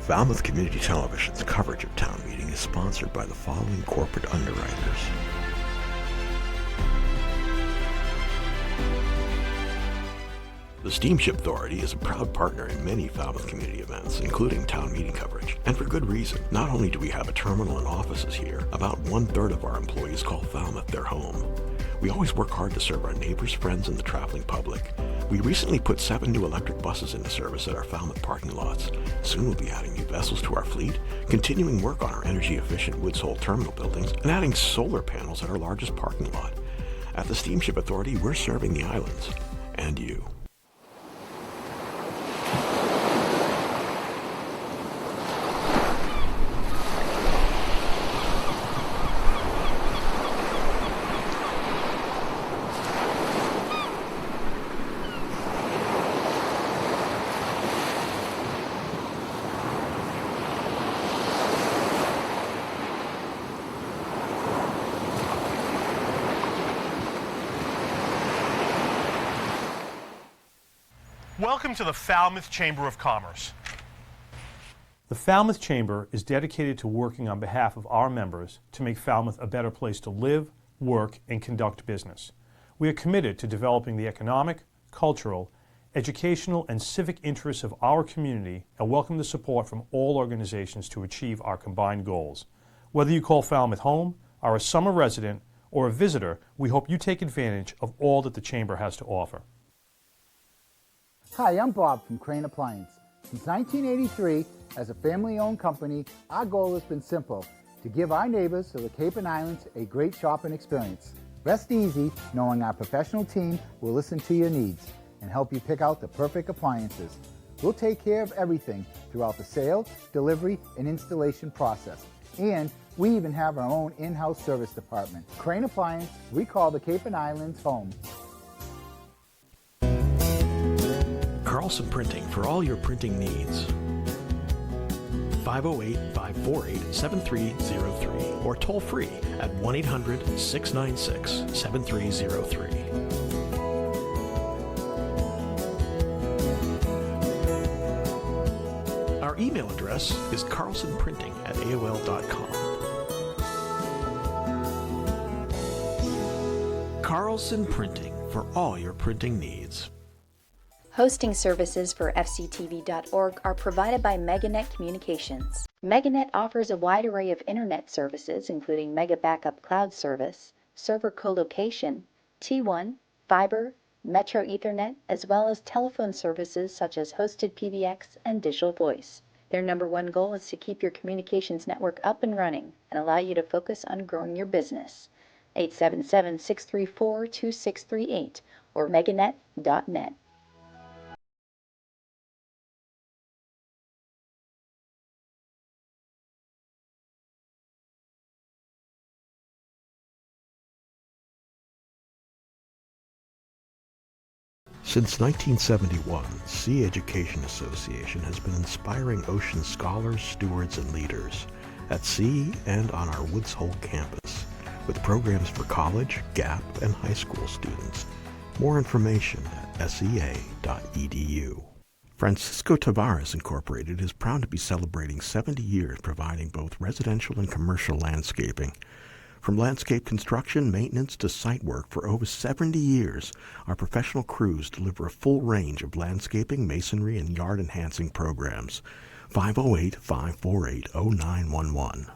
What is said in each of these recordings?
Falmouth Community Television's coverage of town meeting is sponsored by the following corporate underwriters. The Steamship Authority is a proud partner in many Falmouth community events, including town meeting coverage. And for good reason. Not only do we have a terminal and offices here, about 1/3 of our employees call Falmouth their home. We always work hard to serve our neighbors, friends, and the traveling public. We recently put 7 new electric buses into service at our Falmouth parking lots. Soon we'll be adding new vessels to our fleet, continuing work on our energy-efficient Woods Hole terminal buildings, and adding solar panels at our largest parking lot. At the Steamship Authority, we're serving the islands. And you. Welcome to the Falmouth Chamber of Commerce. The Falmouth Chamber is dedicated to working on behalf of our members to make Falmouth a better place to live, work, and conduct business. We are committed to developing the economic, cultural, educational, and civic interests of our community and welcome the support from all organizations to achieve our combined goals. Whether you call Falmouth home, are a summer resident, or a visitor, we hope you take advantage of all that the Chamber has to offer. Hi, I'm Bob from Crane Appliance. Since 1983, as a family-owned company, our goal has been simple, to give our neighbors of the Cape and Islands a great shopping experience. Rest easy knowing our professional team will listen to your needs and help you pick out the perfect appliances. We'll take care of everything throughout the sale, delivery, and installation process. And we even have our own in-house service department. Crane Appliance, we call the Cape and Islands home. Carlson Printing for all your printing needs. 508-548-7303 or toll free at 1-800-696-7303. Our email address is carlsonprinting@aol.com. Carlson Printing for all your printing needs. Hosting services for fctv.org are provided by MegaNet Communications. MegaNet offers a wide array of internet services including Mega Backup Cloud Service, server co-location, T1, fiber, Metro Ethernet, as well as telephone services such as hosted PBX and digital voice. Their #1 goal is to keep your communications network up and running and allow you to focus on growing your business. 877-634-2638 or meganet.net. Since 1971, Sea Education Association has been inspiring ocean scholars, stewards, and leaders at sea and on our Woods Hole campus with programs for college, gap, and high school students. More information at sea.edu. Francisco Tavares Incorporated is proud to be celebrating 70 years providing both residential and commercial landscaping. From landscape construction, maintenance, to site work for over 70 years, our professional crews deliver a full range of landscaping, masonry, and yard-enhancing programs. 508-548-0911.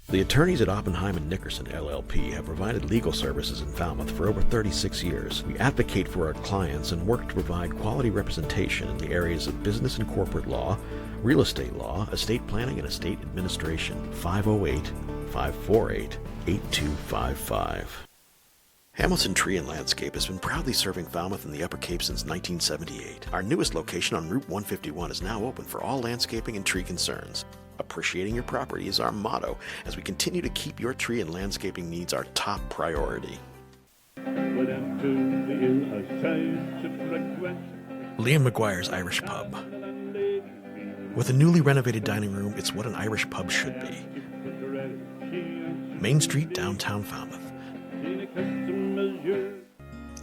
The attorneys at Oppenheim & Nickerson, LLP, have provided legal services in Falmouth for over 36 years. We advocate for our clients and work to provide quality representation in the areas of business and corporate law, real estate law, estate planning, and estate administration. 508-548-8255. Hamilton Tree and Landscape has been proudly serving Falmouth and the Upper Cape since 1978. Our newest location on Route 151 is now open for all landscaping and tree concerns. Appreciating your property is our motto as we continue to keep your tree and landscaping needs our top priority. Liam McGuire's Irish Pub. With a newly renovated dining room, it's what an Irish pub should be. Main Street, downtown Falmouth.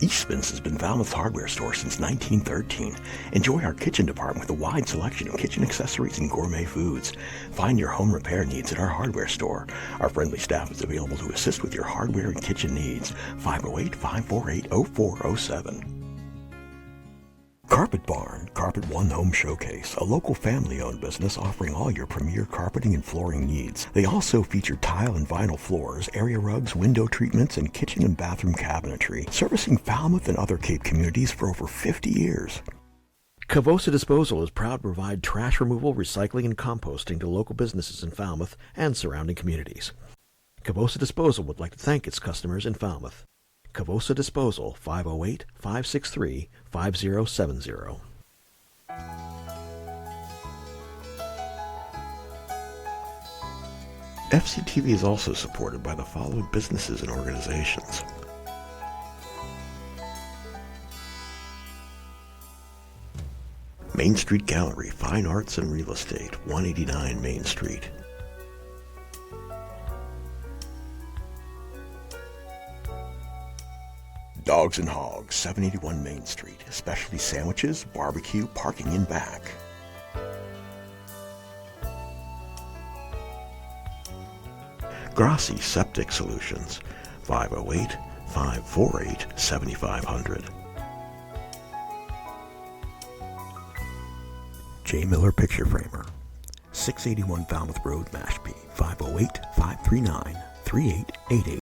Eastman's has been Falmouth's hardware store since 1913. Enjoy our kitchen department with a wide selection of kitchen accessories and gourmet foods. Find your home repair needs at our hardware store. Our friendly staff is available to assist with your hardware and kitchen needs. 508-548-0407. Carpet Barn, Carpet One Home Showcase, a local family-owned business offering all your premier carpeting and flooring needs. They also feature tile and vinyl floors, area rugs, window treatments, and kitchen and bathroom cabinetry, servicing Falmouth and other Cape communities for over 50 years. Cavosa Disposal is proud to provide trash removal, recycling, and composting to local businesses in Falmouth and surrounding communities. Cavosa Disposal would like to thank its customers in Falmouth. Cavosa Disposal, 508-563-5070. FCTV is also supported by the following businesses and organizations. Main Street Gallery, Fine Arts and Real Estate, 189 Main Street. Dogs and Hogs, 781 Main Street. Specialty sandwiches, barbecue, parking in back. Grassi Septic Solutions, 508-548-7500. J. Miller Picture Framer, 681 Falmouth Road, Mashpee, 508-539-3888.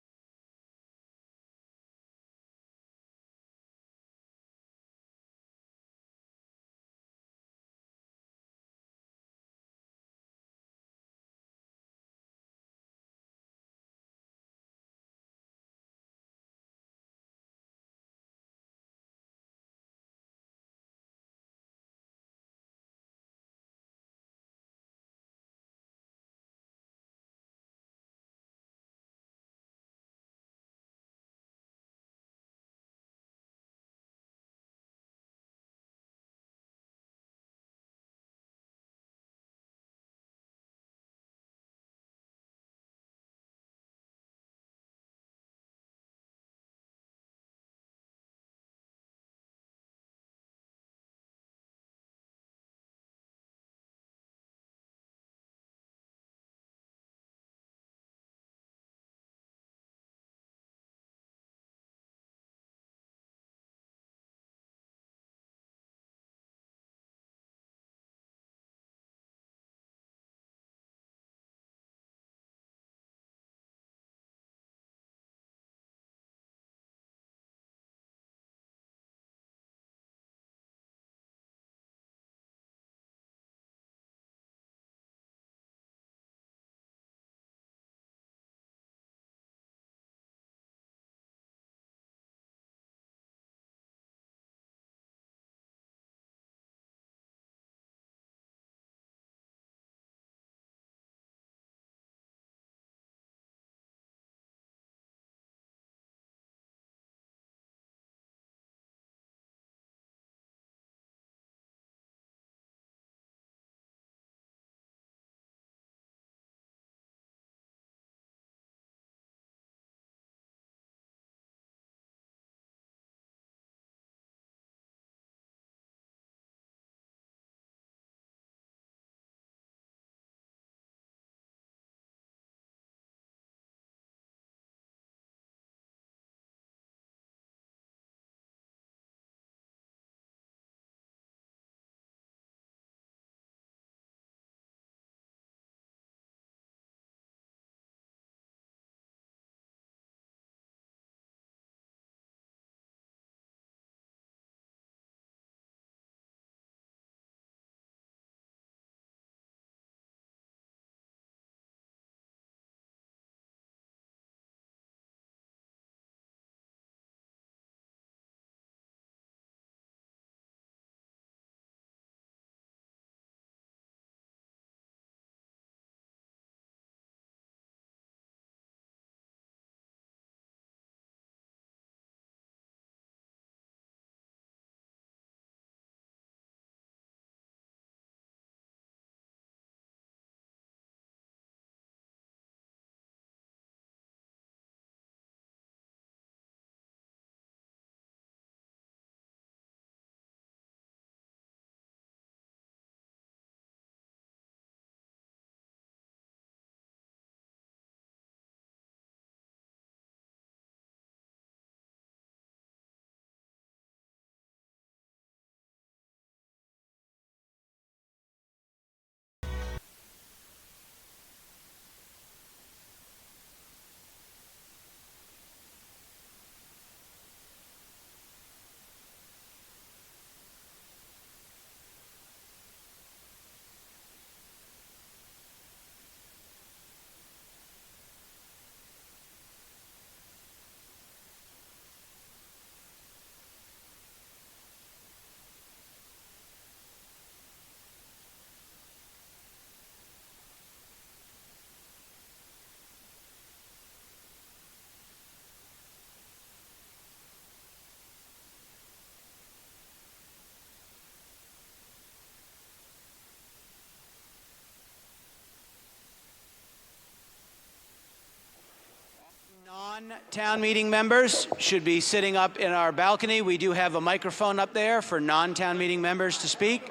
Non-town meeting members should be sitting up in our balcony. We do have a microphone up there for non-town meeting members to speak.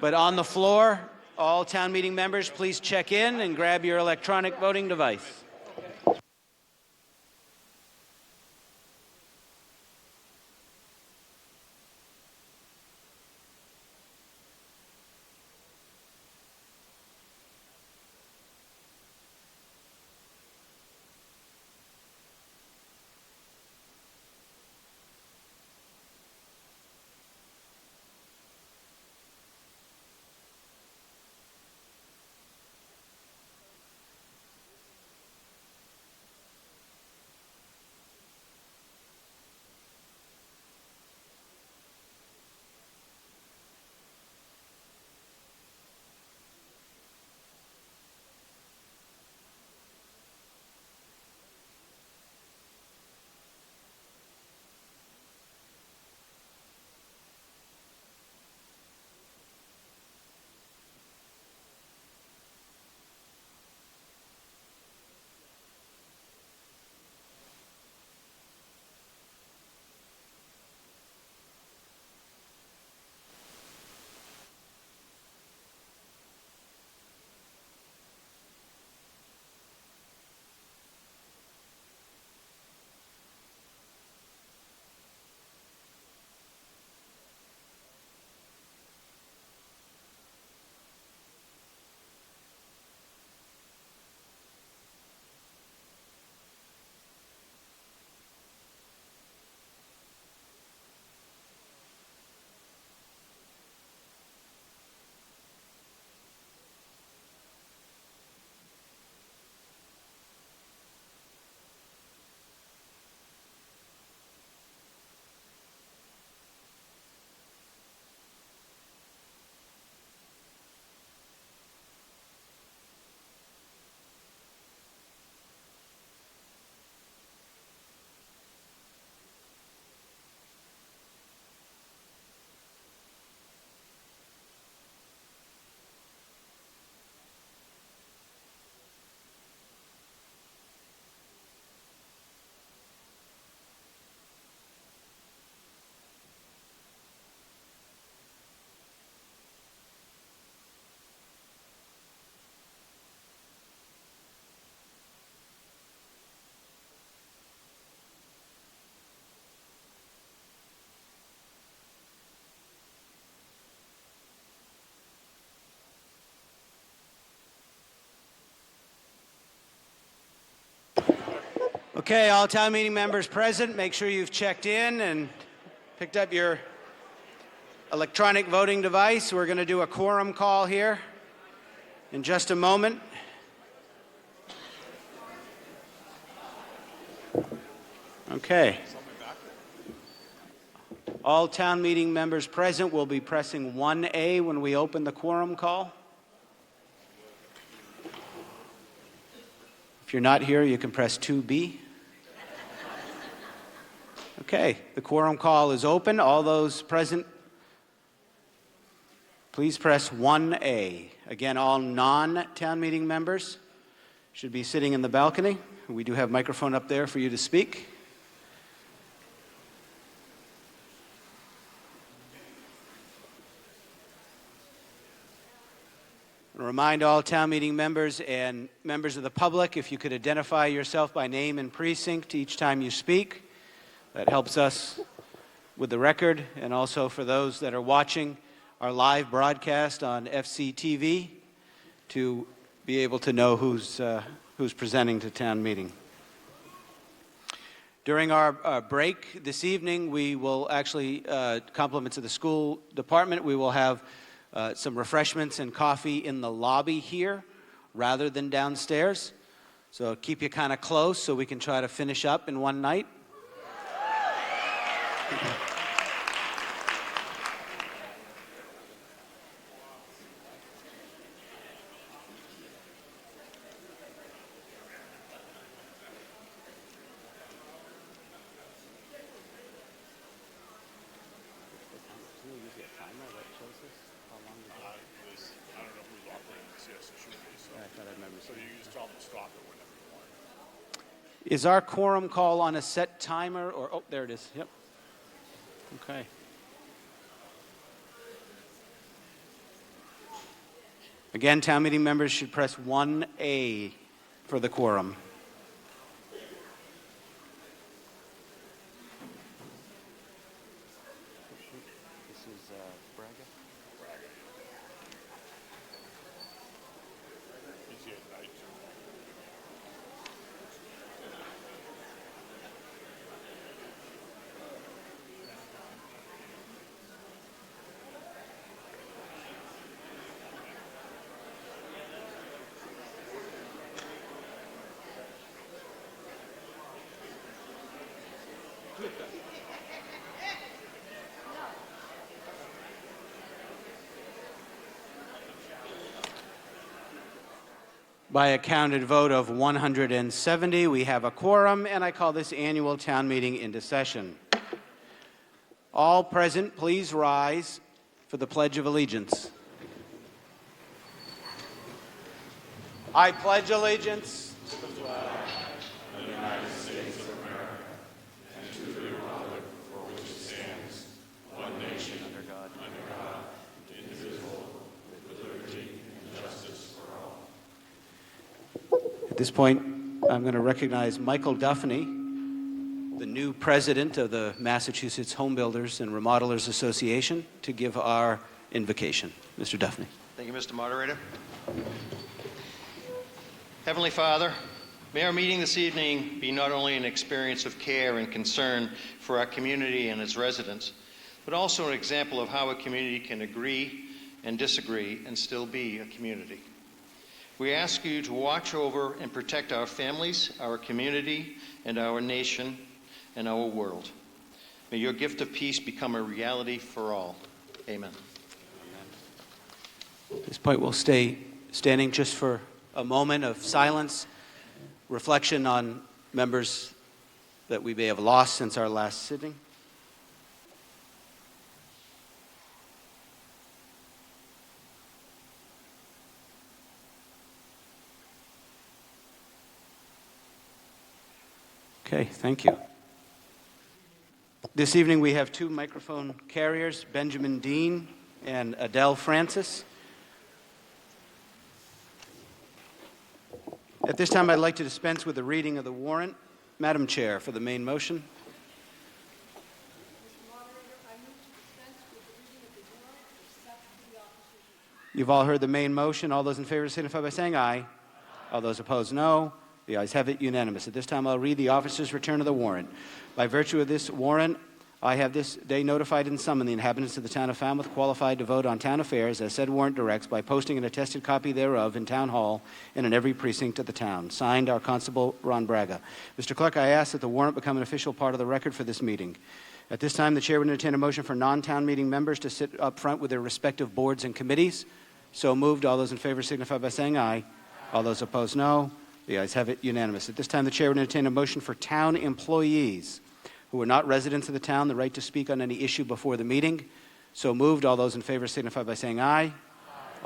But on the floor, all town meeting members, please check in and grab your electronic voting device. Okay, all town meeting members present, make sure you've checked in and picked up your electronic voting device. We're going to do a quorum call here in just a moment. Okay. All town meeting members present will be pressing 1A when we open the quorum call. If you're not here, you can press 2B. Okay, the quorum call is open. All those present, please press 1A. Again, all non-town meeting members should be sitting in the balcony. We do have a microphone up there for you to speak. I remind all town meeting members and members of the public, if you could identify yourself by name and precinct each time you speak. That helps us with the record, and also for those that are watching our live broadcast on FCTV to be able to know who's presenting to town meeting. During our break this evening, we will actually, compliments of the school department, we will have some refreshments and coffee in the lobby here rather than downstairs. So keep you kind of close so we can try to finish up in one night. Is our quorum call on a set timer or, oh, there it is. Yep. Okay. Again, town meeting members should press 1A for the quorum. This is Braga. By a counted vote of 170, we have a quorum, and I call this annual town meeting into session. All present, please rise for the Pledge of Allegiance. I pledge allegiance to the flag of the United States of America and to the republic for which it stands, one nation under God, indivisible, with liberty and justice for all. At this point, I'm going to recognize Michael Duffney, the new president of the Massachusetts Home Builders and Remodelers Association, to give our invocation. Mr. Duffney. Thank you, Mr. Moderator. Heavenly Father, may our meeting this evening be not only an experience of care and concern for our community and its residents, but also an example of how a community can agree and disagree and still be a community. We ask you to watch over and protect our families, our community, and our nation and our world. May your gift of peace become a reality for all. Amen. At this point, we'll stay standing just for a moment of silence, reflection on members that we may have lost since our last sitting. Okay, thank you. This evening we have two microphone carriers, Benjamin Dean and Adele Francis. At this time, I'd like to dispense with the reading of the warrant. Madam Chair, for the main motion. You've all heard the main motion. All those in favor signify by saying aye. All those opposed, no. The ayes have it, unanimous. At this time, I'll read the officer's return of the warrant. By virtue of this warrant, I have this day notified and summoned the inhabitants of the town of Falmouth qualified to vote on town affairs as said warrant directs by posting an attested copy thereof in town hall and in every precinct of the town. Signed, our Constable Ron Braga. Mr. Clerk, I ask that the warrant become an official part of the record for this meeting. At this time, the chair would entertain a motion for non-town meeting members to sit up front with their respective boards and committees. So moved. All those in favor signify by saying aye. All those opposed, no. The ayes have it, unanimous. At this time, the chair would entertain a motion for town employees who are not residents of the town the right to speak on any issue before the meeting. So moved. All those in favor signify by saying aye.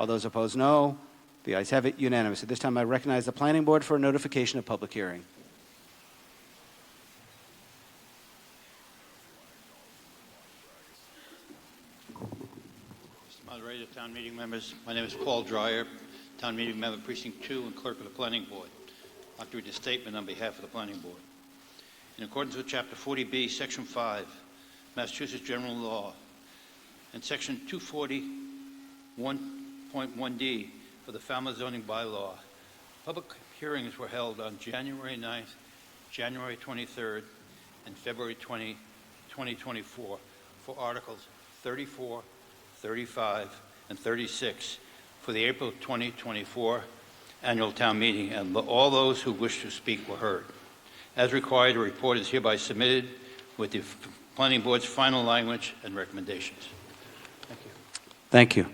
All those opposed, no. The ayes have it, unanimous. At this time, I recognize the planning board for a notification of public hearing. Mr. Moderator, town meeting members, my name is Paul Dreyer, town meeting member, precinct 2, and clerk of the planning board. I'd like to read a statement on behalf of the planning board. In accordance with Chapter 40B, Section 5, Massachusetts General Law, and Section 241.1D for the Falmouth zoning bylaw, public hearings were held on January 9th, January 23rd, and February 20, 2024 for Articles 34, 35, and 36 for the April 2024 annual town meeting, and all those who wish to speak were heard. As required, a report is hereby submitted with the planning board's final language and recommendations. Thank you. Thank you.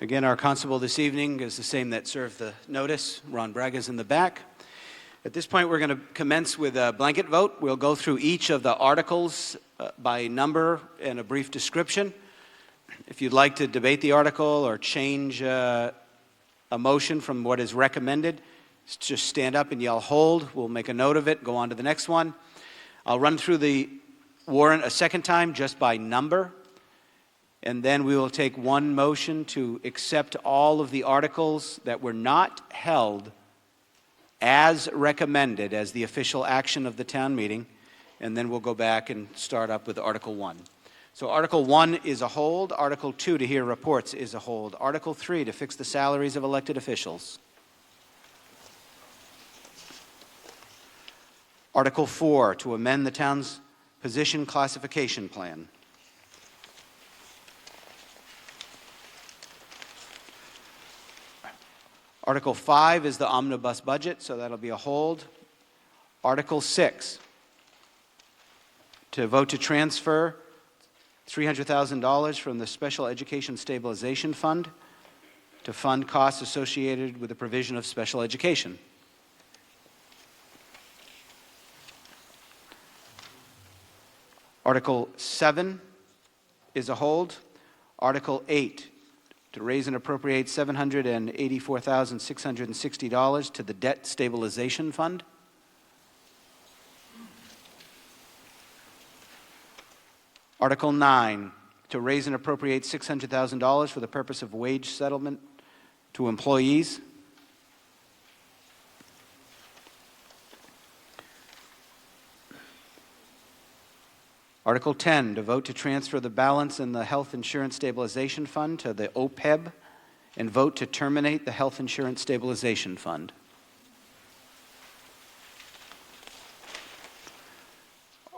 Again, our constable this evening is the same that served the notice. Ron Braga's in the back. At this point, we're going to commence with a blanket vote. We'll go through each of the articles by number and a brief description. If you'd like to debate the article or change a motion from what is recommended, just stand up and yell hold. We'll make a note of it, go on to the next one. I'll run through the warrant a second time just by number, and then we will take one motion to accept all of the articles that were not held as recommended as the official action of the town meeting, and then we'll go back and start up with Article 1. So Article 1 is a hold. Article 2, to hear reports, is a hold. Article 3, to fix the salaries of elected officials. Article 4, to amend the town's position classification plan. Article 5 is the omnibus budget, so that'll be a hold. Article 6, to vote to transfer $300,000 from the Special Education Stabilization Fund to fund costs associated with the provision of special education. Article 7 is a hold. Article 8, to raise and appropriate $784,660 to the Debt Stabilization Fund. Article 9, to raise and appropriate $600,000 for the purpose of wage settlement to employees. Article 10, to vote to transfer the balance in the Health Insurance Stabilization Fund to the OPEB and vote to terminate the Health Insurance Stabilization Fund.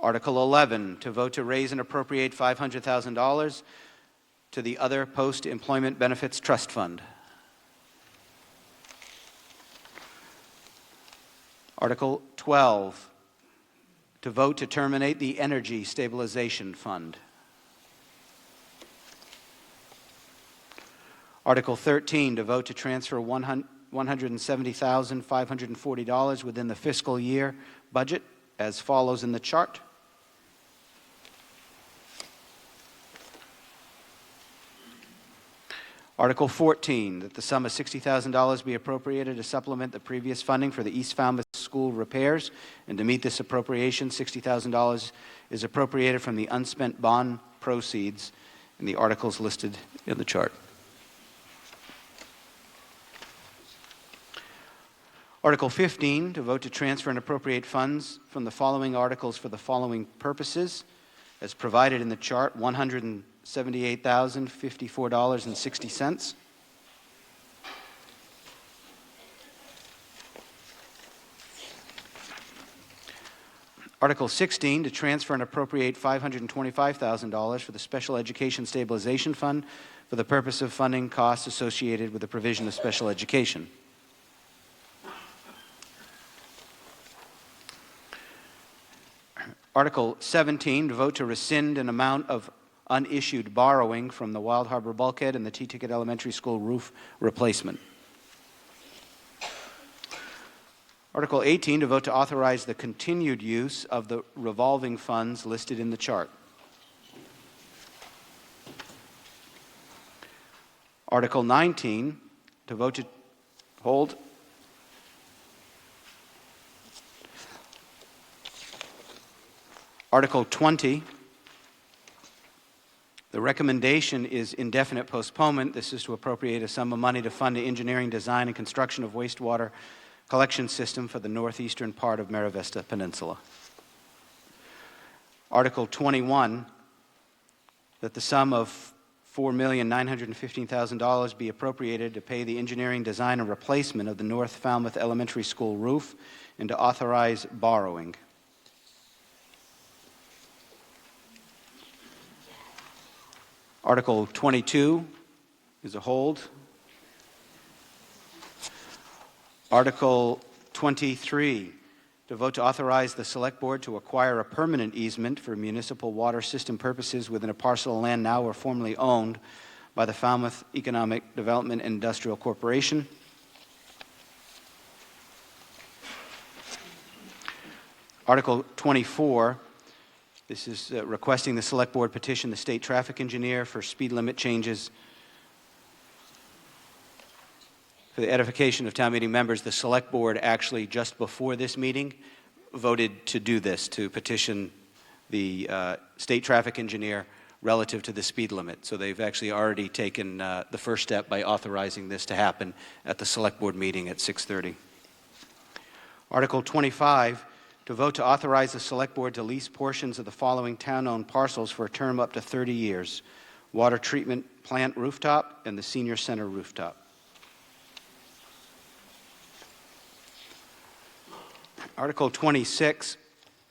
Article 11, to vote to raise and appropriate $500,000 to the Other Post-Employment Benefits Trust Fund. Article 12, to vote to terminate the Energy Stabilization Fund. Article 13, to vote to transfer $170,540 within the fiscal year budget as follows in the chart. Article 14, that the sum of $60,000 be appropriated to supplement the previous funding for the East Falmouth School repairs, and to meet this appropriation, $60,000 is appropriated from the unspent bond proceeds in the articles listed in the chart. Article 15, to vote to transfer and appropriate funds from the following articles for the following purposes, as provided in the chart: $178,054.60. Article 16, to transfer and appropriate $525,000 for the Special Education Stabilization Fund for the purpose of funding costs associated with the provision of special education. Article 17, to vote to rescind an amount of unissued borrowing from the Wild Harbor Bulkhead and the T-Ticket Elementary School roof replacement. Article 18, to vote to authorize the continued use of the revolving funds listed in the chart. Article 19, to vote to hold. Article 20, the recommendation is indefinite postponement. This is to appropriate a sum of money to fund the engineering, design, and construction of wastewater collection system for the northeastern part of Mara Vista Peninsula. Article 21, that the sum of $4,915,000 be appropriated to pay the engineering, design, and replacement of the North Falmouth Elementary School roof, and to authorize borrowing. Article 22 is a hold. Article 23, to vote to authorize the Select Board to acquire a permanent easement for municipal water system purposes within a parcel of land now or formerly owned by the Falmouth Economic Development and Industrial Corporation. Article 24, this is requesting the Select Board petition the State Traffic Engineer for speed limit changes For the edification of town meeting members, the select board actually just before this meeting voted to do this, to petition the state traffic engineer relative to the speed limit. So they've actually already taken the first step by authorizing this to happen at the select board meeting at 6:30. Article 25, to vote to authorize the select board to lease portions of the following town-owned parcels for a term up to 30 years. Water treatment plant rooftop and the senior center rooftop. Article 26,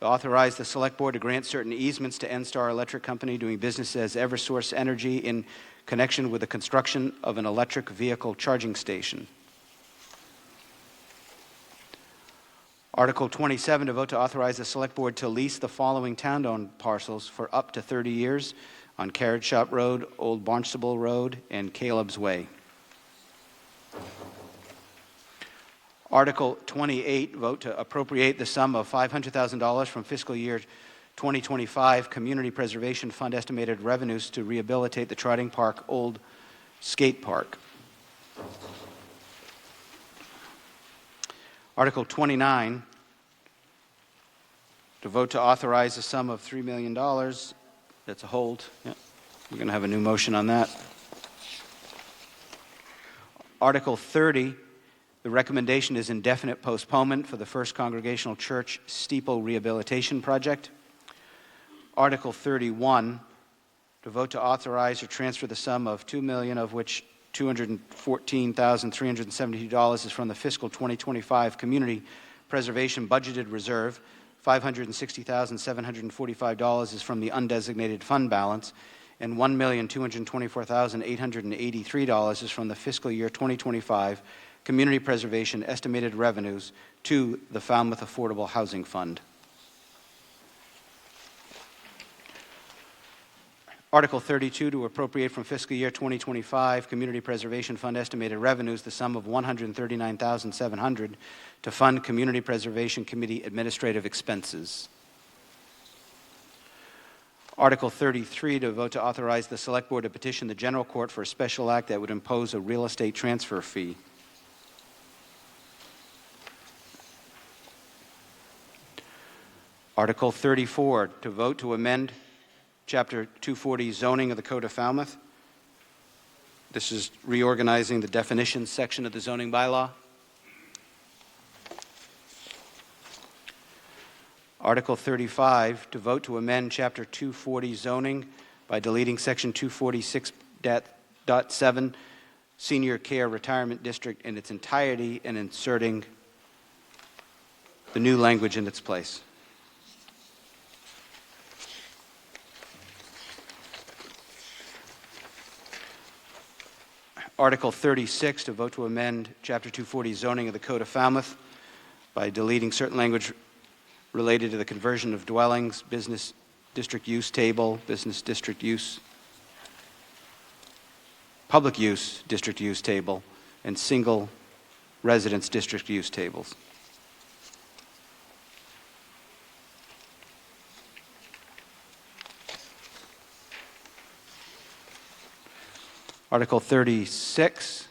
authorize the Select Board to grant certain easements to NStar Electric Company doing business as Eversource Energy in connection with the construction of an electric vehicle charging station. Article 27, to vote to authorize the Select Board to lease the following town-owned parcels for up to 30 years on Carrot Shop Road, Old Barnstable Road, and Caleb's Way. Article 28, vote to appropriate the sum of $500,000 from fiscal year 2025 Community Preservation Fund estimated revenues to rehabilitate the Trotting Park Old Skate Park. Article 29, to vote to authorize a sum of $3 million. That's a hold. Yeah. We're going to have a new motion on that. Article 30, the recommendation is indefinite postponement for the First Congregational Church Steeple Rehabilitation Project. Article 31, to vote to authorize or transfer the sum of $2 million, of which $214,372 is from the fiscal 2025 Community Preservation Budgeted Reserve, $560,745 is from the undesignated fund balance, and $1,224,883 is from the fiscal year 2025 Community Preservation estimated revenues to the Falmouth Affordable Housing Fund. Article 32, to appropriate from fiscal year 2025 Community Preservation Fund estimated revenues the sum of $139,700 to fund Community Preservation Committee administrative expenses. Article 33, to vote to authorize the Select Board to petition the General Court for a special act that would impose a real estate transfer fee. Article 34, to vote to amend Chapter 240 zoning of the Code of Falmouth. This is reorganizing the definitions section of the zoning bylaw. Article 35, to vote to amend Chapter 240 zoning by deleting Section 246.7 Senior Care Retirement District in its entirety and inserting the new language in its place. Article 36, to vote to amend Chapter 240 zoning of the Code of Falmouth by deleting certain language related to the conversion of dwellings, business district use table, business district use, public use district use table, and single residence district use tables. Article 36,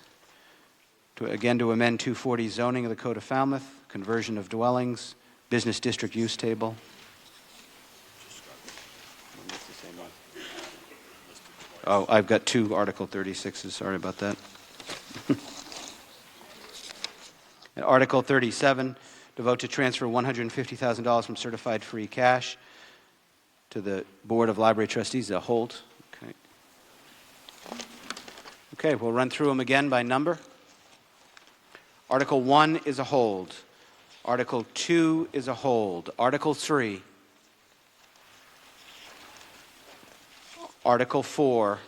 to amend 240 zoning of the Code of Falmouth, conversion of dwellings, business district use table. Oh, I've got two Article 36s, sorry about that. And Article 37, to vote to transfer $150,000 from certified free cash to the Board of Library Trustees, a hold. Okay, we'll run through them again by number. Article 1 is a hold. Article 2 is a hold. Article 3. Article 4.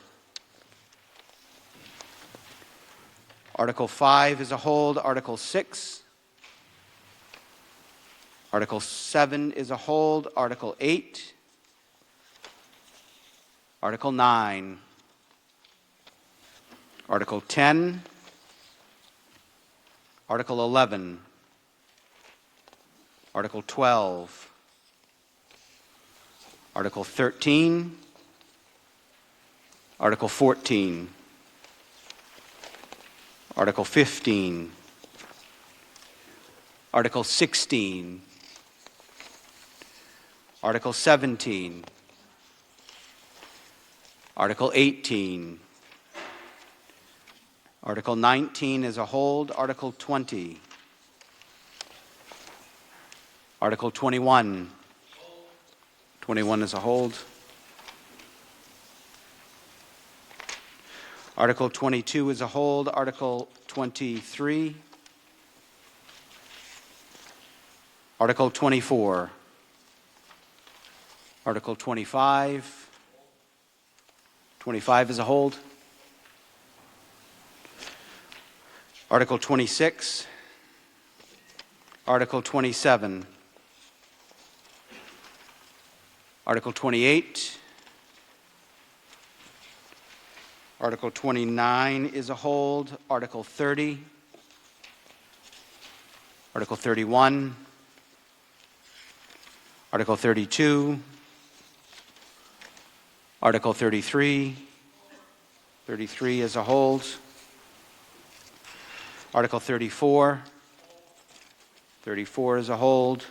Article 5 is a hold. Article 6. Article 7 is a hold. Article 8. Article 9. Article 10, Article 11, Article 12, Article 13, Article 14, Article 15, Article 16, Article 17, Article 18, Article 19 is a hold, Article 20, Article 21, 21 is a hold, Article 22 is a hold, Article 23, Article 24, Article 25, 25 is a hold, Article 26, Article 27, Article 28, Article 29 is a hold, Article 30, Article 31, Article 32, Article 33, 33 is a hold, Article 34, 34 is a hold,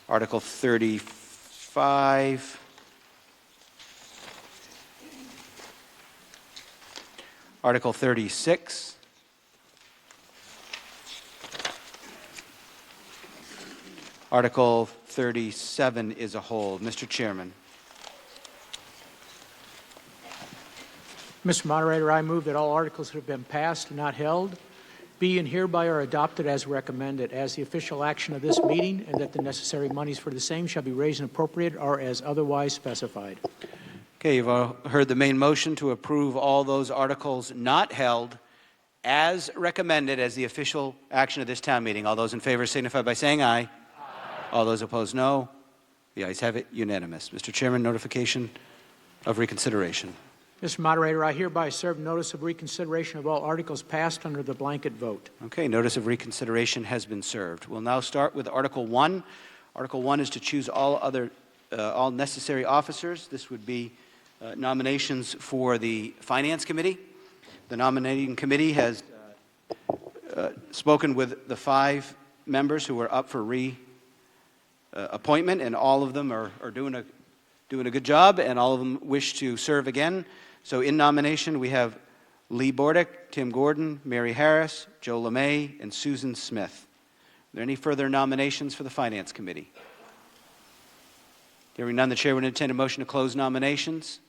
Article 35, Article 36, Article 37 is a hold. Mr. Chairman. Mr. Moderator, I move that all articles that have been passed and not held be and hereby are adopted as recommended as the official action of this meeting, and that the necessary monies for the same shall be raised and appropriated or as otherwise specified. Okay, you've all heard the main motion to approve all those articles not held as recommended as the official action of this town meeting. All those in favor signify by saying aye. Aye. All those opposed, no. The ayes have it, unanimous. Mr. Chairman, notification of reconsideration. Mr. Moderator, I hereby serve notice of reconsideration of all articles passed under the blanket vote. Okay, notice of reconsideration has been served. We'll now start with Article 1. Article 1 is to choose all necessary officers. This would be nominations for the Finance Committee. The nominating committee has spoken with the 5 members who are up for appointment, and all of them are doing a good job, and all of them wish to serve again. So in nomination, we have Lee Bordick, Tim Gordon, Mary Harris, Joe LeMay, and Susan Smith. Are there any further nominations for the Finance Committee? Hearing none, the chair would entertain a motion to close nominations.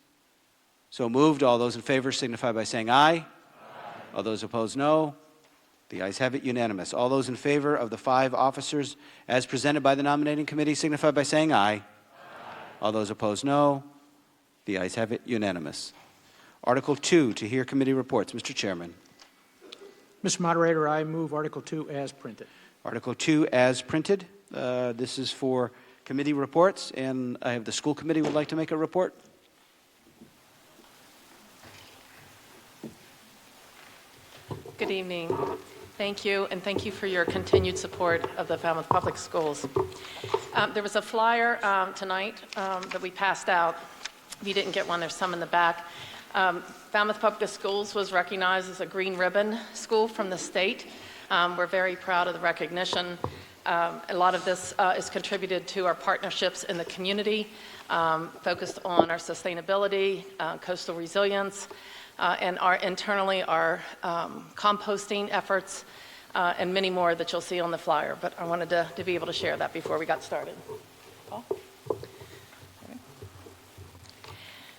So moved. All those in favor signify by saying aye. Aye. All those opposed, no. The ayes have it, unanimous. All those in favor of the 5 officers as presented by the nominating committee signify by saying aye. Aye. All those opposed, no. The ayes have it, unanimous. Article 2, to hear committee reports. Mr. Chairman. Mr. Moderator, I move Article 2 as printed. Article 2 as printed. This is for committee reports, and I have the school committee would like to make a report. Good evening. Thank you, and thank you for your continued support of the Falmouth Public Schools. There was a flyer tonight that we passed out. If you didn't get one, there's some in the back. Falmouth Public Schools was recognized as a Green Ribbon school from the state. We're very proud of the recognition. A lot of this is contributed to our partnerships in the community, focused on our sustainability, coastal resilience, and our composting efforts, and many more that you'll see on the flyer. But I wanted to be able to share that before we got started. Paul?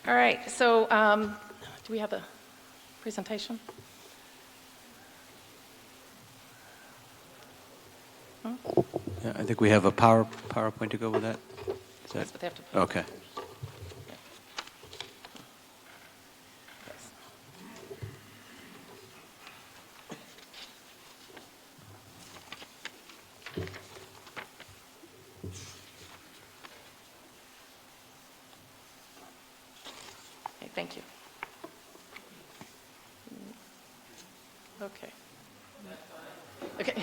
All right, so do we have a presentation? Yeah, I think we have a PowerPoint to go with that. That's what they have to put. Okay. Thank you. Okay. Okay.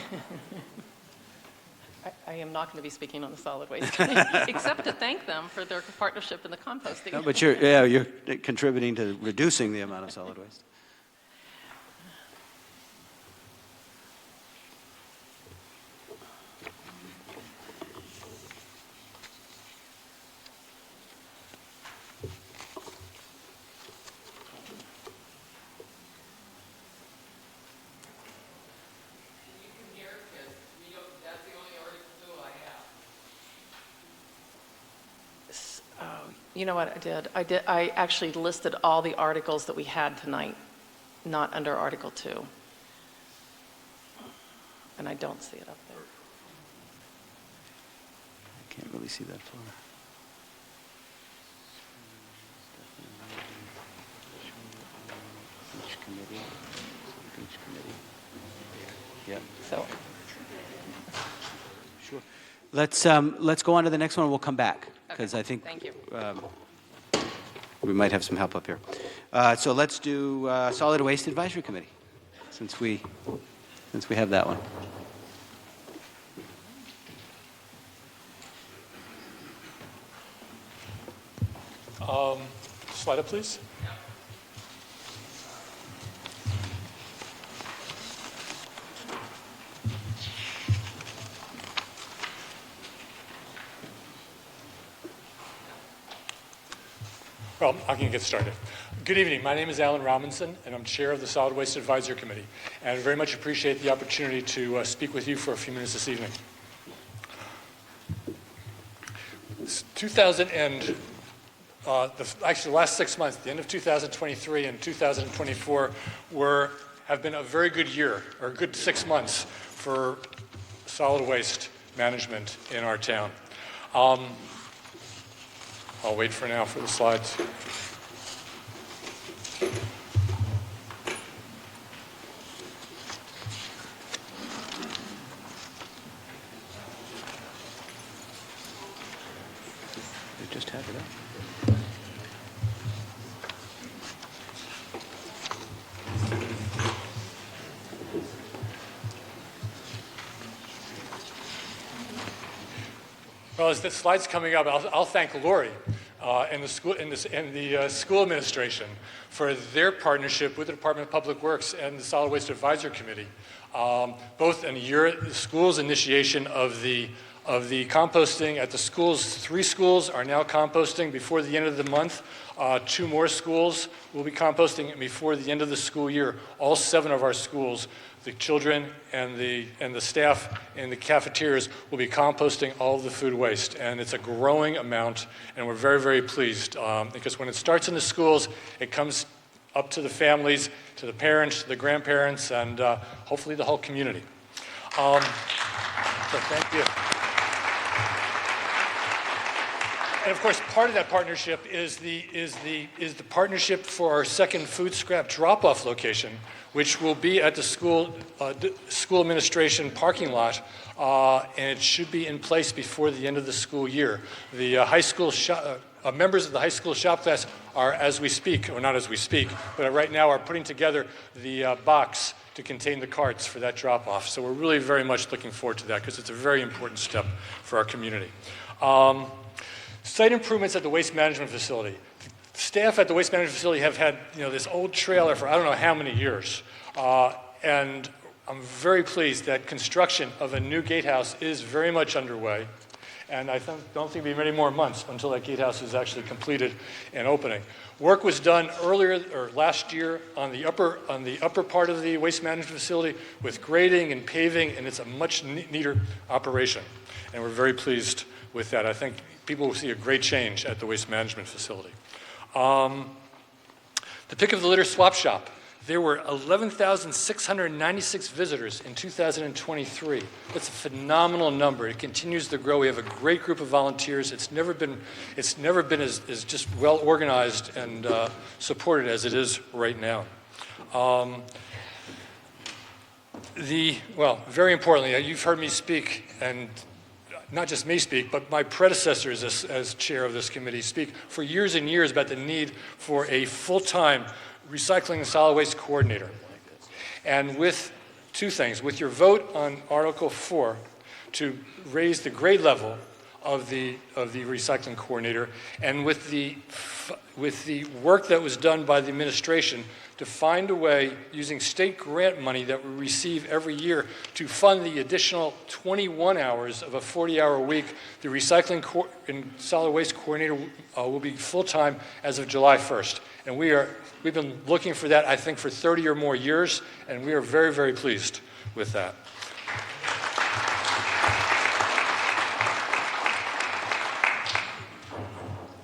I am not going to be speaking on the solid waste, except to thank them for their partnership in the composting. No, but you're contributing to reducing the amount of solid waste. You know what I did? I actually listed all the articles that we had tonight, not under Article 2. And I don't see it up there. I can't really see that far. Each committee. Yeah. So, Sure. Let's go on to the next one. We'll come back because I think thank you. We might have some help up here. So let's do Solid Waste Advisory Committee, since we have that one. Slide up, please. Well, I can get started. Good evening. My name is Alan Robinson, and I'm chair of the Solid Waste Advisory Committee. And I very much appreciate the opportunity to speak with you for a few minutes this evening. Actually, the last 6 months, the end of 2023 and 2024, have been a very good year, or a good 6 months for solid waste management in our town. I'll wait for now for the slides. They just have it up. Well, as the slide's coming up, I'll thank Lori and the school administration for their partnership with the Department of Public Works and the Solid Waste Advisory Committee, both in the school's initiation of the composting at the schools. 3 schools are now composting before the end of the month. 2 more schools will be composting before the end of the school year. All 7 of our schools, the children and the staff in the cafeterias will be composting all of the food waste. And it's a growing amount, and we're very, very pleased because when it starts in the schools, it comes up to the families, to the parents, to the grandparents, and hopefully the whole community. So thank you. And of course, part of that partnership is the partnership for our second food scrap drop-off location, which will be at the school administration parking lot, and it should be in place before the end of the school year. The high school members of the high school shop class are, as we speak, or not as we speak, but right now are putting together the box to contain the carts for that drop-off. So we're really very much looking forward to that because it's a very important step for our community. Site improvements at the waste management facility. Staff at the waste management facility have had this old trailer for I don't know how many years. And I'm very pleased that construction of a new gatehouse is very much underway. And I don't think it'll be many more months until that gatehouse is actually completed and opening. Work was done last year on the upper part of the waste management facility with grading and paving, and it's a much neater operation. And we're very pleased with that. I think people will see a great change at the waste management facility. The pick of the litter swap shop. There were 11,696 visitors in 2023. That's a phenomenal number. It continues to grow. We have a great group of volunteers. It's never been as just well organized and supported as it is right now. Very importantly, you've heard me speak, and not just me speak, but my predecessors as chair of this committee speak for years and years about the need for a full-time recycling and solid waste coordinator. And with 2 things, with your vote on Article 4 to raise the grade level of the recycling coordinator, and with the work that was done by the administration to find a way, using state grant money that we receive every year, to fund the additional 21 hours of a 40-hour week, the recycling and solid waste coordinator will be full-time as of July 1st. And we've been looking for that, I think, for 30 or more years, and we are very, very pleased with that.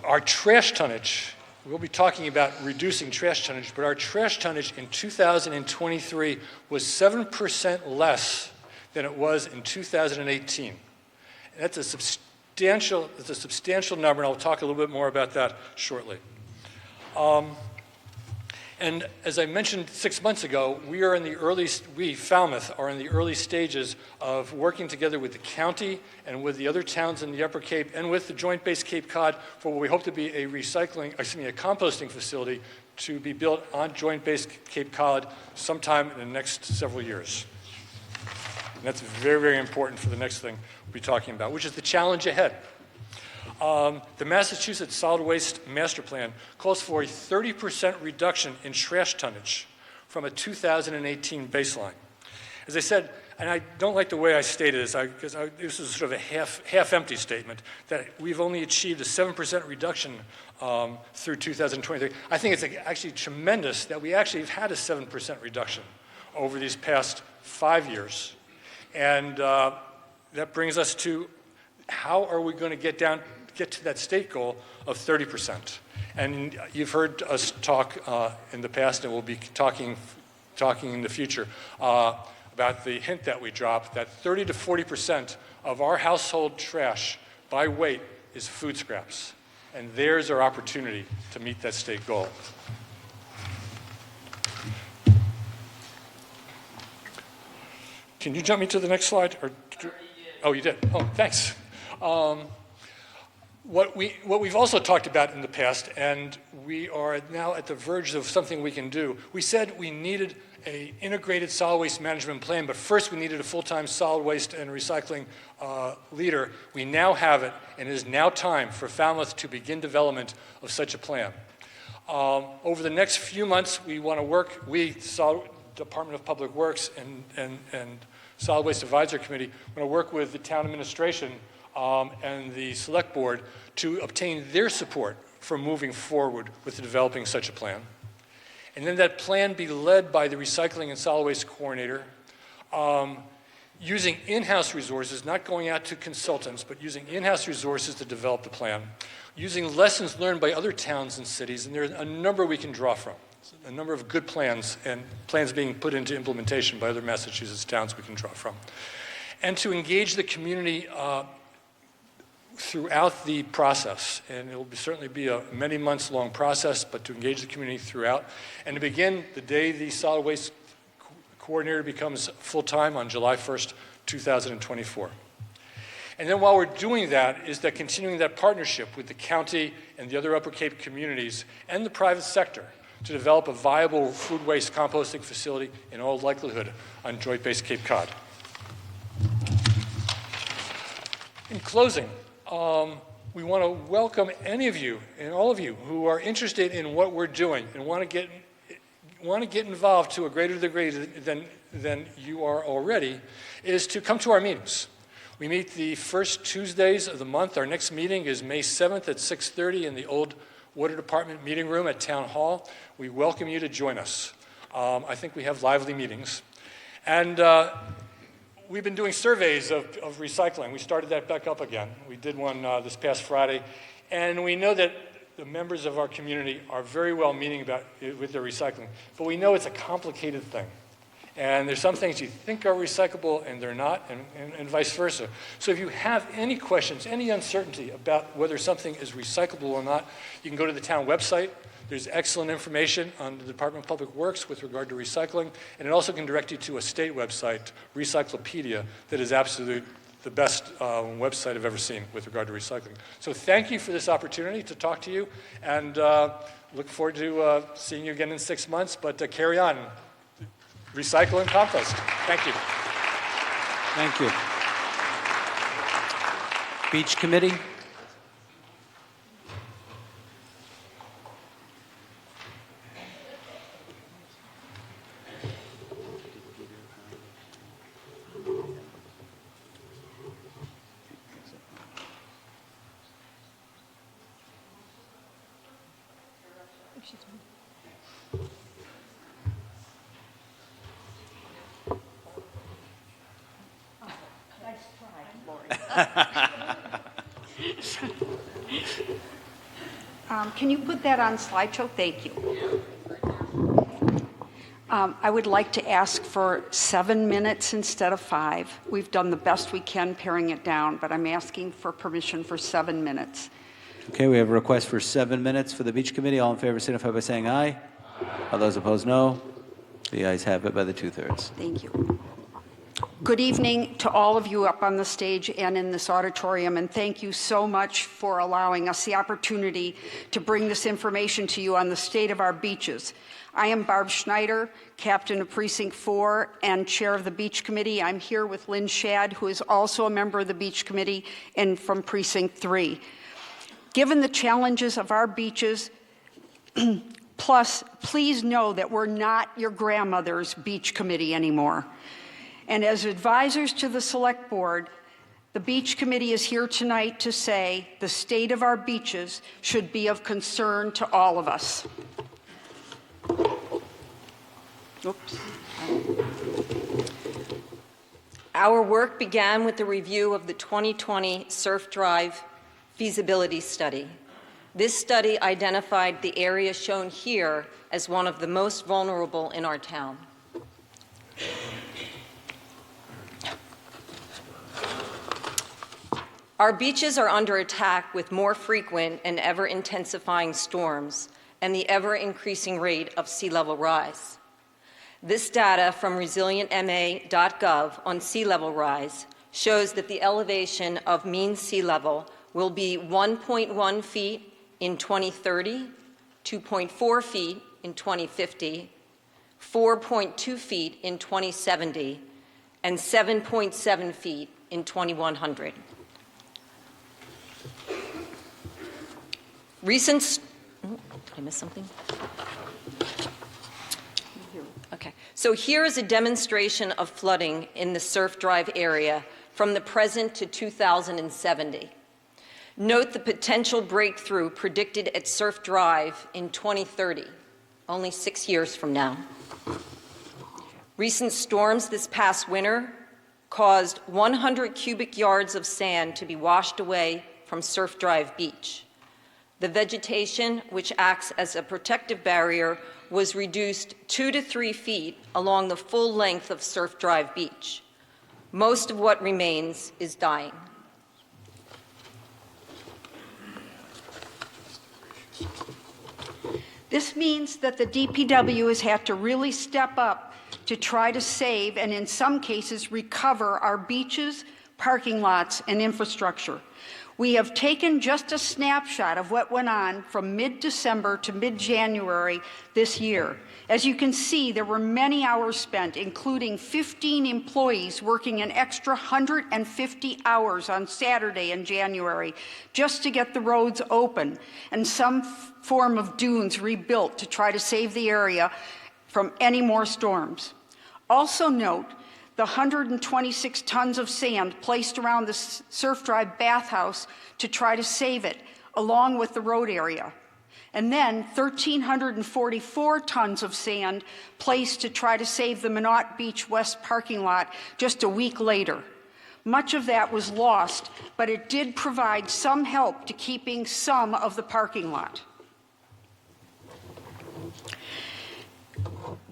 Our trash tonnage, we'll be talking about reducing trash tonnage, but our trash tonnage in 2023 was 7% less than it was in 2018. And that's a substantial number, and I'll talk a little bit more about that shortly. And as I mentioned 6 months ago, Falmouth, are in the early stages of working together with the county and with the other towns in the Upper Cape and with the Joint Base Cape Cod for what we hope to be a composting facility to be built on Joint Base Cape Cod sometime in the next several years. And that's very, very important for the next thing we'll be talking about, which is the challenge ahead. The Massachusetts Solid Waste Master Plan calls for a 30% reduction in trash tonnage from a 2018 baseline. As I said, and I don't like the way I stated this, because this is sort of a half-empty statement, that we've only achieved a 7% reduction through 2023. I think it's actually tremendous that we actually have had a 7% reduction over these past 5 years. And that brings us to how are we going to get to that state goal of 30%. And you've heard us talk in the past, and we'll be talking in the future about the hint that we dropped, that 30 to 40% of our household trash by weight is food scraps. And there's our opportunity to meet that state goal. Can you jump me to the next slide? Oh, you did. Oh, thanks. What we've also talked about in the past, and we are now at the verge of something we can do. We said we needed an integrated solid waste management plan, but first we needed a full-time solid waste and recycling leader. We now have it, and it is now time for Falmouth to begin development of such a plan. Over the next few months, we want to work, Department of Public Works and Solid Waste Advisory Committee, want to work with the town administration and the select board to obtain their support for moving forward with developing such a plan. And then that plan be led by the recycling and solid waste coordinator, using in-house resources, not going out to consultants, but using in-house resources to develop the plan, using lessons learned by other towns and cities, and there's a number we can draw from. A number of good plans and plans being put into implementation by other Massachusetts towns we can draw from. And to engage the community throughout the process, and it will certainly be a many months long process, but to engage the community throughout, and to begin the day the solid waste coordinator becomes full-time on July 1st, 2024. And then while we're doing that, is that continuing that partnership with the county and the other Upper Cape communities and the private sector to develop a viable food waste composting facility in all likelihood on Joint Base Cape Cod. In closing, we want to welcome any of you and all of you who are interested in what we're doing and want to get involved to a greater degree than you are already, is to come to our meetings. We meet the first Tuesdays of the month. Our next meeting is May 7th at 6:30 in the old Water Department meeting room at Town Hall. We welcome you to join us. I think we have lively meetings. And we've been doing surveys of recycling. We started that back up again. We did one this past Friday. And we know that the members of our community are very well meaning about it with their recycling. But we know it's a complicated thing. And there's some things you think are recyclable and they're not, and vice versa. So if you have any questions, any uncertainty about whether something is recyclable or not, you can go to the town website. There's excellent information on the Department of Public Works with regard to recycling, and it also can direct you to a state website, Recyclopedia, that is absolutely the best website I've ever seen with regard to recycling. So thank you for this opportunity to talk to you, and look forward to seeing you again in 6 months, but carry on. Recycle and compost. Thank you. Thank you. Beach Committee. Can you put that on slideshow? Thank you. I would like to ask for 7 minutes instead of 5. We've done the best we can paring it down, but I'm asking for permission for 7 minutes. Okay, we have a request for 7 minutes for the Beach Committee. All in favor signify by saying aye. All those opposed, no. The ayes have it by the 2/3. Thank you. Good evening to all of you up on the stage and in this auditorium, and thank you so much for allowing us the opportunity to bring this information to you on the state of our beaches. I am Barb Schneider, Captain of Precinct 4 and Chair of the Beach Committee. I'm here with Lynn Shadd, who is also a member of the Beach Committee and from Precinct 3. Given the challenges of our beaches, plus, please know that we're not your grandmother's beach committee anymore. And as advisors to the Select Board, the Beach Committee is here tonight to say the state of our beaches should be of concern to all of us. Oops. Our work began with the review of the 2020 Surf Drive feasibility study. This study identified the area shown here as one of the most vulnerable in our town. Our beaches are under attack with more frequent and ever-intensifying storms and the ever-increasing rate of sea level rise. This data from resilientma.gov on sea level rise shows that the elevation of mean sea level will be 1.1 feet in 2030, 2.4 feet in 2050, 4.2 feet in 2070, and 7.7 feet in 2100. Did I miss something? Okay, so here is a demonstration of flooding in the Surf Drive area from the present to 2070. Note the potential breakthrough predicted at Surf Drive in 2030, only 6 years from now. Recent storms this past winter caused 100 cubic yards of sand to be washed away from Surf Drive Beach. The vegetation, which acts as a protective barrier, was reduced 2 to 3 feet along the full length of Surf Drive Beach. Most of what remains is dying. This means that the DPW has had to really step up to try to save and in some cases recover our beaches, parking lots, and infrastructure. We have taken just a snapshot of what went on from mid-December to mid-January this year. As you can see, there were many hours spent, including 15 employees working an extra 150 hours on Saturday in January just to get the roads open and some form of dunes rebuilt to try to save the area from any more storms. Also note the 126 tons of sand placed around the Surf Drive bathhouse to try to save it, along with the road area. And then 1,344 tons of sand placed to try to save the Minot Beach West parking lot just a week later. Much of that was lost, but it did provide some help to keeping some of the parking lot.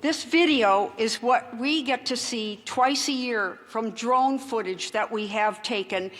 This video is what we get to see twice a year from drone footage that we have taken.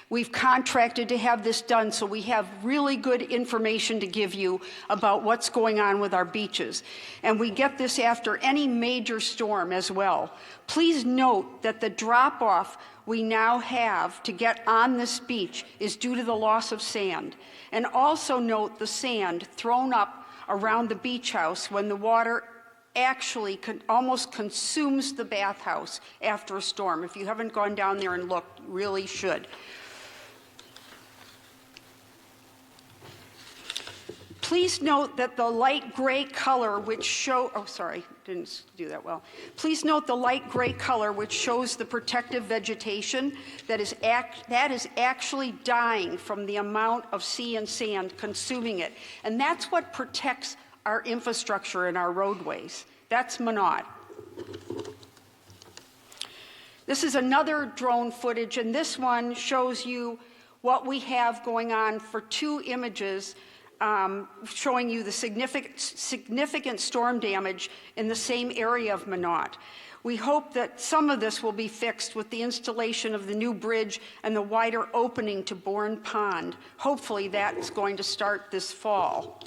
We've contracted to have this done, so we have really good information to give you about what's going on with our beaches. And we get this after any major storm as well. Please note that the drop-off we now have to get on this beach is due to the loss of sand. And also note the sand thrown up around the beach house when the water actually almost consumes the bathhouse after a storm. If you haven't gone down there and looked, you really should. Please note that the light gray color which didn't do that well. Please note the light gray color which shows the protective vegetation that is actually dying from the amount of sea and sand consuming it. And that's what protects our infrastructure and our roadways. That's Minot. This is another drone footage, and this one shows you what we have going on for two images showing you the significant storm damage in the same area of Minot. We hope that some of this will be fixed with the installation of the new bridge and the wider opening to Bourne Pond. Hopefully that's going to start this fall.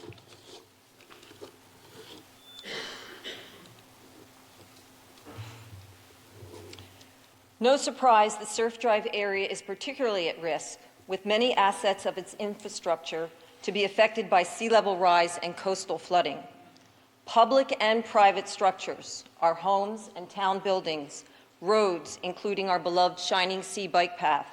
No surprise, the Surf Drive area is particularly at risk, with many assets of its infrastructure to be affected by sea level rise and coastal flooding. Public and private structures, our homes and town buildings, roads, including our beloved Shining Sea bike path,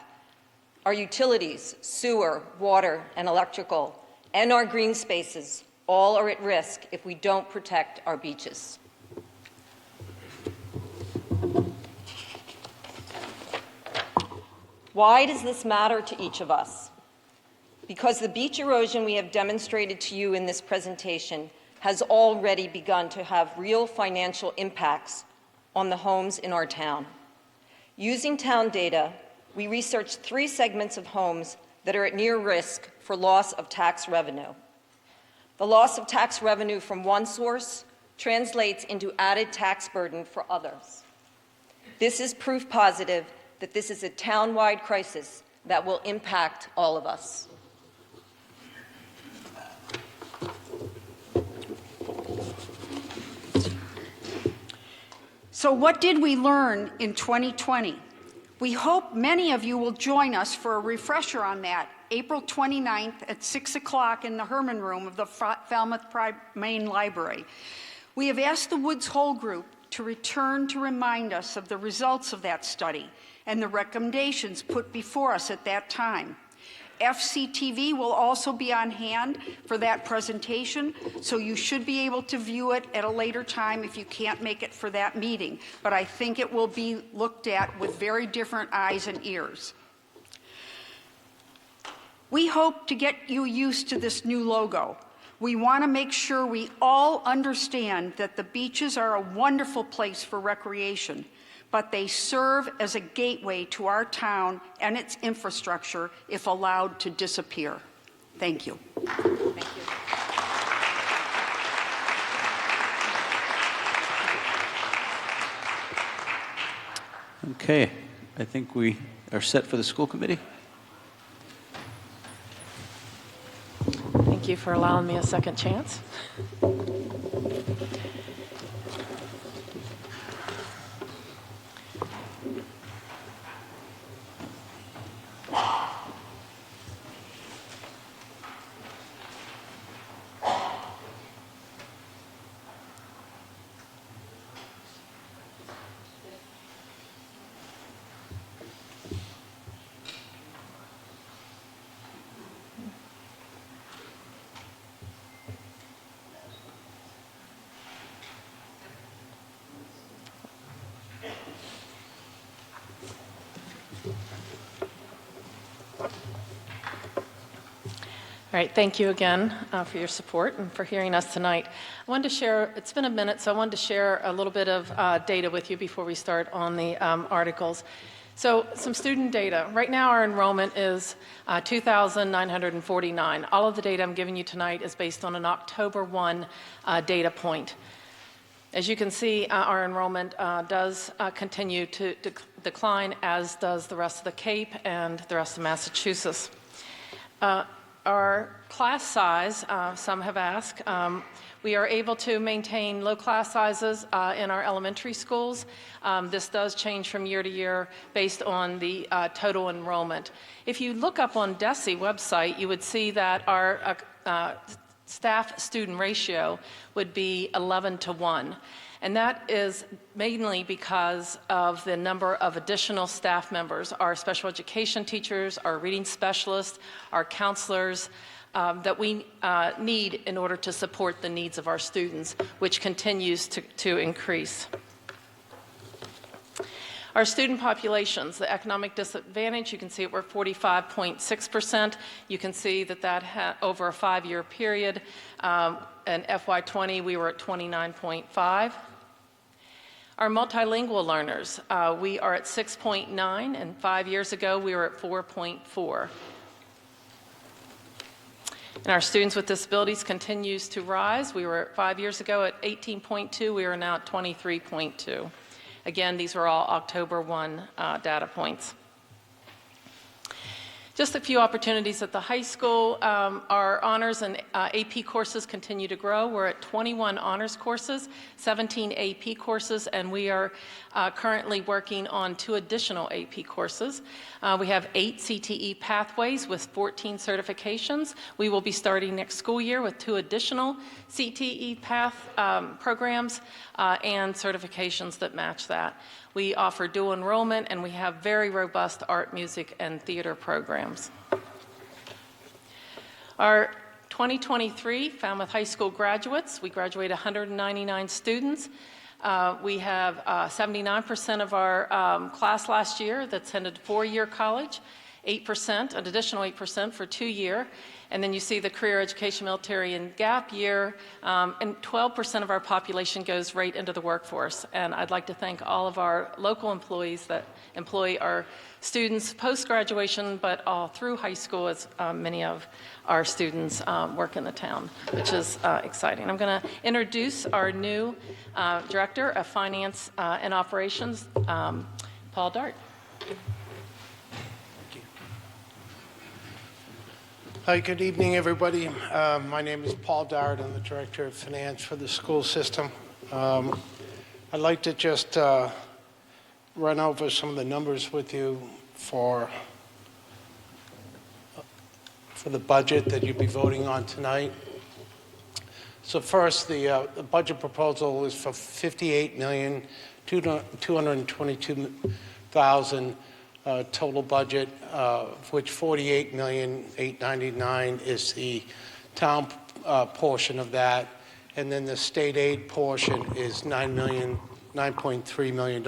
our utilities, sewer, water, and electrical, and our green spaces, all are at risk if we don't protect our beaches. Why does this matter to each of us? Because the beach erosion we have demonstrated to you in this presentation has already begun to have real financial impacts on the homes in our town. Using town data, we researched 3 segments of homes that are at near risk for loss of tax revenue. The loss of tax revenue from one source translates into added tax burden for others. This is proof positive that this is a town-wide crisis that will impact all of us. So what did we learn in 2020? We hope many of you will join us for a refresher on that, April 29th at 6 o'clock in the Herman Room of the Falmouth Main Library. We have asked the Woods Hole Group to return to remind us of the results of that study and the recommendations put before us at that time. FCTV will also be on hand for that presentation, so you should be able to view it at a later time if you can't make it for that meeting. But I think it will be looked at with very different eyes and ears. We hope to get you used to this new logo. We want to make sure we all understand that the beaches are a wonderful place for recreation, but they serve as a gateway to our town and its infrastructure if allowed to disappear. Thank you. Thank you. Okay, I think we are set for the school committee. Thank you for allowing me a second chance. All right, thank you again for your support and for hearing us tonight. I wanted to share, it's been a minute, so I wanted to share a little bit of data with you before we start on the articles. So some student data. Right now our enrollment is 2,949. All of the data I'm giving you tonight is based on an October 1 data point. As you can see, our enrollment does continue to decline, as does the rest of the Cape and the rest of Massachusetts. Our class size, some have asked, we are able to maintain low class sizes in our elementary schools. This does change from year to year based on the total enrollment. If you look up on DESE website, you would see that our staff-student ratio would be 11-to-1. And that is mainly because of the number of additional staff members, our special education teachers, our reading specialists, our counselors, that we need in order to support the needs of our students, which continues to increase. Our student populations, the economic disadvantage, you can see it, we're 45.6%. You can see that over a 5-year period, in FY20 we were at 29.5. Our multilingual learners, we are at 6.9, and 5 years ago we were at 4.4. And our students with disabilities continues to rise. We were 5 years ago at 18.2. We are now at 23.2. Again, these were all October 1 data points. Just a few opportunities at the high school. Our honors and AP courses continue to grow. We're at 21 honors courses, 17 AP courses, and we are currently working on 2 additional AP courses. We have 8 CTE pathways with 14 certifications. We will be starting next school year with 2 additional CTE path programs and certifications that match that. We offer dual enrollment, and we have very robust art, music, and theater programs. Our 2023 Falmouth High School graduates, we graduated 199 students. We have 79% of our class last year that attended 4-year college, 8%, an additional 8% for 2-year. And then you see the career education, military, and gap year, and 12% of our population goes right into the workforce. And I'd like to thank all of our local employees that employ our students post-graduation, but all through high school, as many of our students work in the town, which is exciting. I'm going to introduce our new Director of Finance and Operations, Paul Dart. Hi, good evening, everybody. My name is Paul Dart. I'm the Director of Finance for the school system. I'd like to just run over some of the numbers with you for the budget that you'll be voting on tonight. So first, the budget proposal is for $58,222,000 total budget, of which $48,899,000 is the town portion of that, and then the state aid portion is $9.3 million.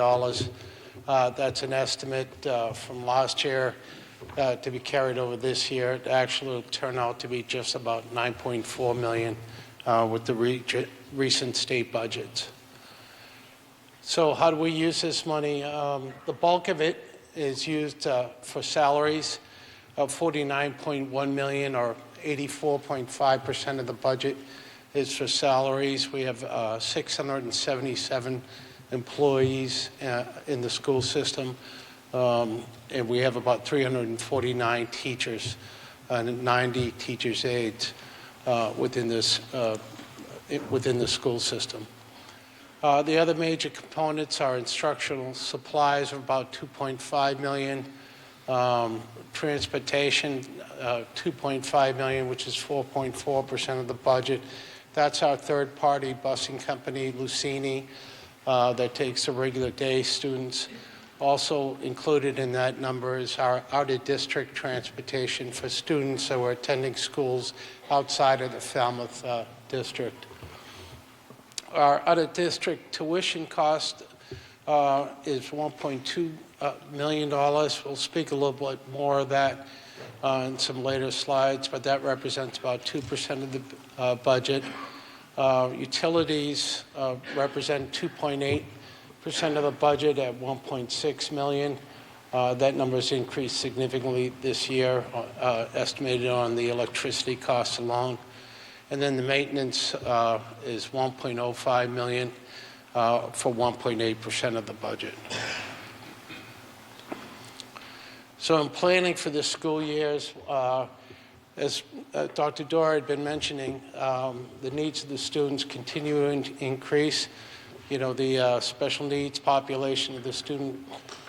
That's an estimate from last year to be carried over this year. It actually will turn out to be just about $9.4 million with the recent state budgets. So how do we use this money? The bulk of it is used for salaries of $49.1 million, or 84.5% of the budget is for salaries. We have 677 employees in the school system, and we have about 349 teachers and 90 teachers' aides within the school system. The other major components are instructional supplies of about $2.5 million, transportation $2.5 million, which is 4.4% of the budget. That's our third-party busing company, Lucini, that takes the regular day students. Also included in that number is our out-of-district transportation for students that were attending schools outside of the Falmouth district. Our out-of-district tuition cost is $1.2 million. We'll speak a little bit more of that in some later slides, but that represents about 2% of the budget. Utilities represent 2.8% of the budget at $1.6 million. That number has increased significantly this year, estimated on the electricity costs alone. And then the maintenance is $1.05 million for 1.8% of the budget. So in planning for the school years, as Dr. Dora had been mentioning, the needs of the students continue to increase. You know, the special needs population of the student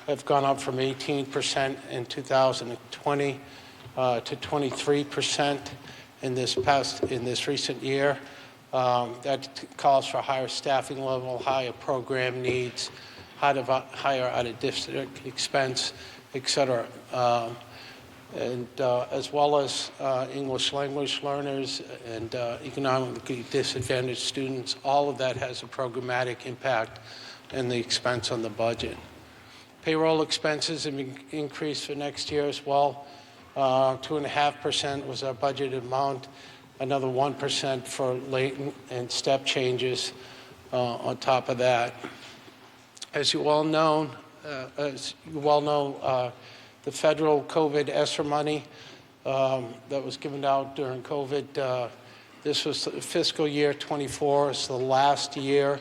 have gone up from 18% in 2020 to 23%. In this recent year. That calls for higher staffing level, higher program needs, higher out-of-district expense, et cetera. As well as English language learners and economically disadvantaged students, all of that has a programmatic impact in the expense on the budget. Payroll expenses have increased for next year as well. 2.5% was our budgeted amount, another 1% for latent and step changes on top of that. As you all know, the federal COVID ESSER money that was given out during COVID. This was fiscal year 24. It's the last year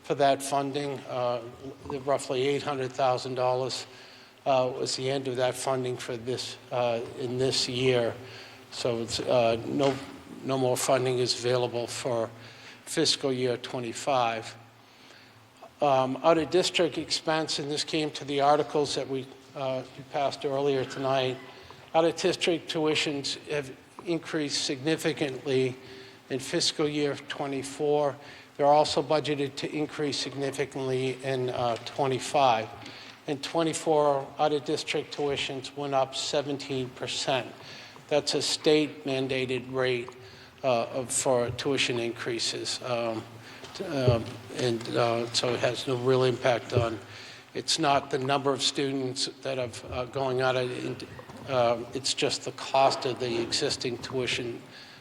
for that funding. Roughly $800,000 was the end of that funding for this in this year. So it's, no more funding is available for fiscal year 25. Out-of-district expense, and this came to the articles that we passed earlier tonight. Out-of-district tuitions have increased significantly in fiscal year 24. They're also budgeted to increase significantly in 25. In 24, out-of-district tuitions went up 17%. That's a state-mandated rate for tuition increases. So it has no real impact on, it's not the number of students that have going out, it's just the cost of the existing tuition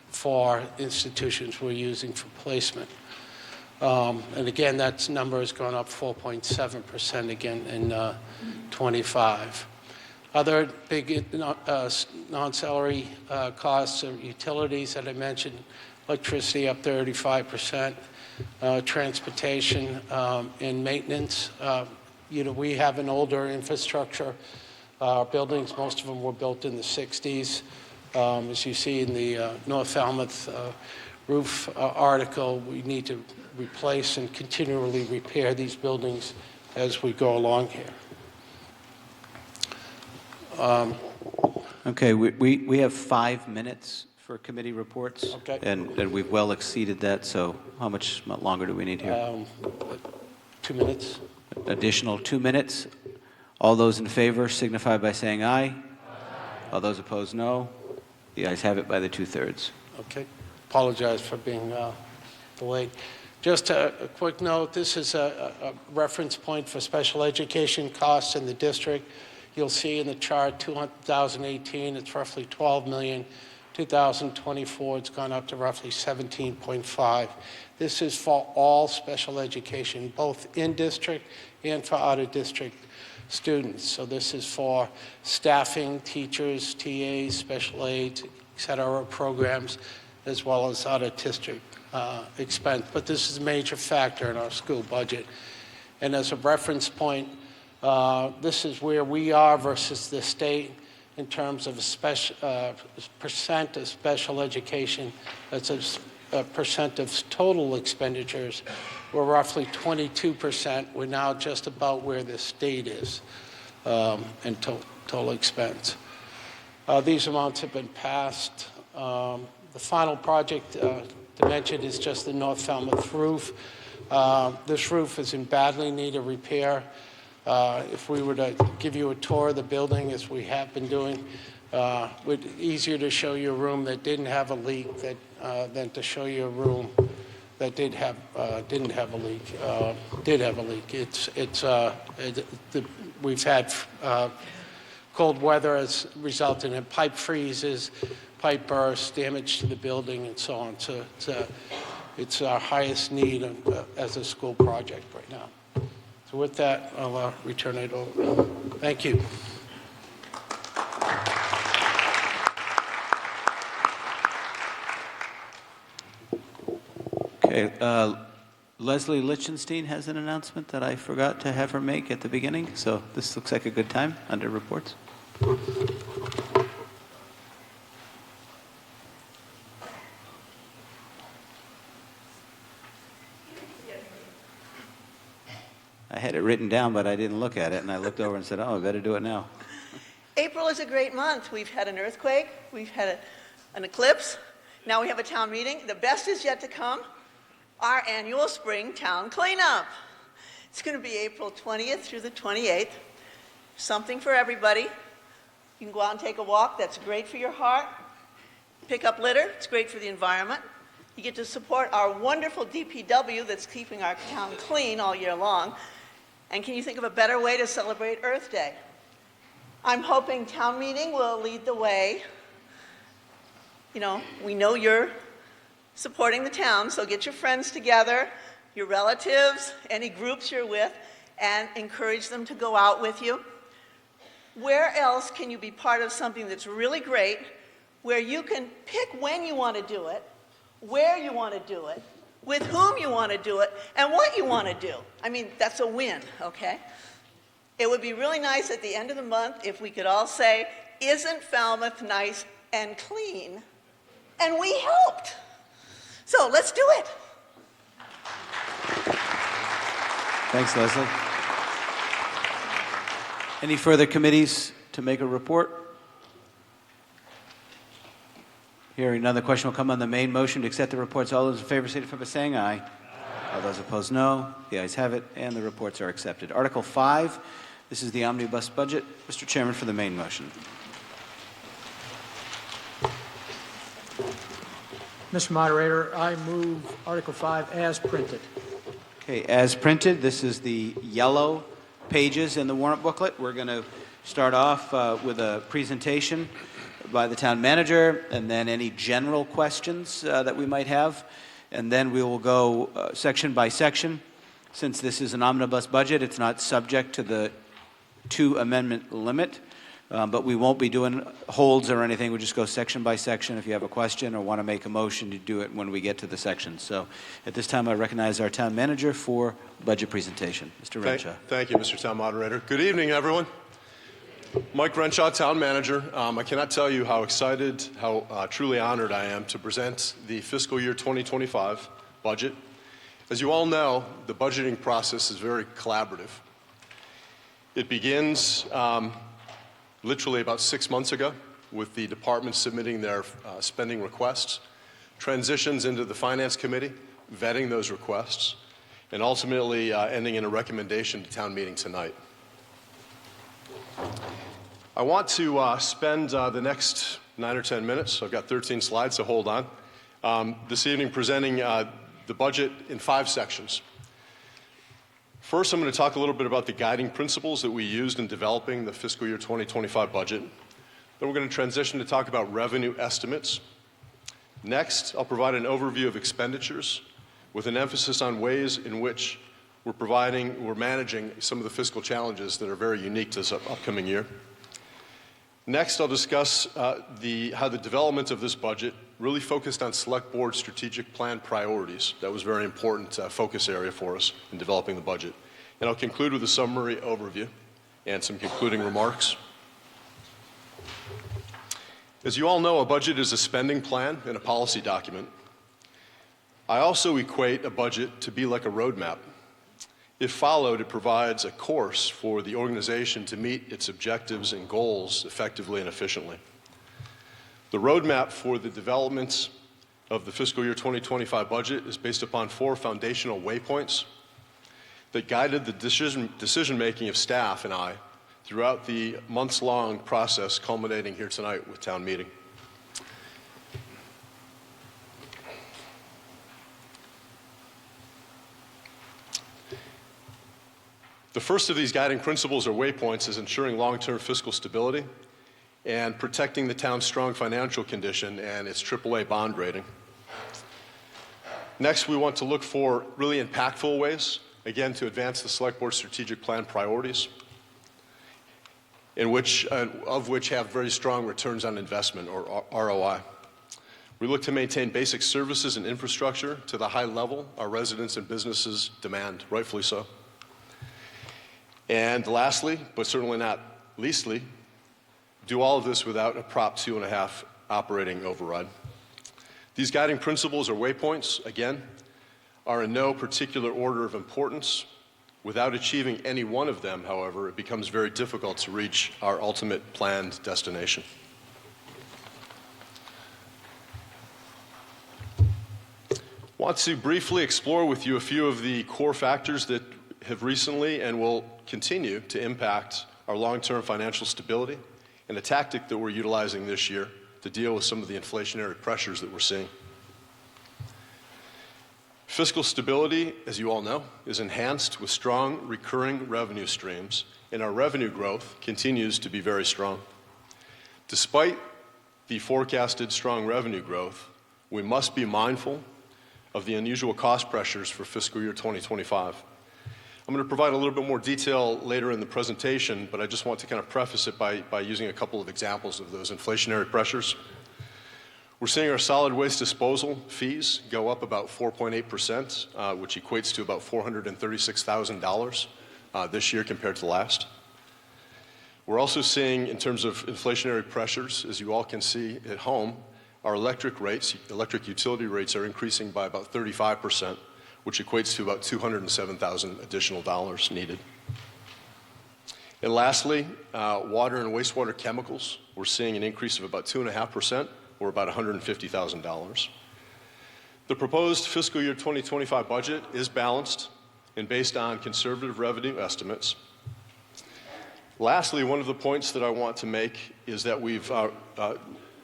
for institutions we're using for placement. And again, that number has gone up 4.7% again in 25. Other big non-salary costs are utilities that I mentioned, electricity up 35%, transportation and maintenance. We have an older infrastructure. Our buildings, most of them were built in the 60s. As you see in the North Falmouth roof article, we need to replace and continually repair these buildings as we go along here. Okay, we have 5 minutes for committee reports, okay. and we've well exceeded that, so how much longer do we need here? 2 minutes. Additional 2 minutes. All those in favor signify by saying aye. Aye. All those opposed, no. The ayes have it by the 2/3. Okay. Apologize for being delayed. Just a quick note, this is a reference point for special education costs in the district. You'll see in the chart 2018, it's roughly 12 million. 2024, it's gone up to roughly 17.5. This is for all special education, both in district and for out of district students. So this is for staffing, teachers, TAs, special aids, et cetera, programs, as well as out of district expense. But this is a major factor in our school budget. And as a reference point, this is where we are versus the state in terms of percent of special education. That's a percent of total expenditures. We're roughly 22%. We're now just about where the state is in total expense. These amounts have been passed. The final project to mention is just the North Falmouth roof. This roof is in badly need of repair. If we were to give you a tour of the building, as we have been doing, it's easier to show you a room that didn't have a leak than to show you a room that didn't have a leak. Did have a leak. We've had cold weather has resulted in pipe freezes, pipe bursts, damage to the building, and so on. So it's our highest need as a school project right now. So with that, I'll return it over. Thank you. Okay, Leslie Lichtenstein has an announcement that I forgot to have her make at the beginning, so this looks like a good time under reports. I had it written down, but I didn't look at it, and I looked over and said, oh, I better do it now. April is a great month. We've had an earthquake, we've had an eclipse, now we have a town meeting. The best is yet to come, our annual spring town cleanup. It's going to be April 20th through the 28th. Something for everybody. You can go out and take a walk. That's great for your heart. Pick up litter. It's great for the environment. You get to support our wonderful DPW that's keeping our town clean all year long. And can you think of a better way to celebrate Earth Day? I'm hoping town meeting will lead the way. You know, we know you're supporting the town, so get your friends together, your relatives, any groups you're with, and encourage them to go out with you. Where else can you be part of something that's really great where you can pick when you want to do it, where you want to do it, with whom you want to do it, and what you want to do. I mean, that's a win, okay? It would be really nice at the end of the month if we could all say, isn't Falmouth nice and clean? And we helped. So let's do it. Thanks, Leslie. Any further committees to make a report? Hearing none, the question will come on the main motion to accept the reports. All those in favor signify by saying aye. All those opposed, no. The ayes have it, and the reports are accepted. Article 5, this is the omnibus budget. Mr. Chairman, for the main motion. Mr. Moderator, I move Article 5 as printed. Okay, as printed, this is the yellow pages in the warrant booklet. We're going to start off with a presentation by the town manager, and then any general questions that we might have. And then we will go section by section. Since this is an omnibus budget, it's not subject to the 2-amendment limit, but we won't be doing holds or anything. We'll just go section by section. If you have a question or want to make a motion, you do it when we get to the section. So at this time, I recognize our town manager for budget presentation. Mr. Renshaw. Thank you, Mr. Town Moderator. Good evening, everyone. Mike Renshaw, Town Manager. I cannot tell you how excited, how truly honored I am to present the fiscal year 2025 budget. As you all know, the budgeting process is very collaborative. It begins literally about 6 months ago with the departments submitting their spending requests, transitions into the Finance Committee, vetting those requests, and ultimately ending in a recommendation to town meeting tonight. I want to spend the next 9 or 10 minutes, I've got 13 slides, so hold on, this evening presenting the budget in 5 sections. First, I'm going to talk a little bit about the guiding principles that we used in developing the fiscal year 2025 budget. Then we're going to transition to talk about revenue estimates. Next, I'll provide an overview of expenditures with an emphasis on ways in which we're managing some of the fiscal challenges that are very unique to this upcoming year. Next, I'll discuss how the development of this budget really focused on Select Board strategic plan priorities. That was a very important focus area for us in developing the budget. And I'll conclude with a summary overview and some concluding remarks. As you all know, a budget is a spending plan and a policy document. I also equate a budget to be like a roadmap. If followed, it provides a course for the organization to meet its objectives and goals effectively and efficiently. The roadmap for the development of the fiscal year 2025 budget is based upon 4 foundational waypoints that guided the decision-making of staff and I throughout the months-long process culminating here tonight with town meeting. The first of these guiding principles or waypoints is ensuring long-term fiscal stability and protecting the town's strong financial condition and its AAA bond rating. Next, we want to look for really impactful ways, again, to advance the Select Board strategic plan priorities, of which have very strong returns on investment, or ROI. We look to maintain basic services and infrastructure to the high level our residents and businesses demand, rightfully so. And lastly, but certainly not leastly, do all of this without a Prop 2.5 operating override. These guiding principles or waypoints, again, are in no particular order of importance. Without achieving any one of them, however, it becomes very difficult to reach our ultimate planned destination. I want to briefly explore with you a few of the core factors that have recently and will continue to impact our long-term financial stability, and a tactic that we're utilizing this year to deal with some of the inflationary pressures that we're seeing. Fiscal stability, as you all know, is enhanced with strong recurring revenue streams, and our revenue growth continues to be very strong. Despite the forecasted strong revenue growth, we must be mindful of the unusual cost pressures for fiscal year 2025. I'm going to provide a little bit more detail later in the presentation, but I just want to kind of preface it by using a couple of examples of those inflationary pressures. We're seeing our solid waste disposal fees go up about 4.8%, which equates to about $436,000 this year compared to last. We're also seeing, in terms of inflationary pressures, as you all can see at home, our electric utility rates are increasing by about 35%, which equates to about $207,000 additional dollars needed. And lastly, water and wastewater chemicals, we're seeing an increase of about 2.5%, or about $150,000. The proposed fiscal year 2025 budget is balanced and based on conservative revenue estimates. Lastly, one of the points that I want to make is that we've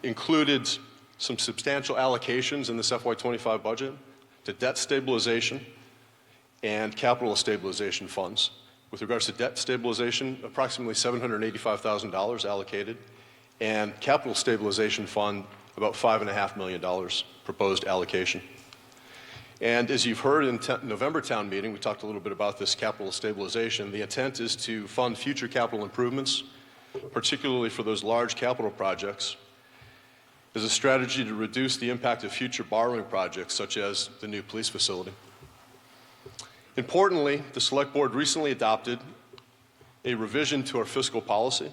included some substantial allocations in this FY25 budget to debt stabilization and capital stabilization funds. With regards to debt stabilization, approximately $785,000 allocated, and capital stabilization fund, about $5.5 million proposed allocation. And as you've heard in November town meeting, we talked a little bit about this capital stabilization. The intent is to fund future capital improvements, particularly for those large capital projects, as a strategy to reduce the impact of future borrowing projects, such as the new police facility. Importantly, the Select Board recently adopted a revision to our fiscal policy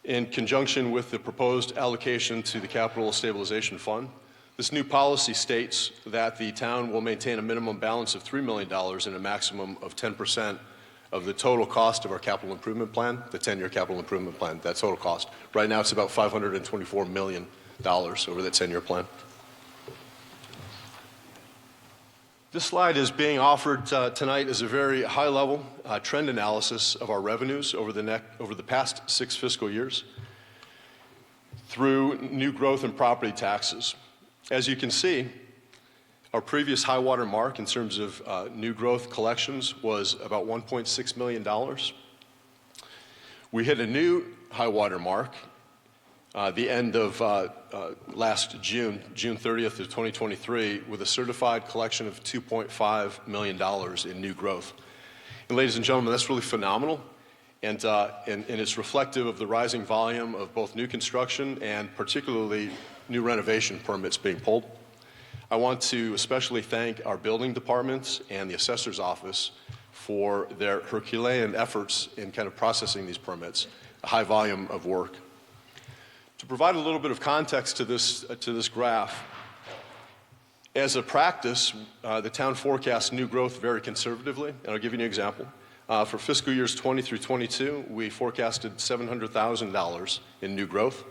in conjunction with the proposed allocation to the Capital Stabilization Fund. This new policy states that the town will maintain a minimum balance of $3 million and a maximum of 10% of the total cost of our capital improvement plan, the 10-year capital improvement plan, that total cost. Right now it's about $524 million over that 10-year plan. This slide is being offered tonight as a very high-level trend analysis of our revenues over the past 6 fiscal years through new growth in property taxes. As you can see, our previous high water mark in terms of new growth collections was about $1.6 million. We hit a new high water mark the end of last June 30th of 2023, with a certified collection of $2.5 million in new growth. And ladies and gentlemen, that's really phenomenal, and it's reflective of the rising volume of both new construction and particularly new renovation permits being pulled. I want to especially thank our building departments and the assessor's office for their Herculean efforts in kind of processing these permits, a high volume of work. To provide a little bit of context to this graph, as a practice, the town forecasts new growth very conservatively, and I'll give you an example. For fiscal years 20 through 22, we forecasted $700,000 in new growth.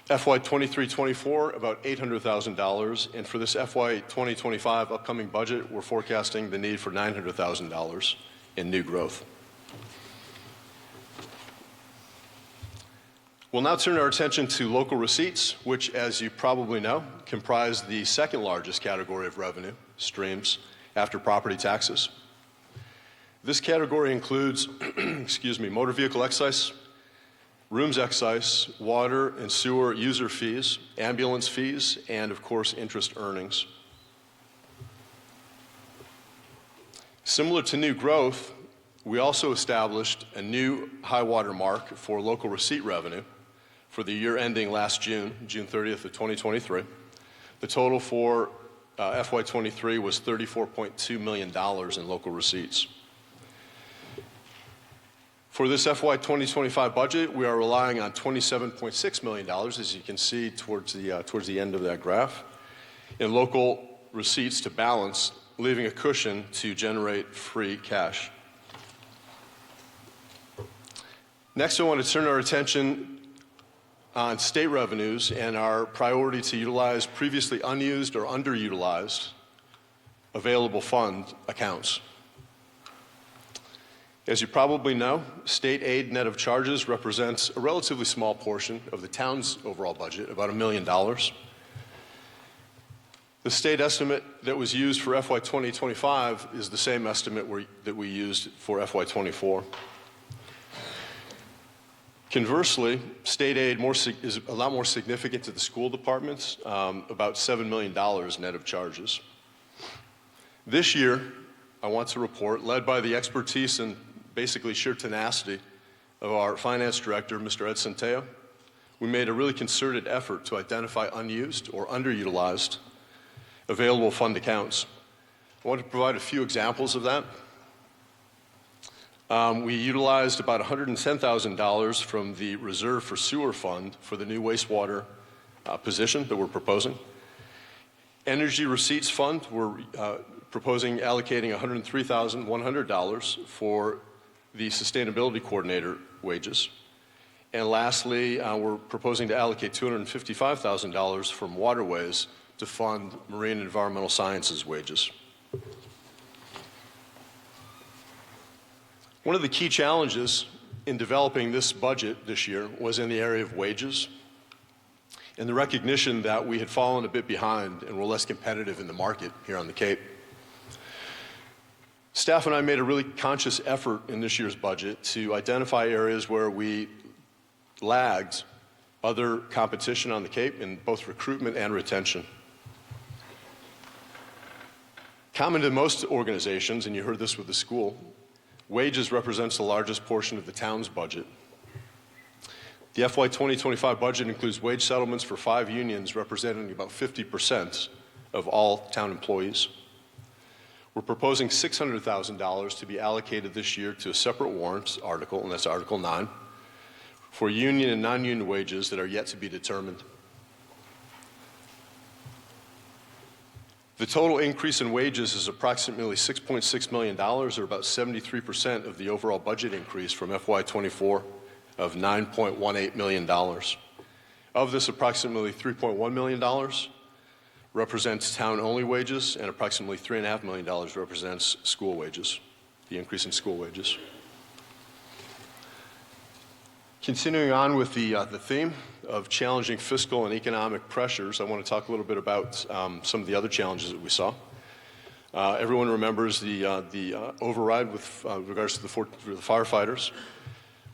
FY 23-24, about $800,000, and for this FY 2025 upcoming budget, we're forecasting the need for $900,000 in new growth. We'll now turn our attention to local receipts, which, as you probably know, comprise the second largest category of revenue streams after property taxes. This category includes, motor vehicle excise, rooms excise, water and sewer user fees, ambulance fees, and of course, interest earnings. Similar to new growth, we also established a new high water mark for local receipt revenue for the year ending last June 30th of 2023. The total for FY23 was $34.2 million in local receipts. For this FY 2025 budget, we are relying on $27.6 million, as you can see towards the end of that graph, in local receipts to balance, leaving a cushion to generate free cash. Next, I want to turn our attention on state revenues and our priority to utilize previously unused or underutilized available fund accounts. As you probably know, state aid net of charges represents a relatively small portion of the town's overall budget, about $1 million. The state estimate that was used for FY 2025 is the same estimate that we used for FY 24. Conversely, state aid is a lot more significant to the school departments, about $7 million net of charges. This year, I want to report, led by the expertise and basically sheer tenacity of our finance director, Mr. Ed Centeo, we made a really concerted effort to identify unused or underutilized available fund accounts. I want to provide a few examples of that. We utilized about $110,000 from the Reserve for Sewer Fund for the new wastewater position that we're proposing. Energy Receipts Fund, we're proposing allocating $103,100 for the Sustainability Coordinator wages. And lastly, we're proposing to allocate $255,000 from Waterways to fund Marine and Environmental Sciences wages. One of the key challenges in developing this budget this year was in the area of wages and the recognition that we had fallen a bit behind and were less competitive in the market here on the Cape. Staff and I made a really conscious effort in this year's budget to identify areas where we lagged other competition on the Cape in both recruitment and retention. Common to most organizations, and you heard this with the school, wages represents the largest portion of the town's budget. The FY 2025 budget includes wage settlements for 5 unions representing about 50% of all town employees. We're proposing $600,000 to be allocated this year to a separate warrant article, and that's Article 9, for union and non-union wages that are yet to be determined. The total increase in wages is approximately $6.6 million, or about 73% of the overall budget increase from FY 24 of $9.18 million. Of this, approximately $3.1 million represents town-only wages, and approximately $3.5 million represents school wages, the increase in school wages. Continuing on with the theme of challenging fiscal and economic pressures, I want to talk a little bit about some of the other challenges that we saw. Everyone remembers the override with regards to the firefighters.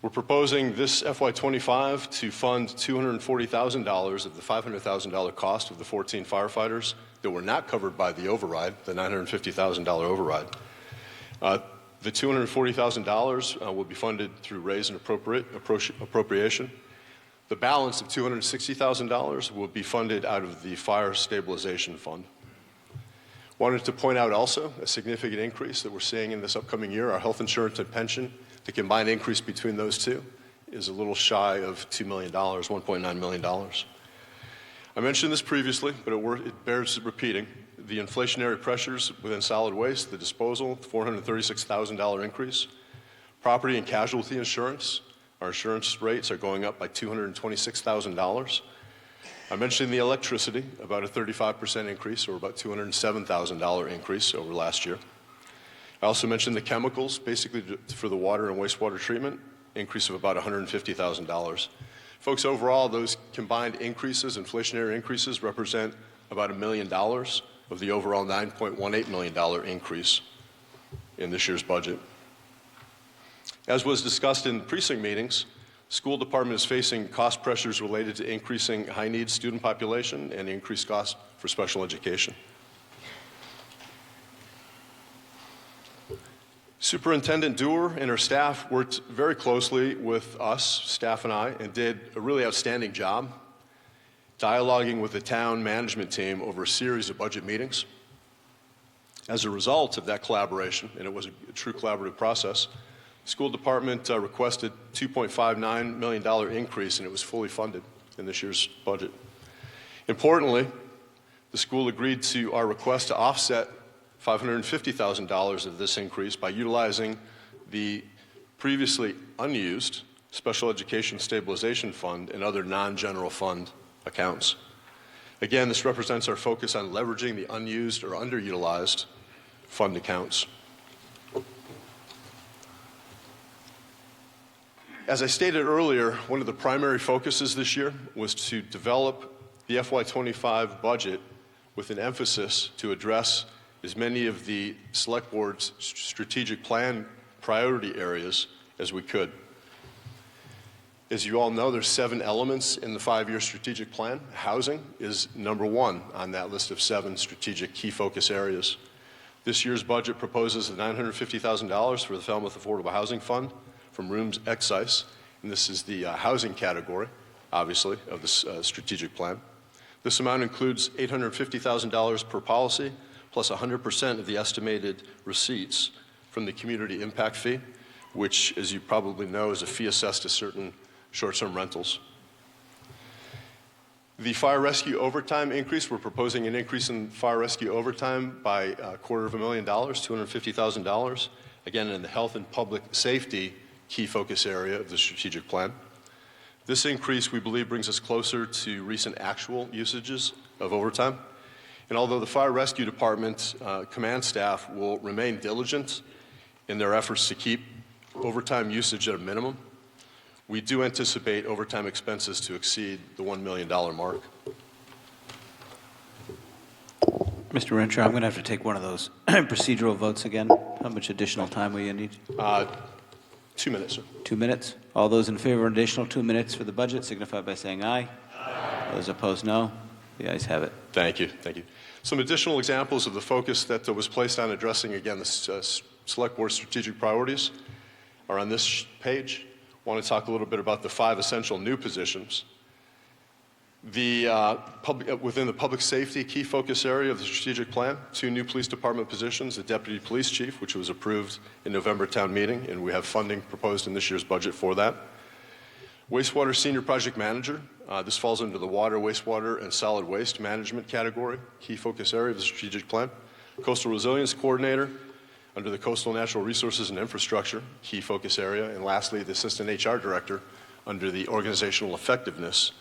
We're proposing this FY25 to fund $240,000 of the $500,000 cost of the 14 firefighters that were not covered by the override, the $950,000 override. The $240,000 will be funded through raise and appropriation. The balance of $260,000 will be funded out of the Fire Stabilization Fund. Wanted to point out also a significant increase that we're seeing in this upcoming year. Our health insurance and pension, the combined increase between those two is a little shy of $2 million, $1.9 million. I mentioned this previously, but it bears repeating. The inflationary pressures within solid waste, the disposal, $436,000 increase. Property and casualty insurance, our insurance rates are going up by $226,000. I mentioned the electricity, about a 35% increase, or about $207,000 increase over last year. I also mentioned the chemicals, basically for the water and wastewater treatment, increase of about $150,000. Folks, overall, those combined increases, inflationary increases, represent about $1 million of the overall $9.18 million increase in this year's budget. As was discussed in precinct meetings, the school department is facing cost pressures related to increasing high-needs student population and increased costs for special education. Superintendent Dewar and her staff worked very closely with us, staff and I, and did a really outstanding job dialoguing with the town management team over a series of budget meetings. As a result of that collaboration, and it was a true collaborative process, the school department requested $2.59 million increase, and it was fully funded in this year's budget. Importantly, the school agreed to our request to offset $550,000 of this increase by utilizing the previously unused Special Education Stabilization Fund and other non-general fund accounts. Again, this represents our focus on leveraging the unused or underutilized fund accounts. As I stated earlier, one of the primary focuses this year was to develop the FY25 budget with an emphasis to address as many of the Select Board's strategic plan priority areas as we could. As you all know, there's 7 elements in the 5-year strategic plan. Housing is number 1 on that list of 7 strategic key focus areas. This year's budget proposes $950,000 for the Falmouth Affordable Housing Fund from Rooms Excise, and this is the housing category. obviously, of the strategic plan. This amount includes $850,000 per policy, plus 100% of the estimated receipts from the community impact fee, which, as you probably know, is a fee assessed to certain short-term rentals. The fire rescue overtime increase, we're proposing an increase in fire rescue overtime by $250,000, $250,000, again in the health and public safety key focus area of the strategic plan. This increase, we believe, brings us closer to recent actual usages of overtime. And although the fire rescue department command staff will remain diligent in their efforts to keep overtime usage at a minimum, we do anticipate overtime expenses to exceed the $1 million mark. Mr. Renshaw, I'm going to have to take one of those procedural votes again. How much additional time will you need? 2 minutes, sir. 2 minutes. All those in favor of an additional 2 minutes for the budget signify by saying aye. Aye. Those opposed, no. The ayes have it. Thank you. Thank you. Some additional examples of the focus that was placed on addressing, again, the Select Board strategic priorities are on this page. I want to talk a little bit about the 5 essential new positions. Within the public safety key focus area of the strategic plan, 2 new police department positions, the deputy police chief, which was approved in November town meeting, and we have funding proposed in this year's budget for that. Wastewater senior project manager, this falls under the water, wastewater, and solid waste management category, key focus area of the strategic plan. Coastal resilience coordinator, under the coastal natural resources and infrastructure, key focus area. And lastly, the assistant HR director, under the organizational effectiveness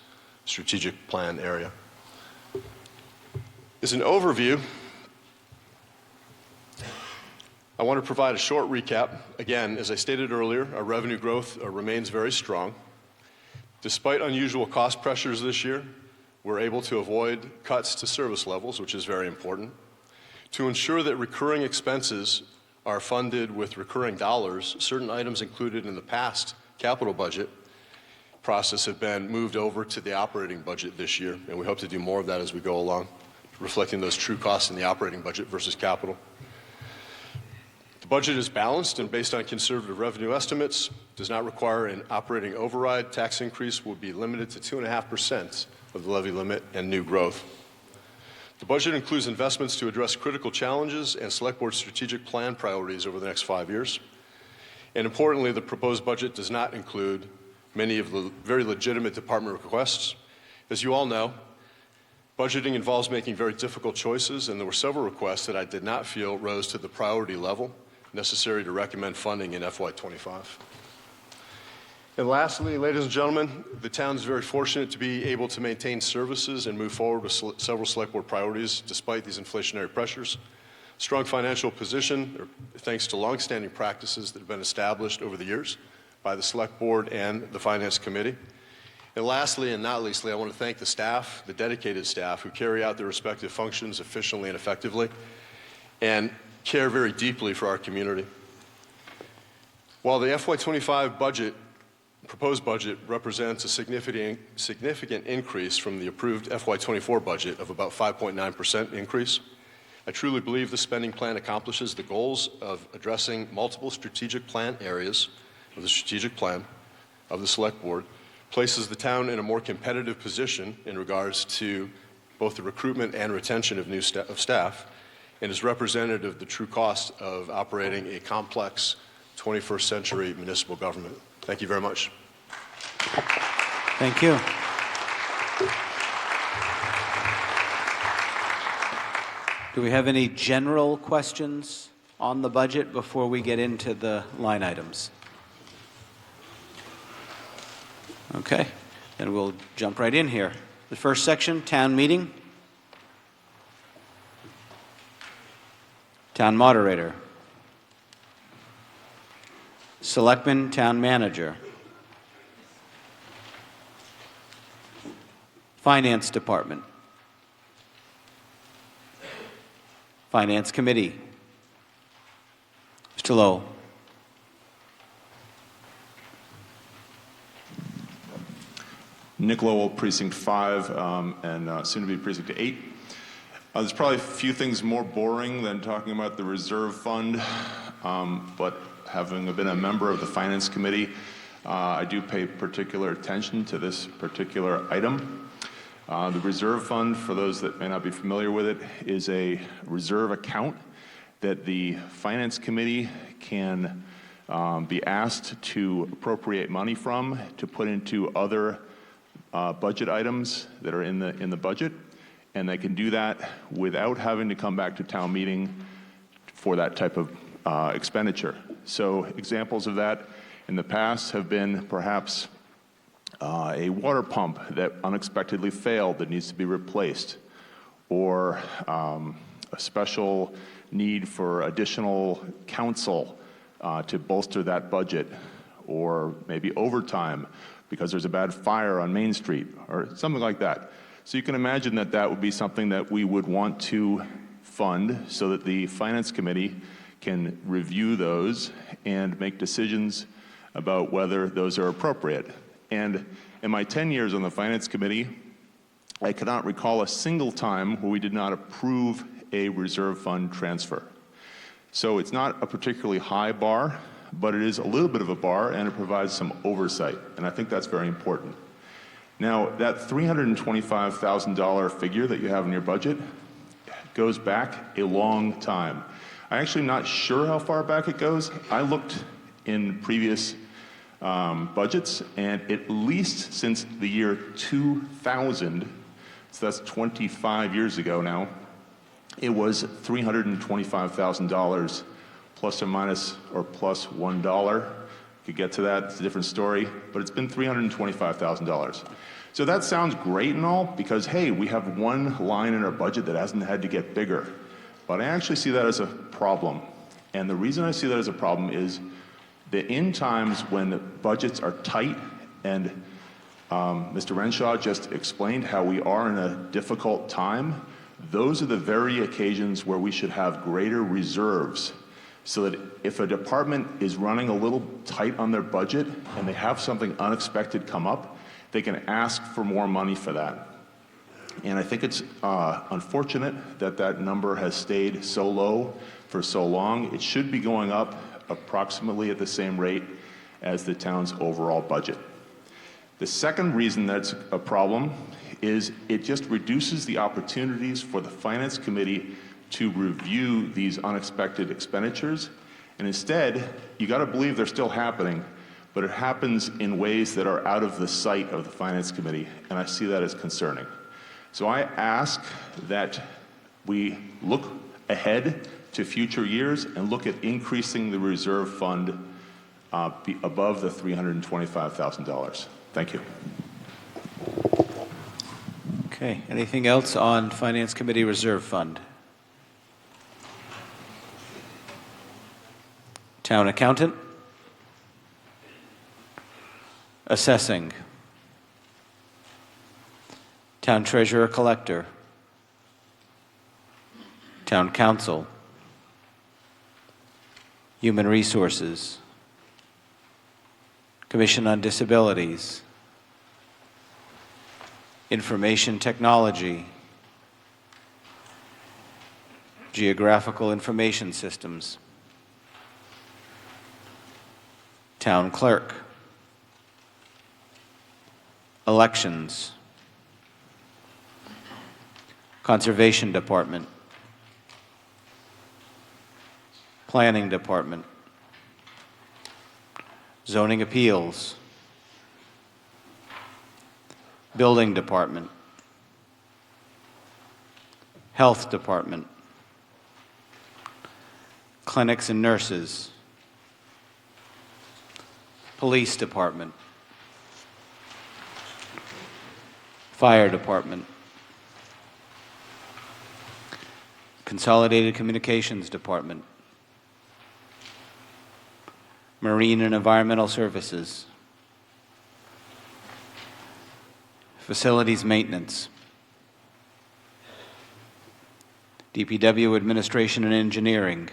strategic plan area. As an overview, I want to provide a short recap. Again, as I stated earlier, our revenue growth remains very strong. Despite unusual cost pressures this year, we're able to avoid cuts to service levels, which is very important. To ensure that recurring expenses are funded with recurring dollars, certain items included in the past capital budget process have been moved over to the operating budget this year, and we hope to do more of that as we go along, reflecting those true costs in the operating budget versus capital. The budget is balanced and based on conservative revenue estimates, does not require an operating override. Tax increase will be limited to 2.5% of the levy limit and new growth. The budget includes investments to address critical challenges and Select Board strategic plan priorities over the next 5 years. And importantly, the proposed budget does not include many of the very legitimate department requests. As you all know, budgeting involves making very difficult choices, and there were several requests that I did not feel rose to the priority level necessary to recommend funding in FY25. And lastly, ladies and gentlemen, the town is very fortunate to be able to maintain services and move forward with several Select Board priorities despite these inflationary pressures. Strong financial position, thanks to longstanding practices that have been established over the years by the Select Board and the Finance Committee. And lastly, and not leastly, I want to thank the staff, the dedicated staff who carry out their respective functions efficiently and effectively and care very deeply for our community. While the FY25 proposed budget represents a significant increase from the approved FY24 budget of about 5.9% increase, I truly believe the spending plan accomplishes the goals of addressing multiple strategic plan areas of the strategic plan of the Select Board, places the town in a more competitive position in regards to both the recruitment and retention of new staff, and is representative of the true cost of operating a complex 21st century municipal government. Thank you very much. Thank you. Do we have any general questions on the budget before we get into the line items? Okay, then we'll jump right in here. The first section, town meeting. Town moderator. Selectman, town manager. Finance department. Finance committee. Mr. Lowell. Nick Lowell, Precinct 5, and soon to be Precinct 8. There's probably a few things more boring than talking about the reserve fund, but having been a member of the Finance Committee, I do pay particular attention to this particular item. The reserve fund, for those that may not be familiar with it, is a reserve account that the Finance Committee can be asked to appropriate money from to put into other budget items that are in the budget, and they can do that without having to come back to town meeting for that type of expenditure. So examples of that in the past have been perhaps a water pump that unexpectedly failed that needs to be replaced, or a special need for additional counsel to bolster that budget, or maybe overtime because there's a bad fire on Main Street, or something like that. So you can imagine that that would be something that we would want to fund so that the Finance Committee can review those and make decisions about whether those are appropriate. And in my 10 years on the Finance Committee, I cannot recall a single time where we did not approve a reserve fund transfer. So it's not a particularly high bar, but it is a little bit of a bar, and it provides some oversight, and I think that's very important. Now, that $325,000 figure that you have in your budget goes back a long time. I'm actually not sure how far back it goes. I looked in previous budgets, and at least since the year 2000, so that's 25 years ago now, it was $325,000 plus or minus or plus $1. Could get to that, it's a different story, but it's been $325,000. So that sounds great and all because, hey, we have one line in our budget that hasn't had to get bigger. But I actually see that as a problem. And the reason I see that as a problem is that in times when the budgets are tight, and Mr. Renshaw just explained how we are in a difficult time, those are the very occasions where we should have greater reserves, so that if a department is running a little tight on their budget and they have something unexpected come up, they can ask for more money for that. And I think it's unfortunate that that number has stayed so low for so long. It should be going up approximately at the same rate as the town's overall budget. The second reason that's a problem is it just reduces the opportunities for the Finance Committee to review these unexpected expenditures. And instead, you got to believe they're still happening, but it happens in ways that are out of the sight of the Finance Committee, and I see that as concerning. So I ask that we look ahead to future years and look at increasing the reserve fund above the $325,000. Thank you. Okay, anything else on Finance Committee Reserve Fund? Town Accountant? Assessing? Town Treasurer Collector? Town Council? Human Resources? Commission on Disabilities? Information Technology? Geographical Information Systems? Town Clerk? Elections? Conservation Department? Planning Department? Zoning Appeals? Building Department? Health Department? Clinics and Nurses? Police Department? Fire Department? Consolidated Communications Department? Marine and Environmental Services? Facilities Maintenance? DPW Administration and Engineering?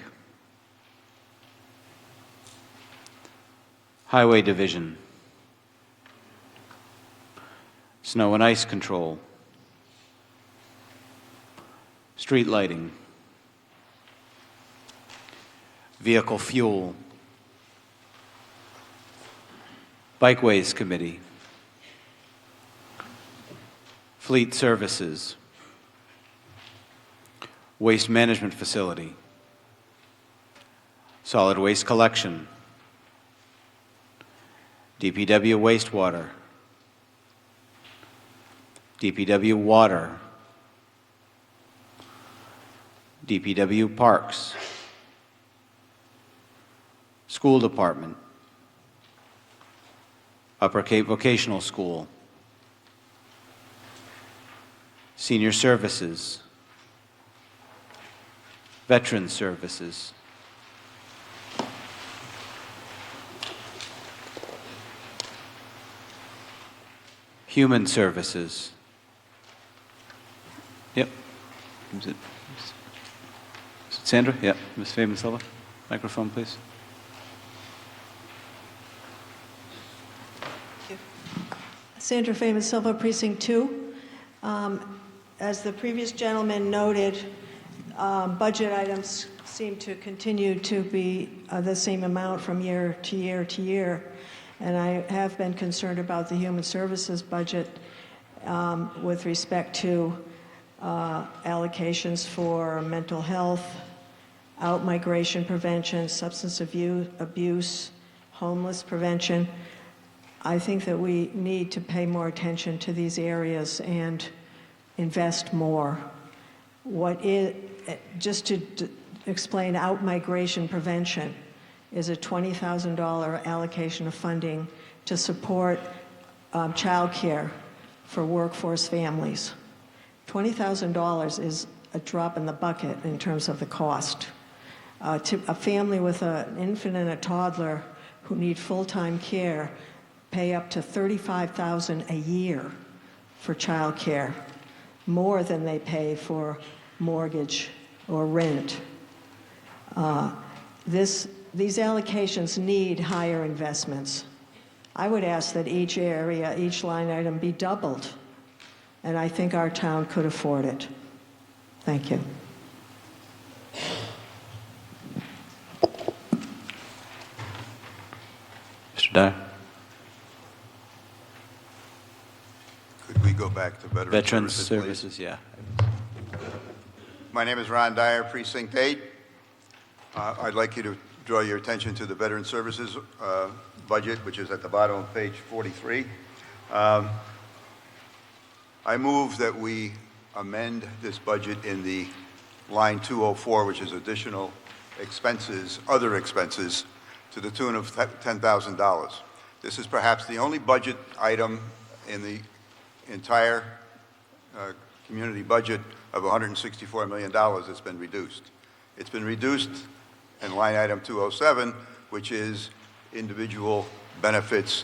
Highway Division? Snow and Ice Control? Street Lighting? Vehicle Fuel? Bikeways Committee. Fleet Services. Waste Management Facility. Solid Waste Collection. DPW Wastewater. DPW Water. DPW Parks. School Department. Upper Cape Vocational School. Senior Services. Veterans Services. Human Services. Yep. Is it Sandra? Yep. Ms. Fabian Silva. Microphone, please. Sandra Fabian Silva, Precinct 2. As the previous gentleman noted, budget items seem to continue to be the same amount from year to year to year. And I have been concerned about the human services budget with respect to allocations for mental health, out-migration prevention, substance abuse, homeless prevention. I think that we need to pay more attention to these areas and invest more. Just to explain, out-migration prevention is a $20,000 allocation of funding to support child care for workforce families. $20,000 is a drop in the bucket in terms of the cost. To a family with an infant and a toddler who need full-time care pay up to $35,000 a year for child care, more than they pay for mortgage or rent. These allocations need higher investments. I would ask that each area, each line item be doubled, and I think our town could afford it. Thank you. Mr. Dyer. Could we go back to Veterans Services, yeah. My name is Ron Dyer, Precinct 8. I'd like you to draw your attention to the Veterans Services budget, which is at the bottom of page 43. I move that we amend this budget in the line 204, which is additional expenses, other expenses, to the tune of $10,000. This is perhaps the only budget item in the entire community budget of $164 million that's been reduced. It's been reduced in line item 207, which is individual benefits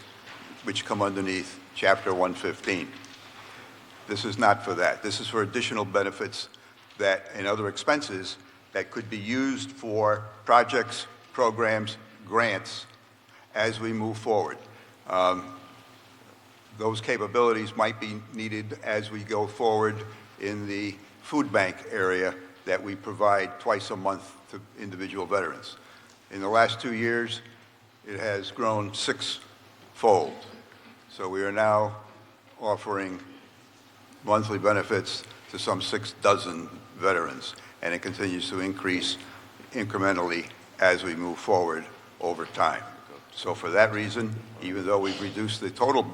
which come underneath Chapter 115. This is not for that. This is for additional benefits that and other expenses that could be used for projects, programs, grants as we move forward. Those capabilities might be needed as we go forward in the food bank area that we provide twice a month to individual veterans. In the last 2 years, it has grown six-fold. So we are now offering monthly benefits to some 6 dozen veterans, and it continues to increase incrementally as we move forward over time. So for that reason, even though we've reduced the total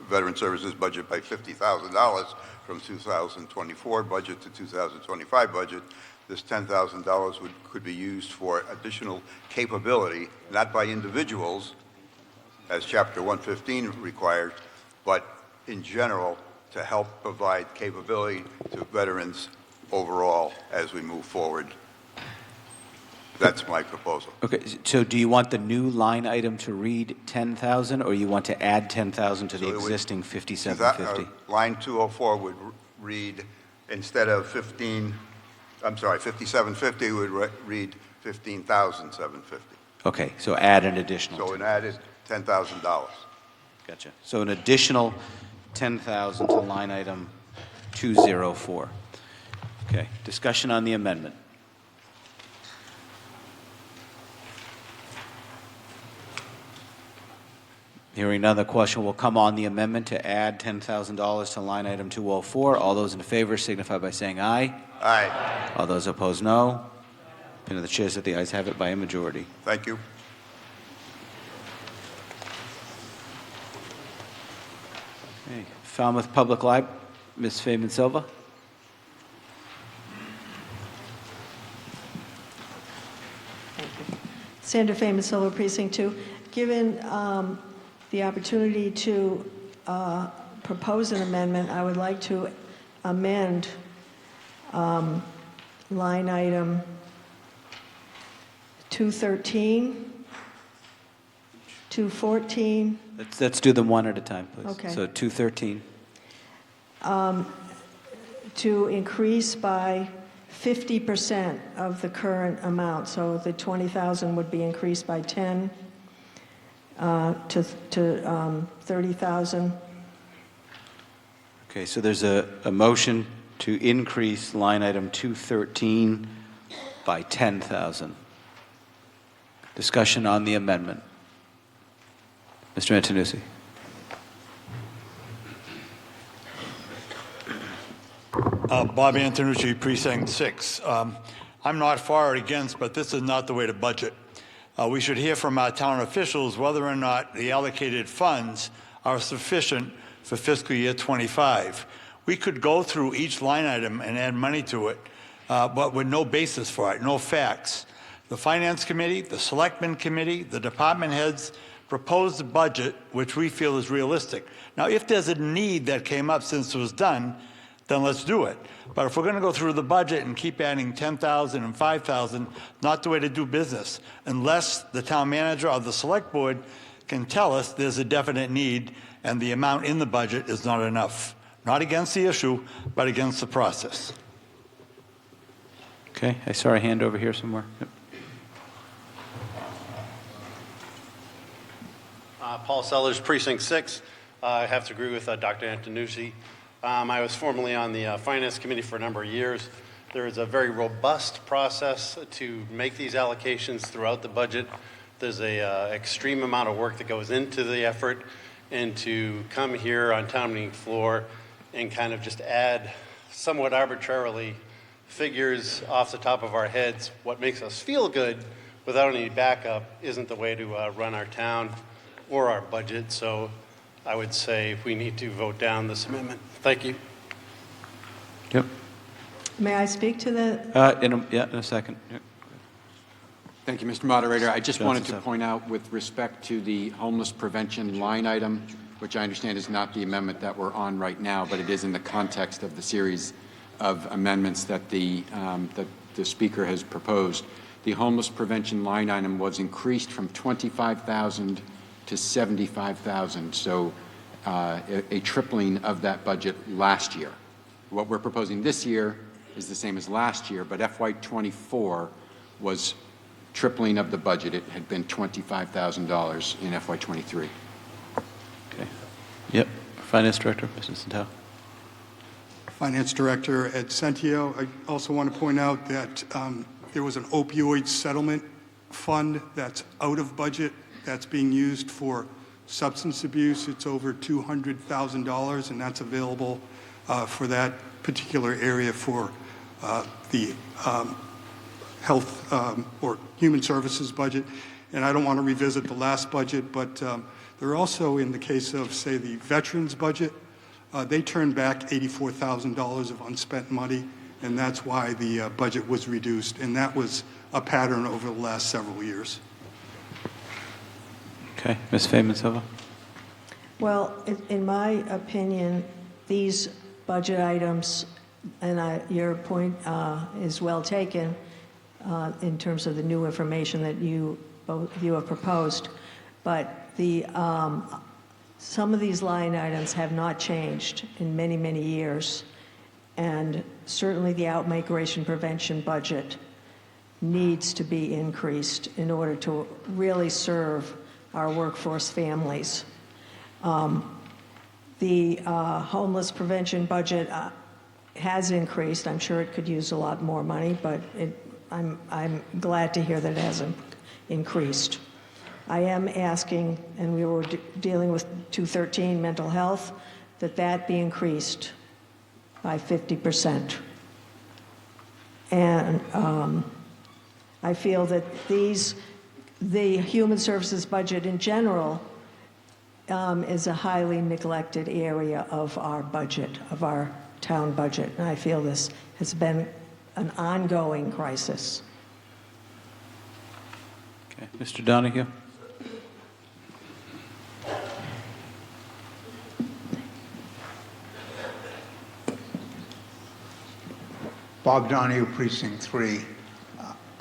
veteran services budget by $50,000 from 2024 budget to 2025 budget, this $10,000 could be used for additional capability, not by individuals, as Chapter 115 required, but in general to help provide capability to veterans overall as we move forward. That's my proposal. Okay, so do you want the new line item to read 10,000, or you want to add 10,000 to the existing 5750? Line 204 would read, instead of 5750 would read 15,750. Okay, so add an additional. So it added $10,000. Gotcha. So an additional 10,000 to line item 204. Okay, discussion on the amendment. Hearing none, the question will come on the amendment to add $10,000 to line item 204. All those in favor signify by saying aye. Aye. All those opposed, no. Opinion of the chair is that the ayes have it by a majority. Thank you. Okay. Falmouth Public Library, Ms. Feynman Silva. Sandra Feynman Silva, Precinct 2. Given the opportunity to propose an amendment, I would like to amend line item 213, 214. Let's do them one at a time, please. Okay. So 213. To increase by 50% of the current amount. So the 20,000 would be increased by 10 to 30,000. Okay, so there's a motion to increase line item 213 by 10,000. Discussion on the amendment. Mr. Antonucci. Bob Antonucci, Precinct 6. I'm not for or against, but this is not the way to budget. We should hear from our town officials whether or not the allocated funds are sufficient for fiscal year 25. We could go through each line item and add money to it, but with no basis for it, no facts. The Finance Committee, the Selectmen Committee, the department heads proposed a budget which we feel is realistic. Now, if there's a need that came up since it was done, then let's do it. But if we're going to go through the budget and keep adding 10,000 and 5,000, not the way to do business, unless the town manager or the select board can tell us there's a definite need and the amount in the budget is not enough. Not against the issue, but against the process. Okay, I saw a hand over here somewhere. Yep. Paul Sellers, Precinct 6. I have to agree with Dr. Antonucci. I was formerly on the Finance Committee for a number of years. There is a very robust process to make these allocations throughout the budget. There's a extreme amount of work that goes into the effort, and to come here on town meeting floor and kind of just add somewhat arbitrarily figures off the top of our heads, what makes us feel good without any backup isn't the way to run our town or our budget. So I would say we need to vote down this amendment. Thank you. Yep. May I speak to the? In a second. Yep. Thank you, Mr. Moderator. I just Johnson, wanted to point out with respect to the homeless prevention line item, which I understand is not the amendment that we're on right now, but it is in the context of the series of amendments that the speaker has proposed. The homeless prevention line item was increased from 25,000 to 75,000, so a tripling of that budget last year. What we're proposing this year is the same as last year, but FY24 was tripling of the budget. It had been $25,000 in FY23. Okay. Yep. Finance Director, Mr. Centau. Finance Director Ed Centio. I also want to point out that there was an opioid settlement fund that's out of budget that's being used for substance abuse. It's over $200,000, and that's available for that particular area for the health or human services budget. And I don't want to revisit the last budget, but they're also, in the case of, say, the veterans budget, they turned back $84,000 of unspent money, and that's why the budget was reduced. And that was a pattern over the last several years. Okay. Ms. Feynman Silva. Well, in my opinion, these budget items, and your point is well taken in terms of the new information that you have proposed, but the some of these line items have not changed in many, many years, and certainly the out-migration prevention budget needs to be increased in order to really serve our workforce families. The homeless prevention budget has increased. I'm sure it could use a lot more money, but I'm glad to hear that it hasn't increased. I am asking, and we were dealing with 213 mental health, that be increased by 50%. And I feel that the human services budget in general is a highly neglected area of our budget, of our town budget. And I feel this has been an ongoing crisis. Okay, Mr. Donahue. Bob Donahue, Precinct 3.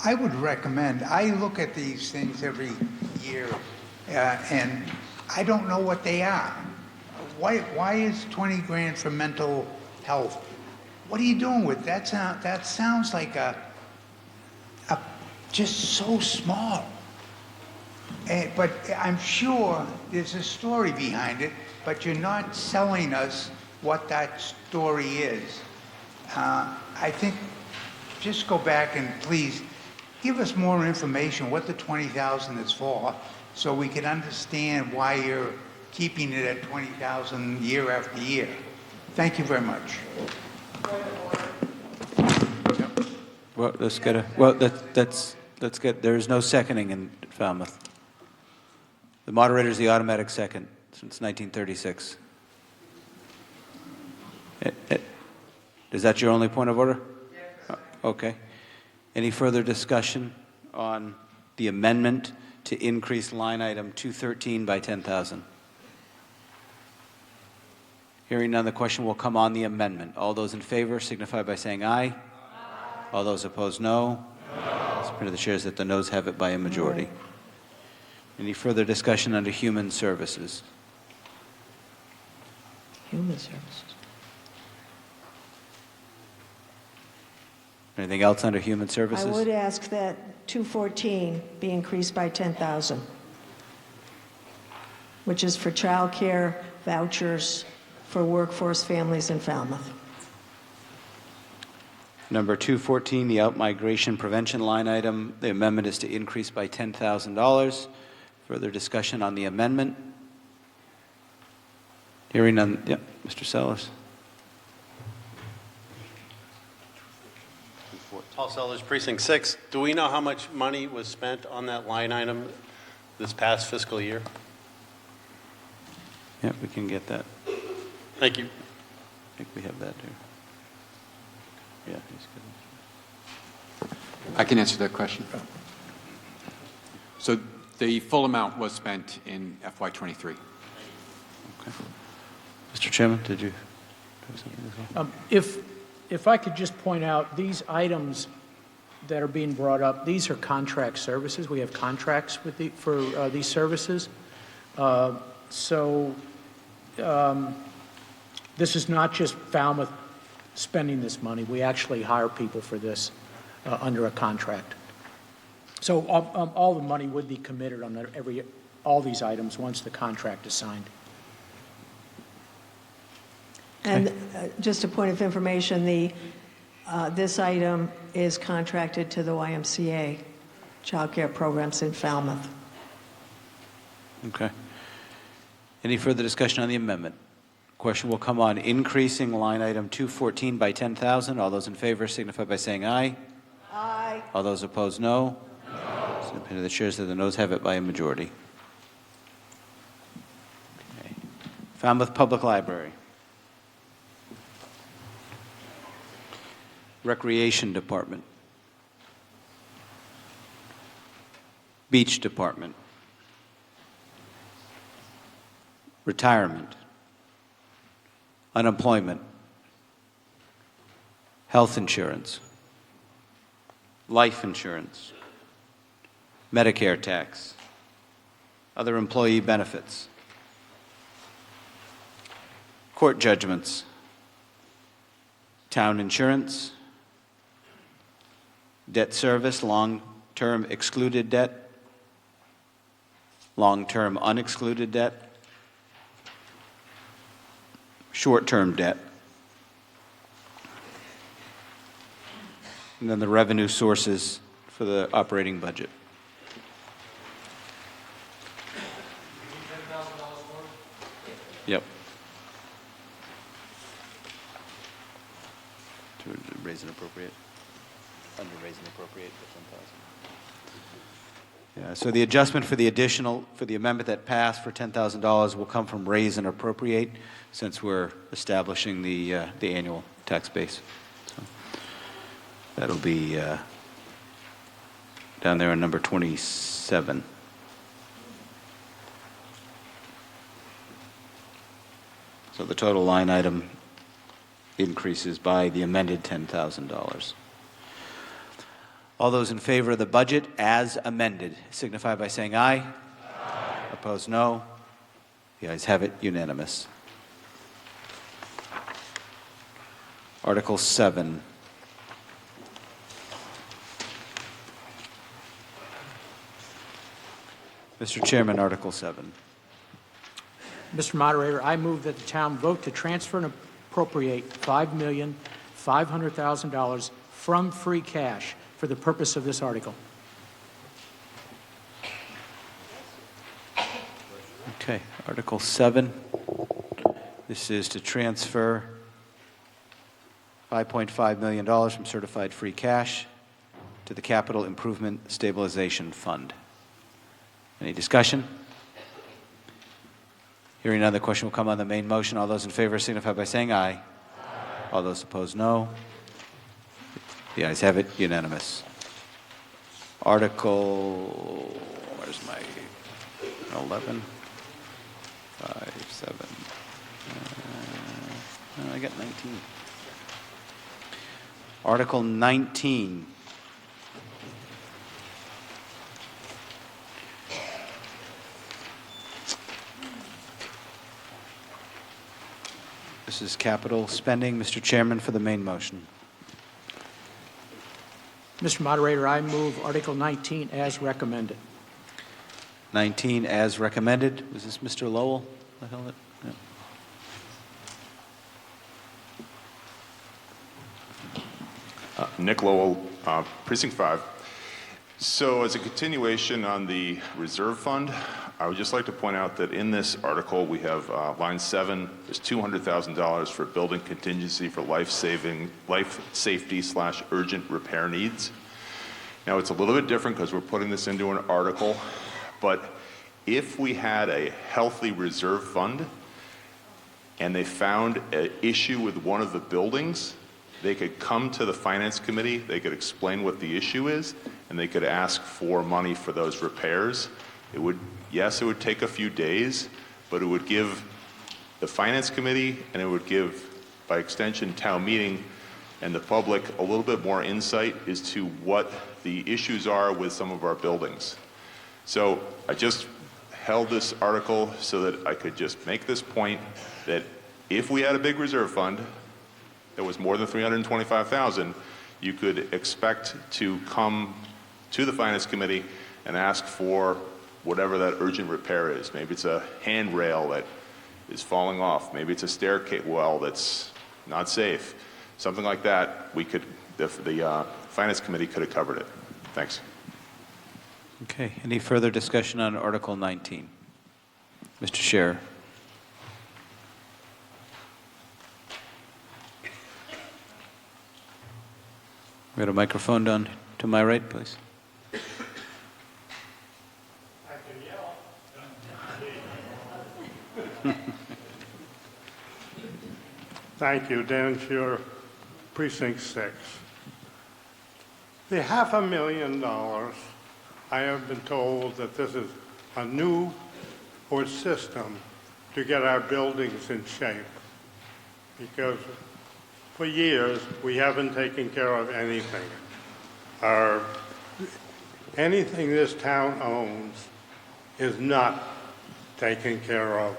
I would recommend, I look at these things every year, and I don't know what they are. Why is 20 grand for mental health? What are you doing with that? That sounds like just so small. But I'm sure there's a story behind it, but you're not selling us what that story is. I think just go back and please give us more information what the 20,000 is for, so we can understand why you're keeping it at 20,000 year after year. Thank you very much. Well, let's get, there is no seconding in Falmouth. The moderator is the automatic second since 1936. Is that your only point of order? Yes. Okay. Any further discussion on the amendment to increase line item 213 by 10,000? Hearing none, the question will come on the amendment. All those in favor signify by saying aye. Aye. All those opposed, no. It's printed the chairs that the noes have it by a majority. Aye. Any further discussion under human services? Human services. Anything else under human services? I would ask that 214 be increased by 10,000, which is for child care vouchers for workforce families in Falmouth. Number 214, the out-migration prevention line item. The amendment is to increase by $10,000. Further discussion on the amendment? Hearing none. Yeah, Mr. Sellers. Paul Sellers, Precinct 6. Do we know how much money was spent on that line item this past fiscal year? Yeah, we can get that. Thank you. I think we have that here. Yeah, he's good. I can answer that question. So the full amount was spent in FY23. Okay. Mr. Chairman, did you have something as well? If I could just point out, these items that are being brought up, these are contract services. We have contracts with for these services. This is not just Falmouth spending this money. We actually hire people for this under a contract. So all the money would be committed on all these items once the contract is signed. And just a point of information, this item is contracted to the YMCA child care programs in Falmouth. Okay. Any further discussion on the amendment? Question will come on increasing line item 214 by 10,000. All those in favor signify by saying aye. Aye. All those opposed, no. So the opinion of the chairs that the noes have it by a majority. Okay. Falmouth Public Library. Recreation Department. Beach Department. Retirement. Unemployment. Health insurance. Life insurance. Medicare tax. Other employee benefits. Court judgments. Town insurance. Debt service, long-term excluded debt, long-term unexcluded debt, short-term debt, and then the revenue sources for the operating budget. Yep. To raise and appropriate. Under raise and appropriate for 10,000. Yeah, so the adjustment for the amendment that passed for $10,000 will come from raise and appropriate, since we're establishing the annual tax base. So that'll be down there on number 27. So the total line item increases by the amended $10,000. All those in favor of the budget as amended signify by saying aye. Aye. Opposed, no. The ayes have it, unanimous. Article 7. Mr. Chairman, Article 7. Mr. Moderator, I move that the town vote to transfer and appropriate $5,500,000 from free cash for the purpose of this article. Okay, Article 7. This is to transfer $5.5 million from certified free cash to the Capital Improvement Stabilization Fund. Any discussion? Hearing none, the question will come on the main motion. All those in favor signify by saying aye. Aye. All those opposed, no. The ayes have it, unanimous. Article, where's my 11? 5, 7. I got 19. Article 19. This is capital spending. Mr. Chairman, for the main motion. Mr. Moderator, I move Article 19 as recommended. 19 as recommended. Was this Mr. Lowell that held it? Yeah. Nick Lowell, Precinct 5. So as a continuation on the reserve fund, I would just like to point out that in this article we have line 7, there's $200,000 for building contingency for life safety / urgent repair needs. Now it's a little bit different because we're putting this into an article, but if we had a healthy reserve fund and they found an issue with one of the buildings, they could come to the Finance Committee, they could explain what the issue is, and they could ask for money for those repairs. Yes, it would take a few days, but it would give the Finance Committee and it would give, by extension, town meeting and the public a little bit more insight as to what the issues are with some of our buildings. So I just held this article so that I could just make this point that if we had a big reserve fund that was more than $325,000, you could expect to come to the Finance Committee and ask for whatever that urgent repair is. Maybe it's a handrail that is falling off. Maybe it's a staircase well that's not safe. Something like that, the Finance Committee could have covered it. Thanks. Okay, any further discussion on Article 19? Mr. Scherer. We got a microphone down to my right, please. Thank you, Dan Scherer, Precinct 6. The $500,000, I have been told that this is a new system to get our buildings in shape, because for years we haven't taken care of anything. Anything this town owns is not taken care of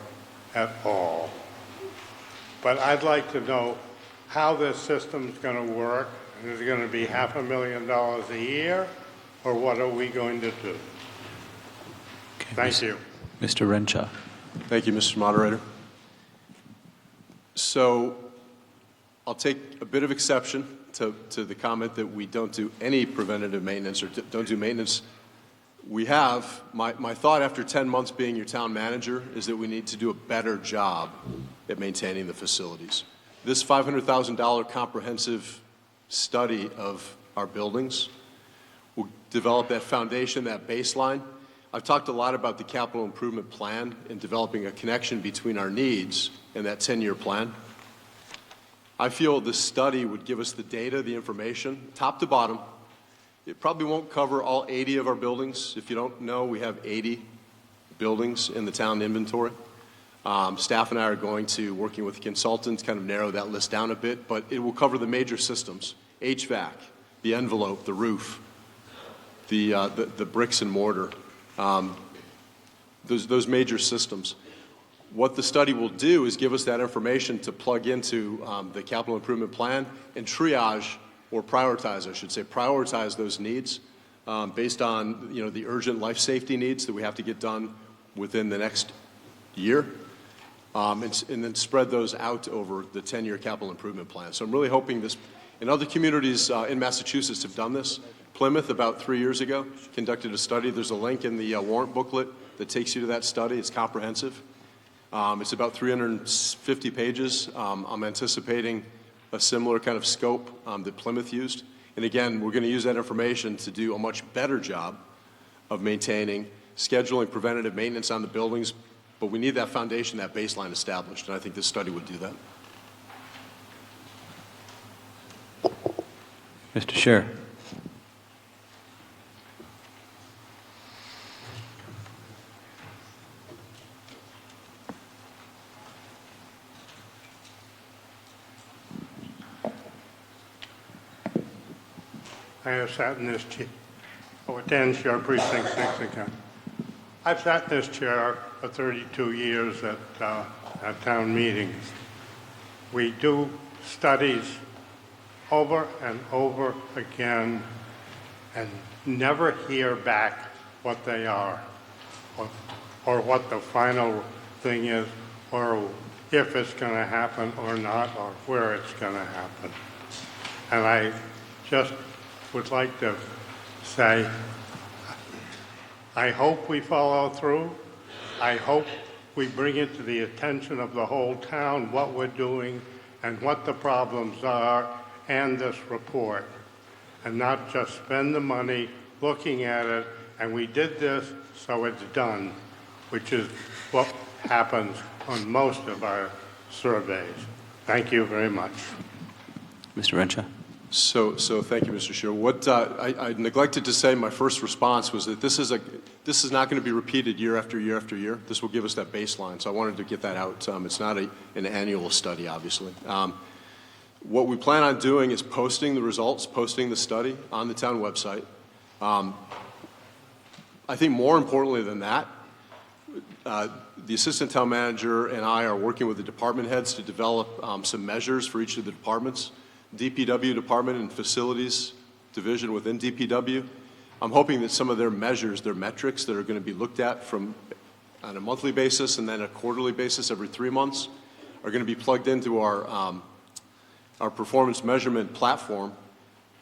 at all. But I'd like to know how this system's going to work. Is it going to be $500,000 a year, or what are we going to do? Okay, Thank you. Mr. Renshaw. Thank you, Mr. Moderator. So I'll take a bit of exception to the comment that we don't do any preventative maintenance or don't do maintenance We have, my thought after 10 months being your town manager is that we need to do a better job at maintaining the facilities. This $500,000 comprehensive study of our buildings will develop that foundation, that baseline. I've talked a lot about the capital improvement plan and developing a connection between our needs and that 10-year plan. I feel this study would give us the data, the information, top to bottom. It probably won't cover all 80 of our buildings. If you don't know, we have 80 buildings in the town inventory. Staff and I are going to, working with consultants, kind of narrow that list down a bit, but it will cover the major systems: HVAC, the envelope, the roof, the bricks and mortar, those major systems. What the study will do is give us that information to plug into the capital improvement plan and triage, or prioritize, I should say, prioritize those needs based on, you know, the urgent life safety needs that we have to get done within the next year, and then spread those out over the 10-year capital improvement plan. So I'm really hoping this, and other communities in Massachusetts have done this. Plymouth, about 3 years ago, conducted a study. There's a link in the warrant booklet that takes you to that study. It's comprehensive. It's about 350 pages. I'm anticipating a similar kind of scope that Plymouth used. And again, we're going to use that information to do a much better job of maintaining, scheduling preventative maintenance on the buildings, but we need that foundation, that baseline established, and I think this study would do that. Mr. Scheer. I have sat in this chair, attends your precinct 6 again. I've sat in this chair for 32 years at town meetings. We do studies over and over again and never hear back what they are, or what the final thing is, or if it's going to happen or not, or where it's going to happen. And I just would like to say, I hope we follow through. I hope we bring it to the attention of the whole town what we're doing and what the problems are, and this report, and not just spend the money looking at it, and we did this, so it's done, which is what happens on most of our surveys. Thank you very much. Mr. Renshaw. So thank you, Mr. Scheer. What I neglected to say in my first response was that this is not going to be repeated year after year after year. This will give us that baseline, so I wanted to get that out. It's not an annual study, obviously. What we plan on doing is posting the results, posting the study on the town website. I think more importantly than that, the assistant town manager and I are working with the department heads to develop some measures for each of the departments. DPW department and facilities division within DPW. I'm hoping that some of their measures, their metrics that are going to be looked at on a monthly basis and then a quarterly basis every 3 months are going to be plugged into our performance measurement platform.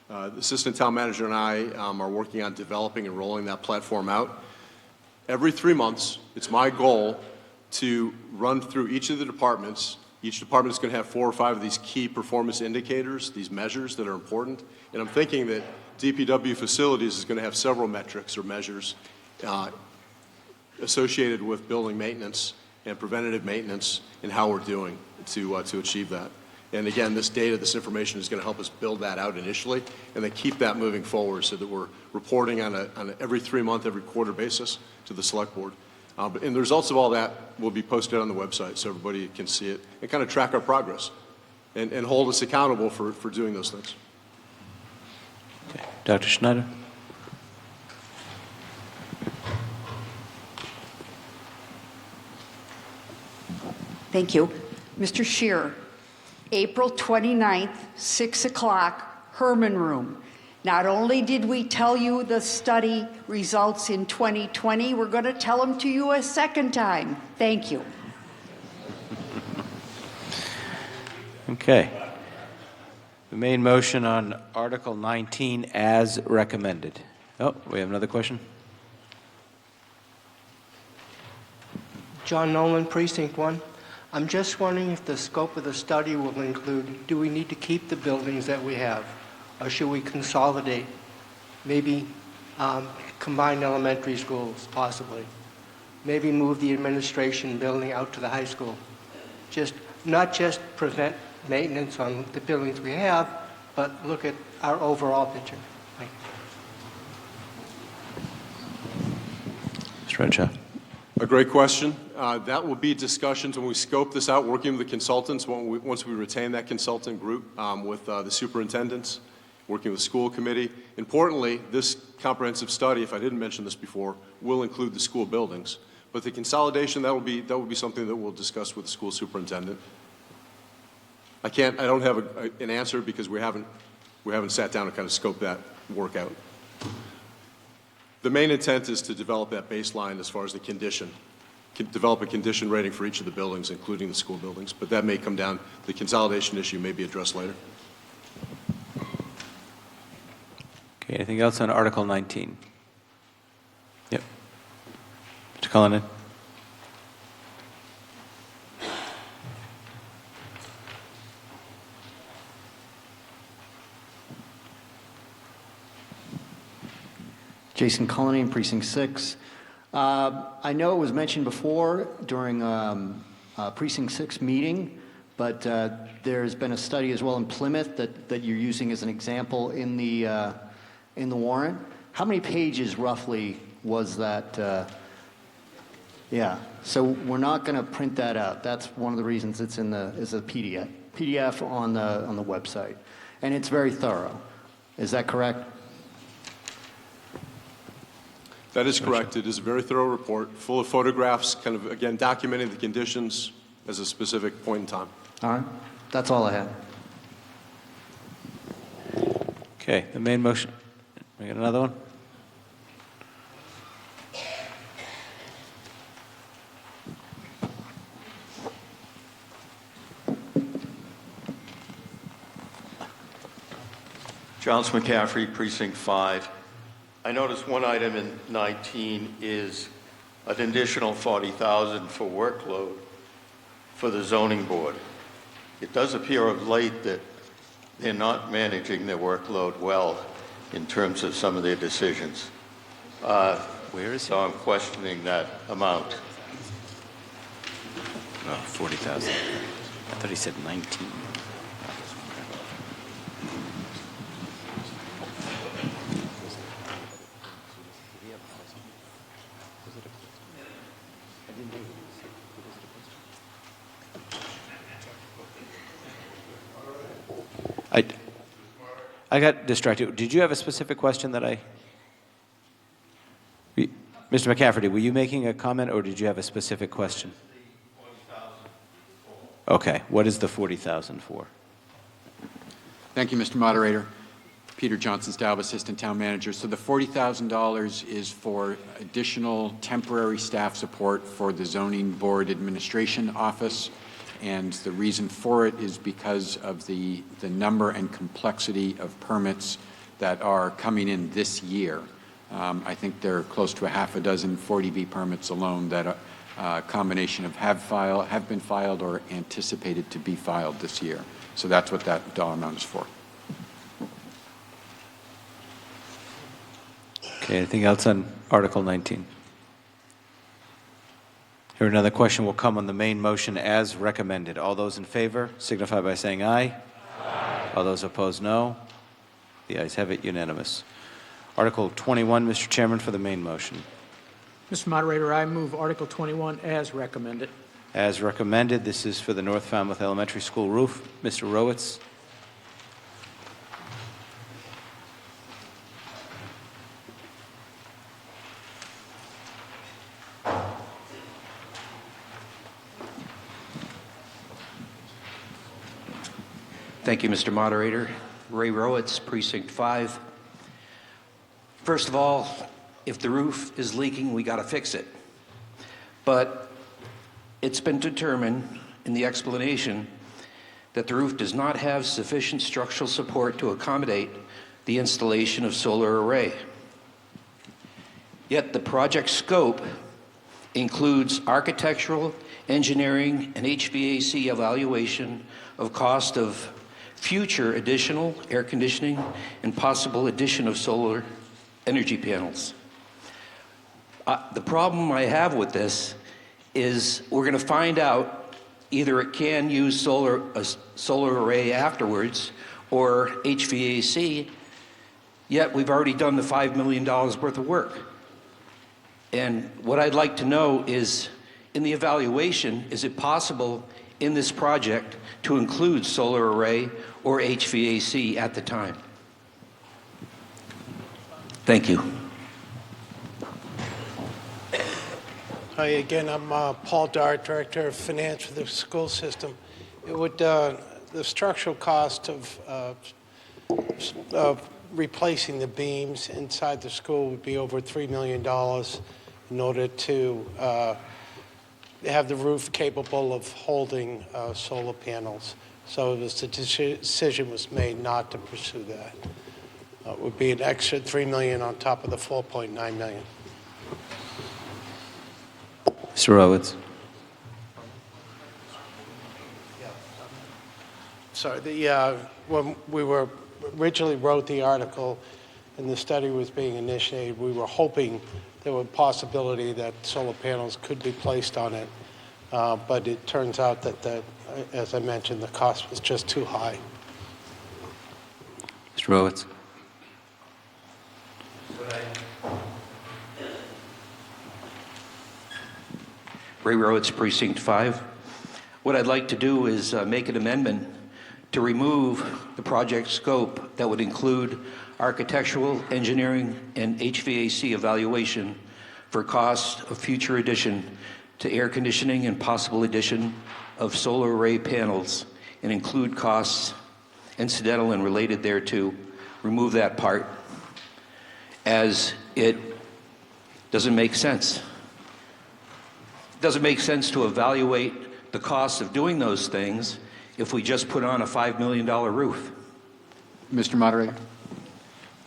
The assistant town manager and I are working on developing and rolling that platform out. Every 3 months, it's my goal to run through each of the departments. Each department is going to have 4 or 5 of these key performance indicators, these measures that are important. And I'm thinking that DPW facilities is going to have several metrics or measures associated with building maintenance and preventative maintenance and how we're doing to achieve that. And again, this data, this information is going to help us build that out initially and then keep that moving forward so that we're reporting on an every 3 month, every quarter basis to the select board. And the results of all that will be posted on the website so everybody can see it and kind of track our progress and hold us accountable for doing those things. Okay. Dr. Schneider. Thank you. Mr. Scheer, April 29th, 6 o'clock, Herman Room. Not only did we tell you the study results in 2020, we're going to tell them to you a second time. Thank you. Okay. The main motion on Article 19 as recommended. Oh, we have another question? John Nolan, Precinct 1. I'm just wondering if the scope of the study will include, do we need to keep the buildings that we have? Or should we consolidate? Maybe combine elementary schools, possibly. Maybe move the administration building out to the high school. Not just prevent maintenance on the buildings we have, but look at our overall picture. Thank you. Mr. Renshaw. A great question. That will be discussions when we scope this out, working with the consultants, once we retain that consultant group with the superintendents, working with the school committee. Importantly, this comprehensive study, if I didn't mention this before, will include the school buildings. But the consolidation, that will be something that we'll discuss with the school superintendent. I don't have an answer because we haven't sat down and kind of scoped that work out. The main intent is to develop that baseline as far as the condition, develop a condition rating for each of the buildings, including the school buildings, but that may come down, the consolidation issue may be addressed later. Okay, anything else on Article 19? Yep. Mr. Cullinan. Jason Cullinan, Precinct 6. I know it was mentioned before during Precinct 6 meeting, but there's been a study as well in Plymouth that you're using as an example in the warrant. How many pages roughly was that? Yeah, so we're not going to print that out. That's one of the reasons it's is a PDF on the website, and it's very thorough. Is that correct? That is correct. It is a very thorough report, full of photographs, kind of, again, documenting the conditions as a specific point in time. All right. That's all I had. Okay, the main motion. We got another one? Giles McCaffrey, Precinct 5. I noticed one item in 19 is an additional $40,000 for workload for the zoning board. It does appear of late that they're not managing their workload well in terms of some of their decisions. Where is he? So I'm questioning that amount. Oh, 40,000. I thought he said 19. I got distracted. Did you have a specific question that I... Mr. McCafferty, were you making a comment or did you have a specific question? Okay, what is the 40,000 for? Thank you, Mr. Moderator. Peter Johnson, Staub, Assistant Town Manager. So the $40,000 is for additional temporary staff support for the Zoning Board Administration Office. And the reason for it is because of the number and complexity of permits that are coming in this year. I think there are close to a half a dozen 40B permits alone that a combination of have been filed or anticipated to be filed this year. So that's what that dollar amount is for. Okay, anything else on Article 19? Here, another question will come on the main motion as recommended. All those in favor signify by saying aye. Aye. All those opposed, no. The ayes have it, unanimous. Article 21, Mr. Chairman, for the main motion. Mr. Moderator, I move Article 21 as recommended. As recommended, this is for the North Falmouth Elementary School roof. Mr. Rowitz. Thank you, Mr. Moderator. Ray Rowitz, Precinct 5. First of all, if the roof is leaking, we got to fix it. But it's been determined in the explanation that the roof does not have sufficient structural support to accommodate the installation of solar array. Yet the project scope includes architectural, engineering, and HVAC evaluation of cost of future additional air conditioning and possible addition of solar energy panels. The problem I have with this is we're going to find out either it can use a solar array afterwards or HVAC, yet we've already done the $5 million worth of work. And what I'd like to know is, in the evaluation, is it possible in this project to include solar array or HVAC at the time? Thank you. Hi, again, I'm Paul Dart, Director of Finance for the school system. It would, the structural cost of replacing the beams inside the school would be over $3 million in order to have the roof capable of holding solar panels. So the decision was made not to pursue that. It would be an extra $3 million on top of the $4.9 million. Mr. Rowitz. Sorry, when we originally wrote the article and the study was being initiated, we were hoping there was a possibility that solar panels could be placed on it. But it turns out that, as I mentioned, the cost was just too high. Mr. Rowitz. Ray Rowitz, Precinct 5. What I'd like to do is make an amendment to remove the project scope that would include architectural, engineering, and HVAC evaluation for cost of future addition to air conditioning and possible addition of solar array panels, and include costs incidental and related thereto. Remove that part, as it doesn't make sense. It doesn't make sense to evaluate the cost of doing those things if we just put on a $5 million roof. Mr. Moderator?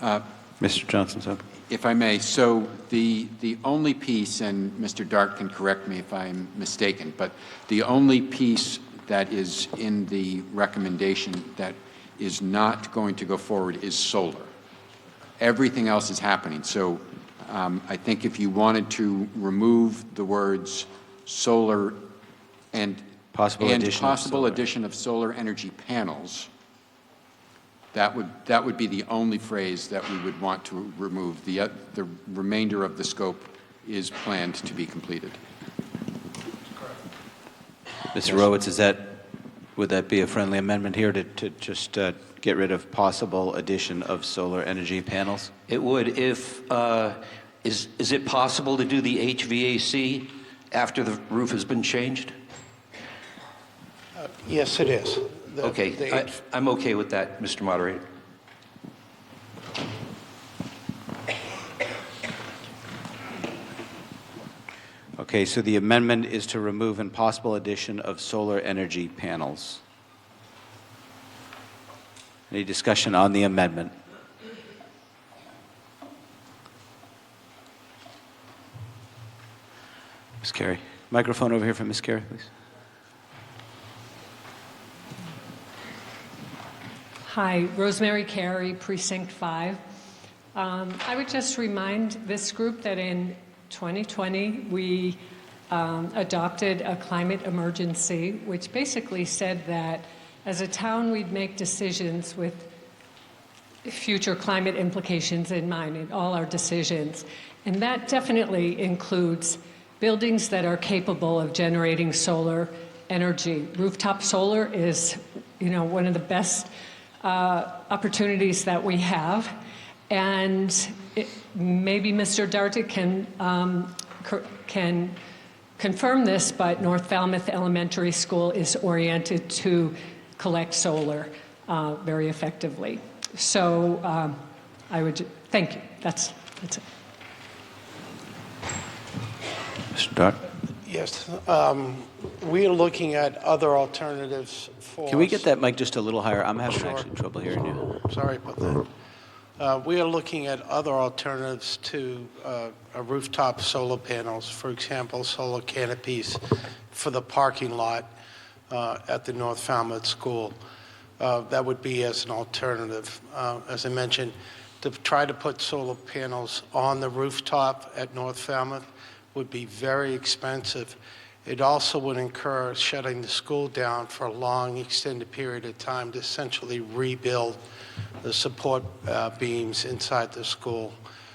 Mr. Johnson, sir. If I may, so the only piece, and Mr. Dart can correct me if I'm mistaken, but the only piece that is in the recommendation that is not going to go forward is solar. Everything else is happening. So I think if you wanted to remove the words solar and possible addition of solar energy panels, that would be the only phrase that we would want to remove. The remainder of the scope is planned to be completed. Mr. Rowitz, would that be a friendly amendment here to just get rid of possible addition of solar energy panels? It would. If is it possible to do the HVAC after the roof has been changed? Yes, it is. Okay, I'm okay with that, Mr. Moderator. Okay, so the amendment is to remove and possible addition of solar energy panels. Any discussion on the amendment? Ms. Carey. Microphone over here for Ms. Carey, please. Hi, Rosemary Carey, Precinct 5. I would just remind this group that in 2020 we adopted a climate emergency, which basically said that as a town we'd make decisions with future climate implications in mind in all our decisions. And that definitely includes buildings that are capable of generating solar energy. Rooftop solar is, one of the best opportunities that we have. And maybe Mr. Darty can confirm this, but North Falmouth Elementary School is oriented to collect solar very effectively. So I would thank you. That's it. Mr. Dart? Yes, we are looking at other alternatives for. Can we get that mic just a little higher? I'm having actually trouble hearing you. Sorry about that. We are looking at other alternatives to rooftop solar panels, for example, solar canopies for the parking lot at the North Falmouth School. That would be as an alternative. As I mentioned, to try to put solar panels on the rooftop at North Falmouth would be very expensive. It also would incur shutting the school down for a long, extended period of time to essentially rebuild the support beams inside the school.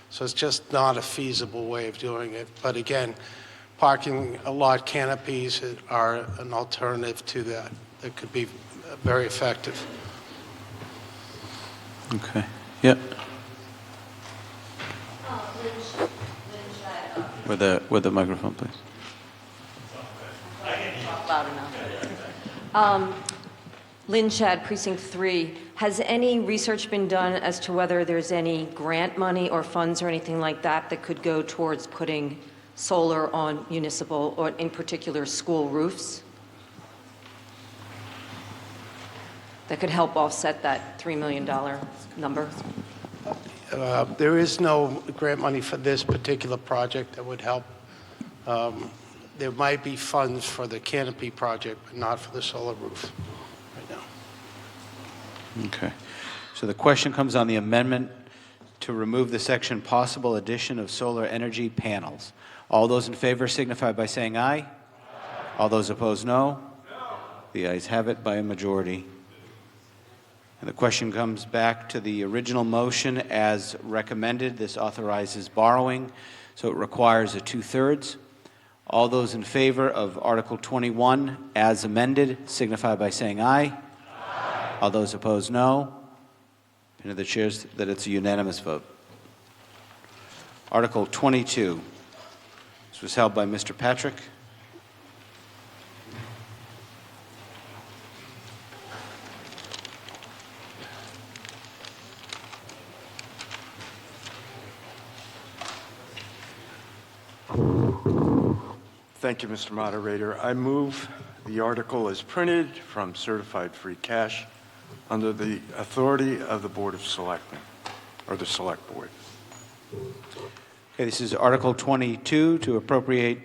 So it's just not a feasible way of doing it. But again, parking lot canopies are an alternative to that. That could be very effective. Okay. Yep. With the microphone, please. Loud enough. Lynn Shad, Precinct 3. Has any research been done as to whether there's any grant money or funds or anything like that that could go towards putting solar on municipal or in particular school roofs? That could help offset that $3 million number? There is no grant money for this particular project that would help. There might be funds for the canopy project, but not for the solar roof right now. Okay. So the question comes on the amendment to remove the section possible addition of solar energy panels. All those in favor signify by saying aye. All those opposed, no. The ayes have it by a majority. And the question comes back to the original motion as recommended. This authorizes borrowing, so it requires a 2/3. All those in favor of Article 21 as amended signify by saying aye. Aye. All those opposed, no. And the chairs that it's a unanimous vote. Article 22. This was held by Mr. Patrick. Thank you, Mr. Moderator. I move the article as printed from certified free cash under the authority of the Board of Selectmen, or the Select Board. Okay, this is Article 22 to appropriate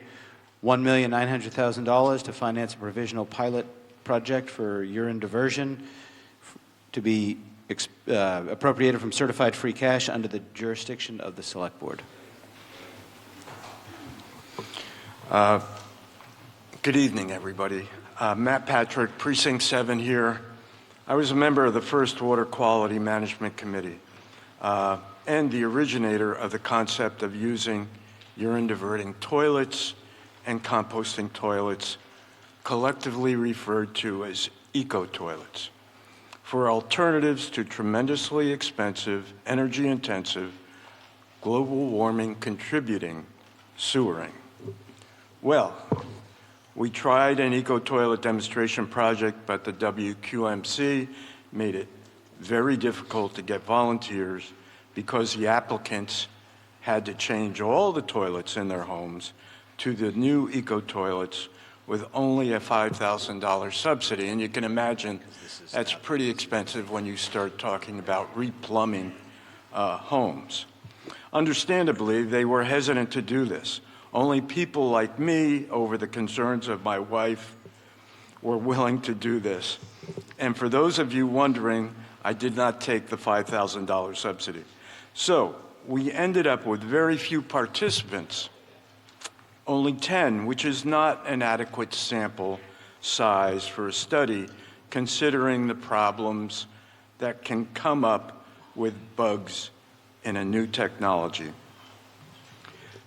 $1,900,000 to finance a provisional pilot project for urine diversion to be appropriated from certified free cash under the jurisdiction of the Select Board. Good evening, everybody. Matt Patrick, Precinct 7 here. I was a member of the first Water Quality Management Committee and the originator of the concept of using urine diverting toilets and composting toilets, collectively referred to as eco-toilets, for alternatives to tremendously expensive, energy-intensive, global warming contributing sewering. Well, we tried an eco-toilet demonstration project, but the WQMC made it very difficult to get volunteers because the applicants had to change all the toilets in their homes to the new eco-toilets with only a $5,000 subsidy. And you can imagine that's pretty expensive when you start talking about replumbing homes. Understandably, they were hesitant to do this. Only people like me, over the concerns of my wife, were willing to do this. And for those of you wondering, I did not take the $5,000 subsidy. So we ended up with very few participants, only 10, which is not an adequate sample size for a study, considering the problems that can come up with bugs in a new technology.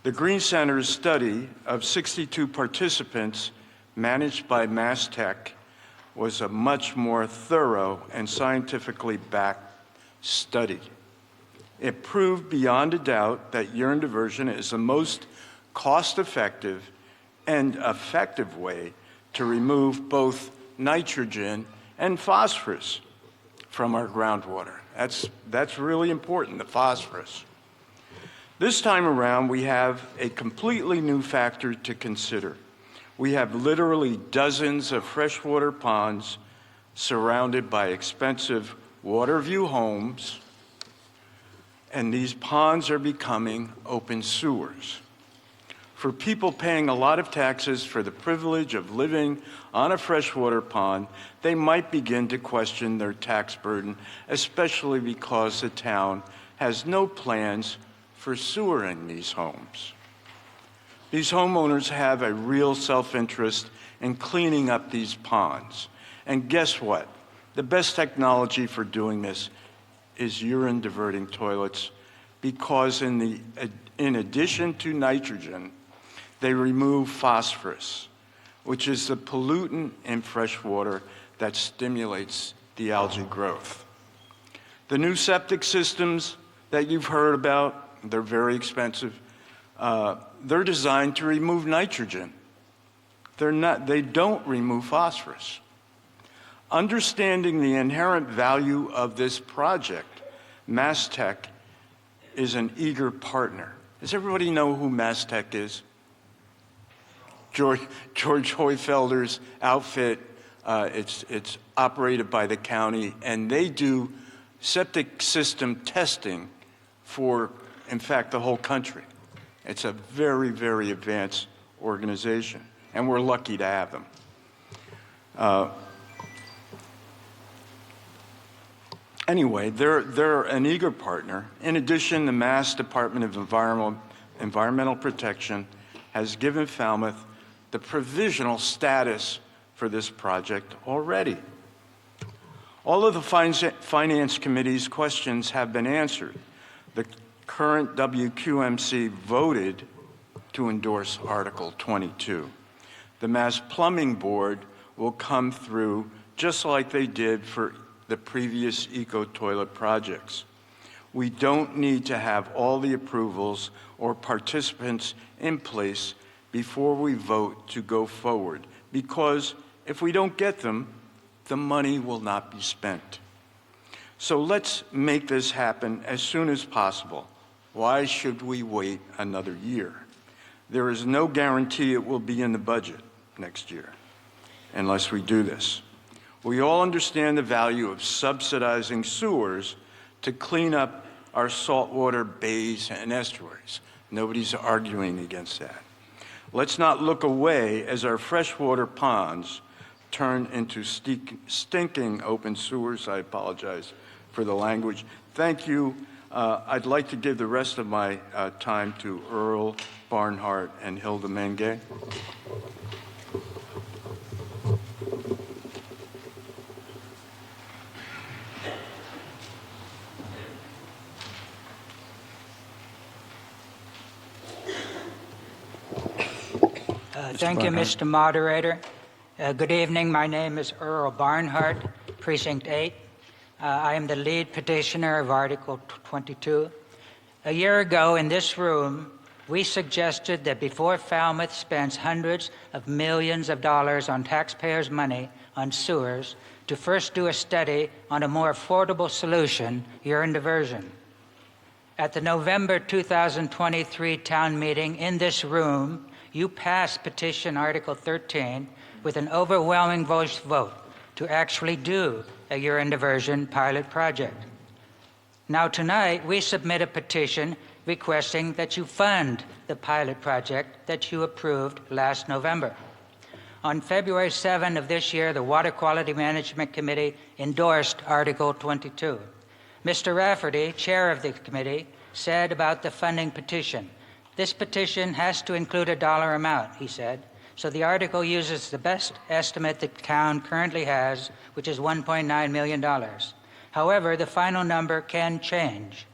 The Green Center's study of 62 participants managed by Mass Tech was a much more thorough and scientifically backed study. It proved beyond a doubt that urine diversion is the most cost-effective and effective way to remove both nitrogen and phosphorus from our groundwater. That's really important, the phosphorus. This time around, we have a completely new factor to consider. We have literally dozens of freshwater ponds surrounded by expensive water view homes and these ponds are becoming open sewers. For people paying a lot of taxes for the privilege of living on a freshwater pond, they might begin to question their tax burden, especially because the town has no plans for sewering these homes. These homeowners have a real self-interest in cleaning up these ponds. And guess what? The best technology for doing this is urine diverting toilets, because in addition to nitrogen, they remove phosphorus, which is the pollutant in fresh water that stimulates the algae growth. The new septic systems that you've heard about, they're very expensive. They're designed to remove nitrogen. They don't remove phosphorus. Understanding the inherent value of this project, MassTech is an eager partner. Does everybody know who MassTech is? George Hoyfelder's outfit. It's operated by the county, and they do septic system testing for, in fact, the whole country. It's a very, very advanced organization, and we're lucky to have them. Anyway, they're an eager partner. In addition, the Mass Department of Environmental Protection has given Falmouth the provisional status for this project already. All of the Finance Committee's questions have been answered. The current WQMC voted to endorse Article 22. The Mass Plumbing Board will come through just like they did for the previous eco-toilet projects. We don't need to have all the approvals or participants in place before we vote to go forward, because if we don't get them, the money will not be spent. So let's make this happen as soon as possible. Why should we wait another year? There is no guarantee it will be in the budget next year unless we do this. We all understand the value of subsidizing sewers to clean up our saltwater bays and estuaries. Nobody's arguing against that. Let's not look away as our freshwater ponds turn into stinking open sewers. I apologize for the language. Thank you. I'd like to give the rest of my time to Earl Barnhart and Hilda Menge. Thank you, Mr. Moderator. Good evening. My name is Earl Barnhart, Precinct 8. I am the lead petitioner of Article 22. A year ago in this room, we suggested that before Falmouth spends hundreds of millions of dollars on taxpayers' money on sewers, to first do a study on a more affordable solution, urine diversion. At the November 2023 town meeting in this room, you passed petition Article 13 with an overwhelming voice vote to actually do a urine diversion pilot project. Now tonight, we submit a petition requesting that you fund the pilot project that you approved last November. On February 7 of this year, the Water Quality Management Committee endorsed Article 22. Mr. Rafferty, chair of the committee, said about the funding petition, "This petition has to include a dollar amount," he said. So the article uses the best estimate the town currently has, which is $1.9 million. However, the final number can change.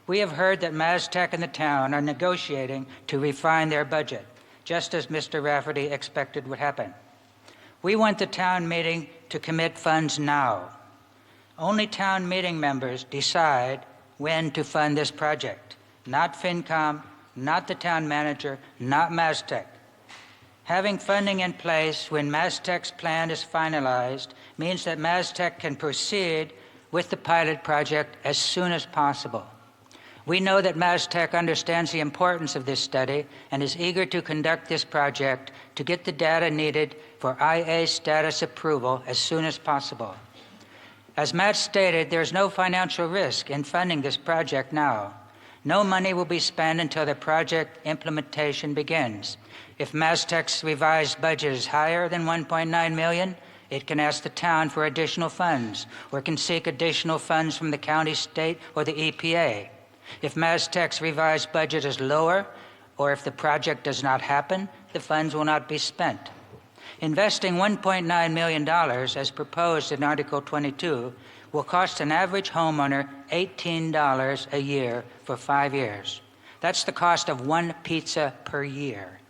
We have heard that MassTech and the town are negotiating to refine their budget, just as Mr. Rafferty expected would happen. We want the town meeting to commit funds now. Only town meeting members decide when to fund this project, not FinCom, not the town manager, not MassTech. Having funding in place when MassTech's plan is finalized means that MassTech can proceed with the pilot project as soon as possible. We know that MassTech understands the importance of this study and is eager to conduct this project to get the data needed for IA status approval as soon as possible. As Matt stated, there is no financial risk in funding this project now. No money will be spent until the project implementation begins. If MasTec's revised budget is higher than $1.9 million, it can ask the town for additional funds, or can seek additional funds from the county, state, or the EPA. If MasTec's revised budget is lower, or if the project does not happen, the funds will not be spent. Investing $1.9 million, as proposed in Article 22, will cost an average homeowner $18 a year for 5 years. That's the cost of one pizza per year.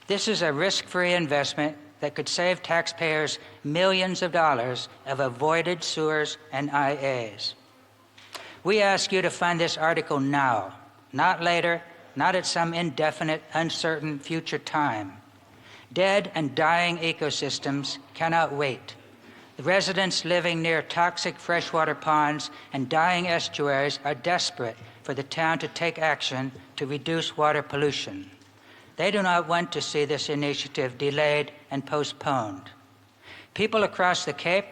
This is a risk-free investment that could save taxpayers millions of dollars of avoided sewers and IAs. We ask you to fund this article now, not later, not at some indefinite, uncertain future time. Dead and dying ecosystems cannot wait. The residents living near toxic freshwater ponds and dying estuaries are desperate for the town to take action to reduce water pollution. They do not want to see this initiative delayed and postponed. People across the Cape,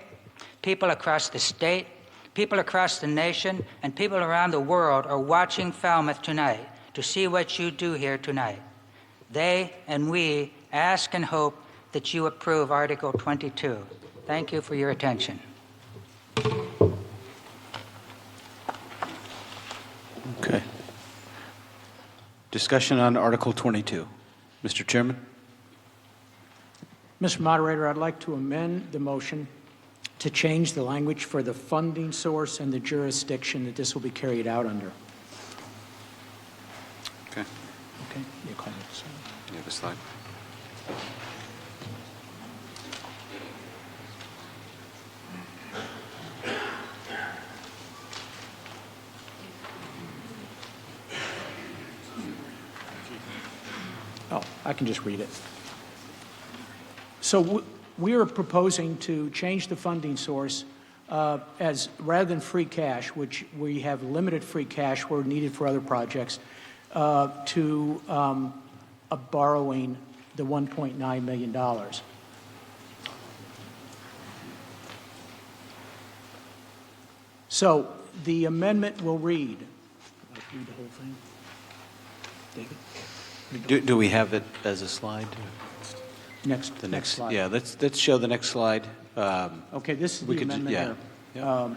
people across the state, people across the nation, and people around the world are watching Falmouth tonight to see what you do here tonight. They and we ask and hope that you approve Article 22. Thank you for your attention. Okay. Discussion on Article 22. Mr. Chairman? Mr. Moderator, I'd like to amend the motion to change the language for the funding source and the jurisdiction that this will be carried out under. Okay. Okay? You call it. You have a slide? Oh, I can just read it. So we are proposing to change the funding source as rather than free cash, which we have limited free cash where needed for other projects, to a borrowing the $1.9 million. So the amendment will read the whole thing. David? Do we have it as a slide? Next slide. Yeah, let's show the next slide. Okay, this is the amendment here.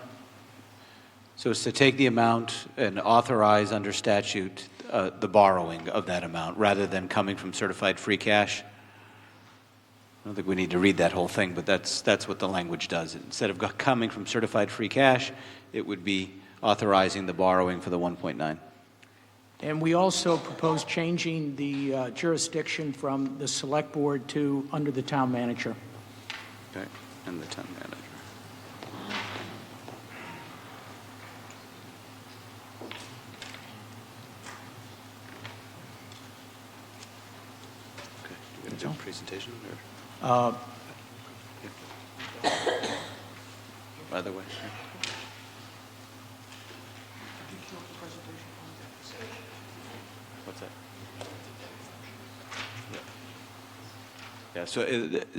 So it's to take the amount and authorize under statute the borrowing of that amount rather than coming from certified free cash. I don't think we need to read that whole thing, but that's what the language does. Instead of coming from certified free cash, it would be authorizing the borrowing for the 1.9. And we also propose changing the jurisdiction from the select board to under the town manager. Okay, and the town manager. Okay, you going to do a presentation? Or? By the way. What's that? Yeah,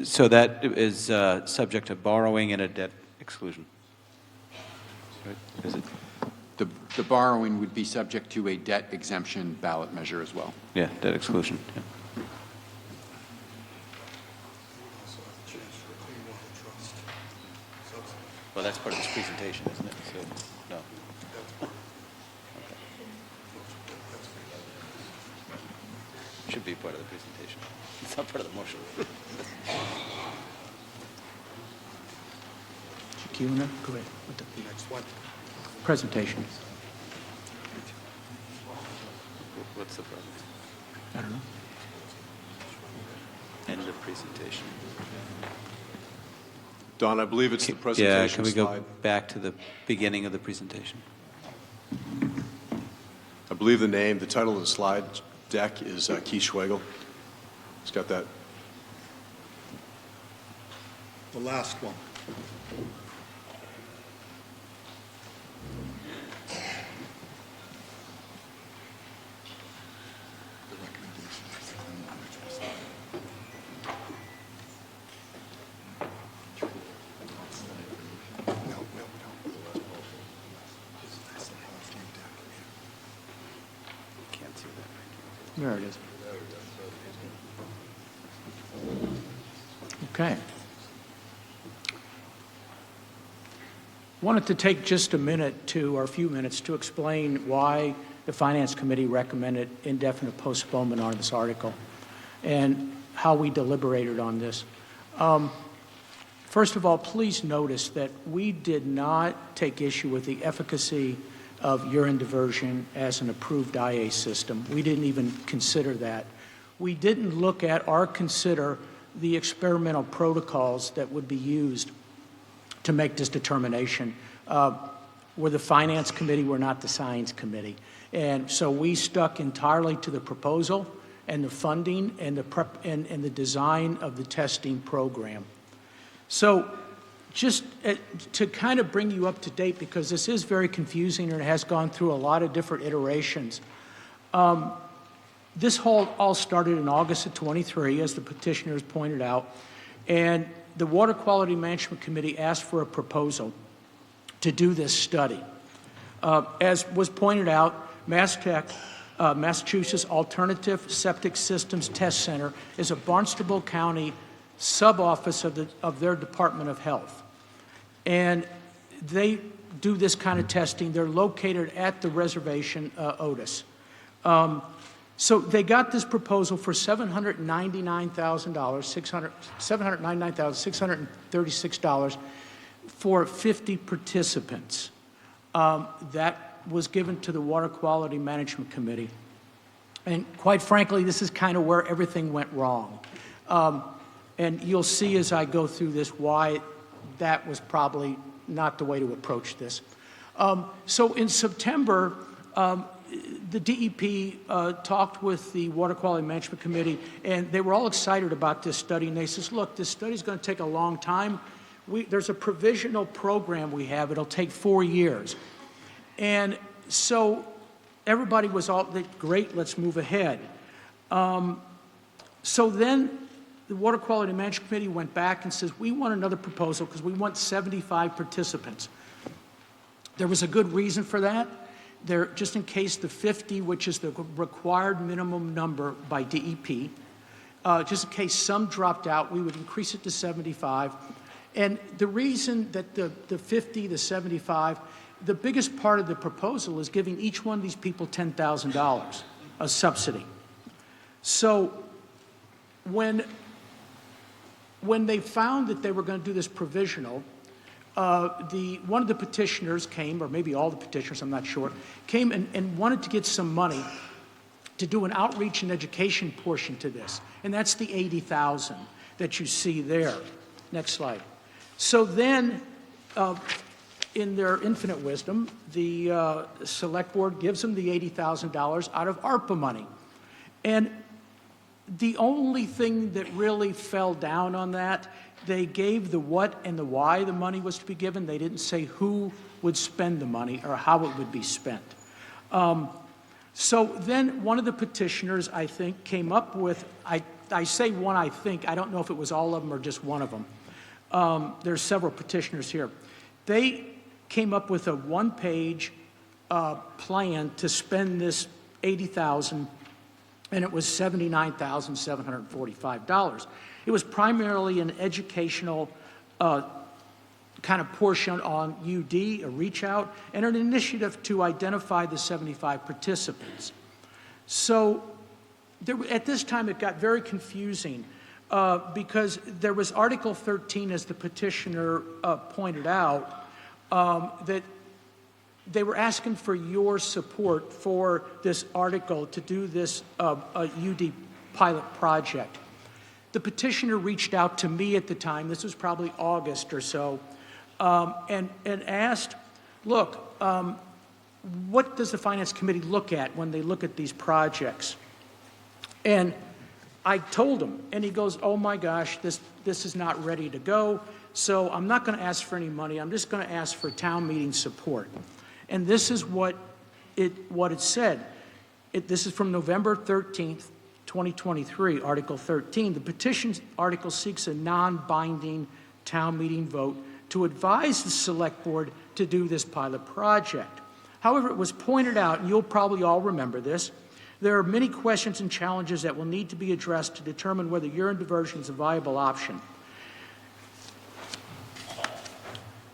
so that is subject to borrowing and a debt exclusion. Is it? The borrowing would be subject to a debt exemption ballot measure as well. Yeah, debt exclusion. Yeah. Well, that's part of this presentation, isn't it? So, no. Should be part of the presentation. It's not part of the motion. Shakina, go ahead with the next one. Presentation. What's the problem? I don't know. End of presentation. Don, I believe it's the presentation Yeah, can we go slide. back to the beginning of the presentation? I believe the title of the slide deck is Keith Schwegel. He's got that. The last one. There it is. Okay. Wanted to take just a minute or a few minutes to explain why the Finance Committee recommended indefinite postponement on this article and how we deliberated on this. First of all, please notice that we did not take issue with the efficacy of urine diversion as an approved IA system. We didn't even consider that. We didn't look at or consider the experimental protocols that would be used to make this determination. We're the Finance Committee, we're not the Science Committee. And so we stuck entirely to the proposal and the funding and the design of the testing program. So just to kind of bring you up to date, because this is very confusing and it has gone through a lot of different iterations. This all started in August of 23, as the petitioners pointed out, and the Water Quality Management Committee asked for a proposal to do this study. As was pointed out, Massachusetts Alternative Septic Systems Test Center is a Barnstable County sub-office of their Department of Health. And they do this kind of testing. They're located at the reservation, Otis. So they got this proposal for $799,636 for 50 participants. That was given to the Water Quality Management Committee. And quite frankly, this is kind of where everything went wrong. And you'll see as I go through this why that was probably not the way to approach this. So in September, the DEP talked with the Water Quality Management Committee, and they were all excited about this study. And they says, look, this study's going to take a long time. There's a provisional program we have. It'll take 4 years. And so everybody was all, great, let's move ahead. So then the Water Quality Management Committee went back and says, we want another proposal because we want 75 participants. There was a good reason for that. Just in case the 50, which is the required minimum number by DEP, just in case some dropped out, we would increase it to 75. And the reason that the 50, the 75, the biggest part of the proposal is giving each one of these people $10,000, a subsidy. So when they found that they were going to do this provisional, one of the petitioners came, or maybe all the petitioners, I'm not sure, came and wanted to get some money to do an outreach and education portion to this. And that's the $80,000 that you see there. Next slide. So then, in their infinite wisdom, the select board gives them the $80,000 out of ARPA money. And the only thing that really fell down on that, they gave the what and the why the money was to be given. They didn't say who would spend the money or how it would be spent. So then one of the petitioners, I think, came up with, I say one I think, I don't know if it was all of them or just one of them. There's several petitioners here. They came up with a one-page plan to spend this $80,000, and it was $79,745. It was primarily an educational kind of portion on UD, a reach out, and an initiative to identify the 75 participants. So at this time it got very confusing because there was Article 13, as the petitioner pointed out, that they were asking for your support for this article to do this UD pilot project. The petitioner reached out to me at the time, this was probably August or so, and asked, look, what does the Finance Committee look at when they look at these projects? And I told him, and he goes, oh my gosh, this is not ready to go, so I'm not going to ask for any money, I'm just going to ask for town meeting support. And this is what it said. This is from November 13th, 2023, Article 13. The petition article seeks a non-binding town meeting vote to advise the Select Board to do this pilot project. However, it was pointed out, and you'll probably all remember this, There are many questions and challenges that will need to be addressed to determine whether urine diversion is a viable option.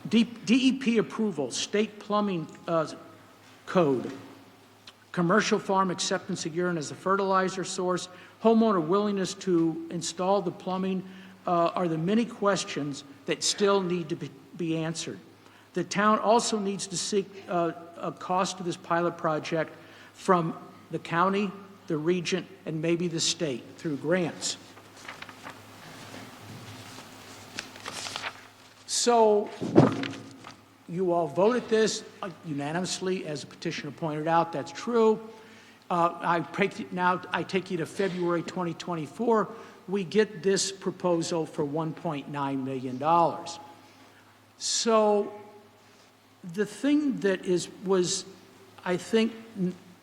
DEP approval, state plumbing code, commercial farm acceptance of urine as a fertilizer source, homeowner willingness to install the plumbing are the many questions that still need to be answered. The town also needs to seek a cost of this pilot project from the county, the region, and maybe the state through grants. So you all voted this unanimously, as the petitioner pointed out. That's true. I take you to February 2024. We get this proposal for $1.9 million. So the thing that was, I think,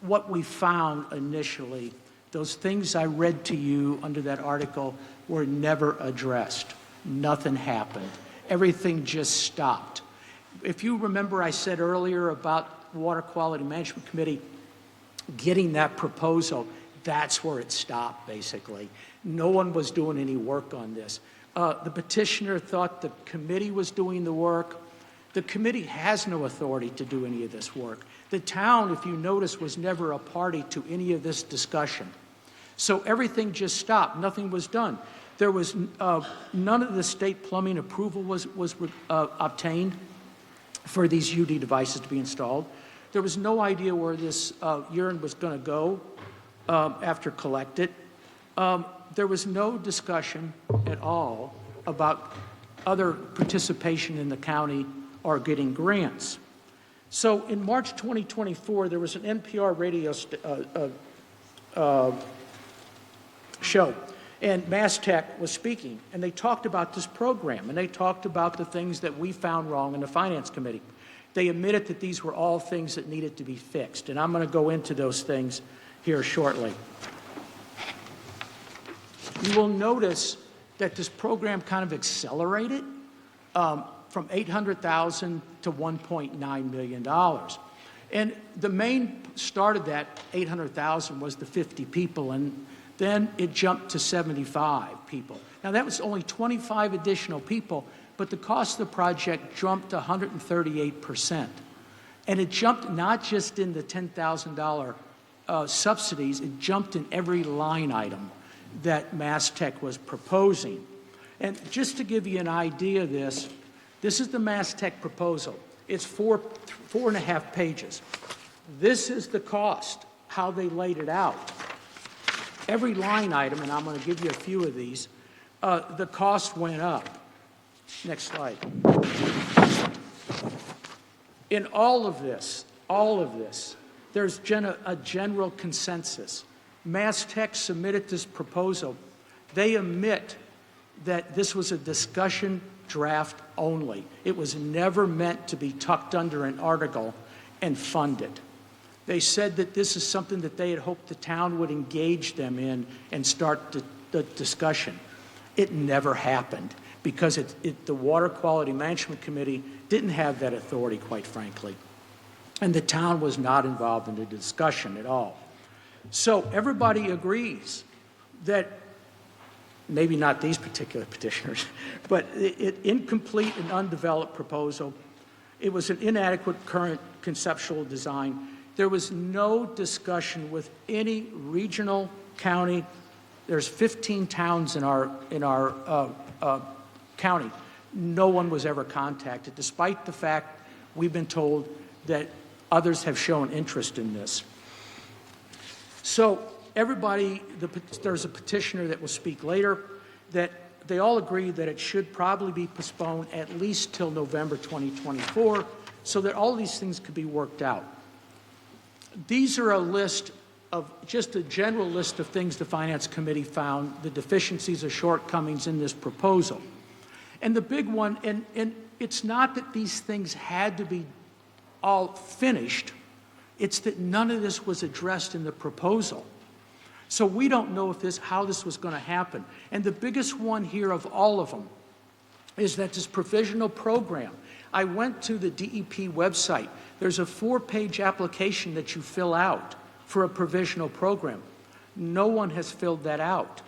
what we found initially, those things I read to you under that article were never addressed. Nothing happened. Everything just stopped. If you remember, I said earlier about the Water Quality Management Committee getting that proposal, that's where it stopped, basically. No one was doing any work on this. The petitioner thought the committee was doing the work. The committee has no authority to do any of this work. The town, if you notice, was never a party to any of this discussion. So everything just stopped. Nothing was done. There was none of the state plumbing approval was obtained for these UD devices to be installed. There was no idea where this urine was going to go after collected. There was no discussion at all about other participation in the county or getting grants. So in March 2024, there was an NPR radio show, and MassTech was speaking, and they talked about this program, and they talked about the things that we found wrong in the Finance Committee. They admitted that these were all things that needed to be fixed, and I'm going to go into those things here shortly. You will notice that this program kind of accelerated from $800,000 to $1.9 million. And the main start of that $800,000 was the 50 people, and then it jumped to 75 people. Now, that was only 25 additional people, but the cost of the project jumped 138%. And it jumped not just in the $10,000 subsidies, it jumped in every line item that MassTech was proposing. And just to give you an idea of this is the MassTech proposal. It's four and a half pages. This is the cost, how they laid it out. Every line item, and I'm going to give you a few of these, the cost went up. Next slide. In all of this, there's a general consensus. MassTech submitted this proposal. They admit that this was a discussion draft only. It was never meant to be tucked under an article and funded. They said that this is something that they had hoped the town would engage them in and start the discussion. It never happened because the Water Quality Management Committee didn't have that authority, quite frankly. And the town was not involved in the discussion at all. So everybody agrees that, maybe not these particular petitioners, but incomplete and undeveloped proposal. It was an inadequate current conceptual design. There was no discussion with any regional county. There's 15 towns in our county. No one was ever contacted, despite the fact we've been told that others have shown interest in this. So everybody, there's a petitioner that will speak later, that they all agree that it should probably be postponed at least till November 2024 so that all these things could be worked out. These are a list of, just a general list of things the Finance Committee found, the deficiencies or shortcomings in this proposal. And the big one, and it's not that these things had to be all finished, it's that none of this was addressed in the proposal. So we don't know how this was going to happen. And the biggest one here of all of them is that this provisional program, I went to the DEP website. There's a 4-page application that you fill out for a provisional program. No one has filled that out.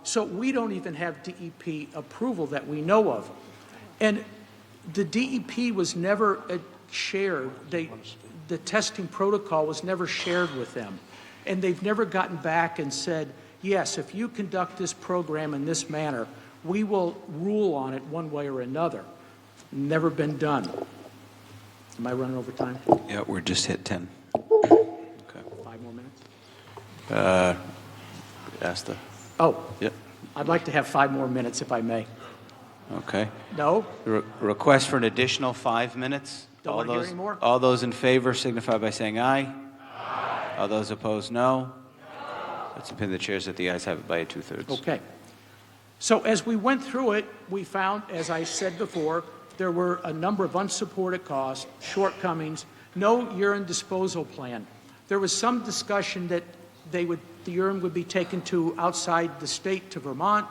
So we don't even have DEP approval that we know of. And the DEP was never shared. The testing protocol was never shared with them. And they've never gotten back and said, yes, if you conduct this program in this manner, we will rule on it one way or another. Never been done. Am I running over time? Yeah, we're just hit 10. 5 more minutes? Ask the... Oh. Yep. I'd like to have 5 more minutes if I may. Okay. No? Request for an additional 5 minutes. Don't want to hear any more? All those in favor signify by saying aye. Aye. All those opposed, no. That's the opinion of the chairs that the ayes have it by 2/3. Okay. So as we went through it, we found, as I said before, there were a number of unsupported costs, shortcomings, no urine disposal plan. There was some discussion that the urine would be taken to outside the state to Vermont,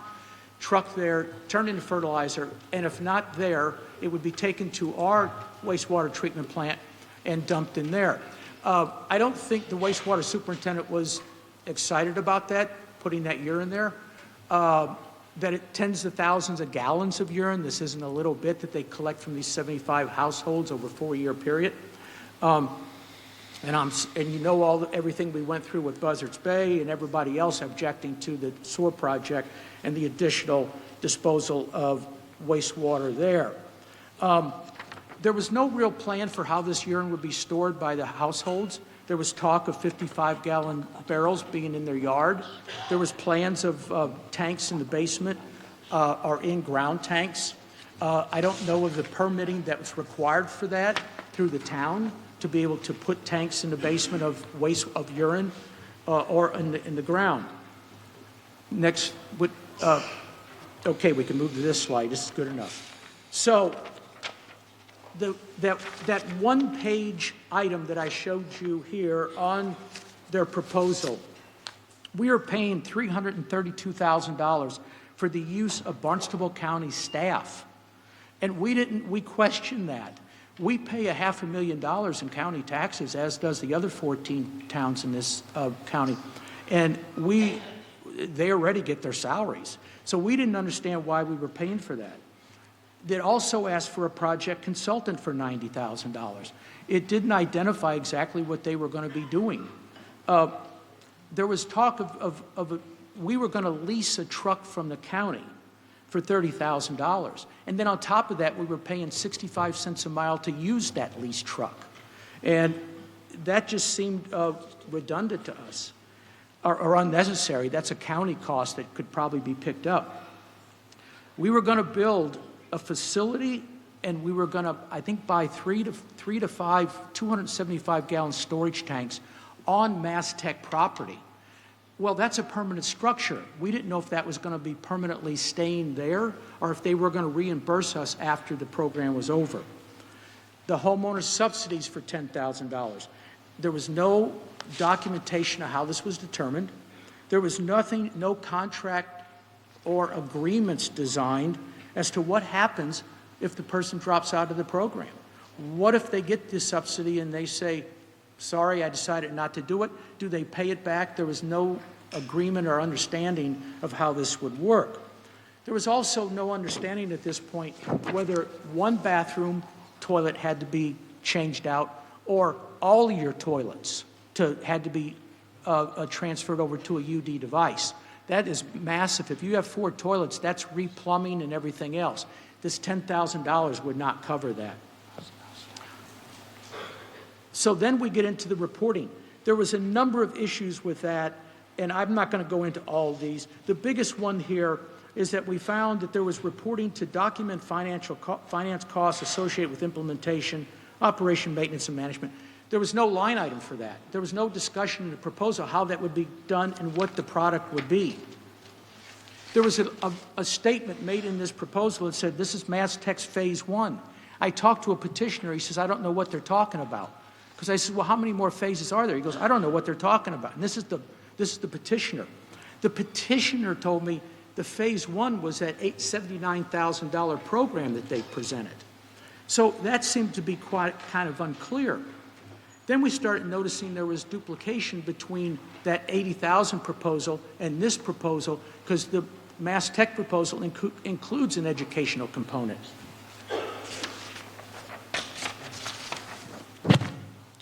trucked there, turned into fertilizer, and if not there, it would be taken to our wastewater treatment plant and dumped in there. I don't think the wastewater superintendent was excited about that, putting that urine there. That it tens of thousands of gallons of urine. This isn't a little bit that they collect from these 75 households over a 4-year period. And you know everything we went through with Buzzards Bay and everybody else objecting to the SOAR project and the additional disposal of wastewater there. There was no real plan for how this urine would be stored by the households. There was talk of 55-gallon barrels being in their yard. There was plans of tanks in the basement or in-ground tanks. I don't know of the permitting that was required for that through the town to be able to put tanks in the basement of urine or in the ground. Next, okay, we can move to this slide. This is good enough. So that one-page item that I showed you here on their proposal, we are paying $332,000 for the use of Barnstable County staff. And we questioned that. We pay $500,000 in county taxes, as does the other 14 towns in this county. And they already get their salaries. So we didn't understand why we were paying for that. They also asked for a project consultant for $90,000. It didn't identify exactly what they were going to be doing. There was talk we were going to lease a truck from the county for $30,000. And then on top of that, we were paying 65 cents a mile to use that leased truck. And that just seemed redundant to us or unnecessary. That's a county cost that could probably be picked up. We were going to build a facility, and we were going to, I think, buy 3 to 5 275-gallon storage tanks on Mass Tech property. Well, that's a permanent structure. We didn't know if that was going to be permanently staying there or if they were going to reimburse us after the program was over. The homeowner subsidies for $10,000. There was no documentation of how this was determined. There was no contract or agreements designed as to what happens if the person drops out of the program. What if they get this subsidy and they say, sorry, I decided not to do it? Do they pay it back? There was no agreement or understanding of how this would work. There was also no understanding at this point whether one bathroom toilet had to be changed out or all your toilets had to be transferred over to a UD device. That is massive. If you have 4 toilets, that's replumbing and everything else. This $10,000 would not cover that. So then we get into the reporting. There was a number of issues with that, and I'm not going to go into all of these. The biggest one here is that we found that there was reporting to document finance costs associated with implementation, operation, maintenance, and management. There was no line item for that. There was no discussion in the proposal how that would be done and what the product would be. There was a statement made in this proposal that said, this is Mass Tech's phase 1. I talked to a petitioner. He says, I don't know what they're talking about. Because I said, well, how many more phases are there? He goes, I don't know what they're talking about. And this is the petitioner. The petitioner told me the phase 1 was that $79,000 program that they presented. So that seemed to be kind of unclear. Then we started noticing there was duplication between that 80,000 proposal and this proposal, because the Mass Tech proposal includes an educational component.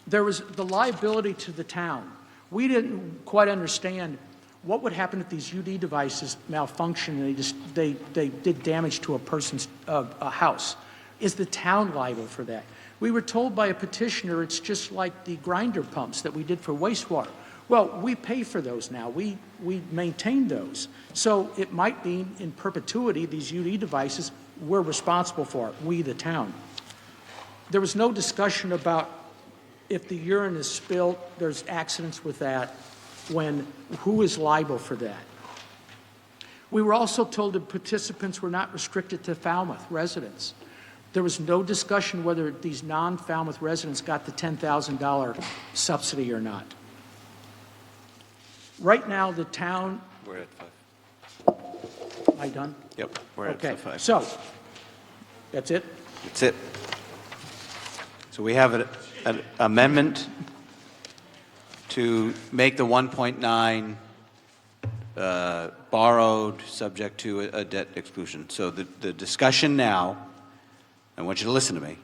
There was the liability to the town. We didn't quite understand what would happen if these UD devices malfunction and they did damage to a person's a house. Is the town liable for that? We were told by a petitioner it's just like the grinder pumps that we did for wastewater. Well, we pay for those now. We maintain those. So it might be in perpetuity, these UD devices, we're responsible for it, we the town. There was no discussion about if the urine is spilled, there's accidents with that, who is liable for that? We were also told that participants were not restricted to Falmouth residents. There was no discussion whether these non-Falmouth residents got the $10,000 subsidy or not. Right now, the town... We're at 5. Am I done? Yep, we're okay. at 5. So, that's it? That's it. So we have an amendment to make the 1.9 borrowed subject to a debt exclusion. So the discussion now, I want you to listen to me,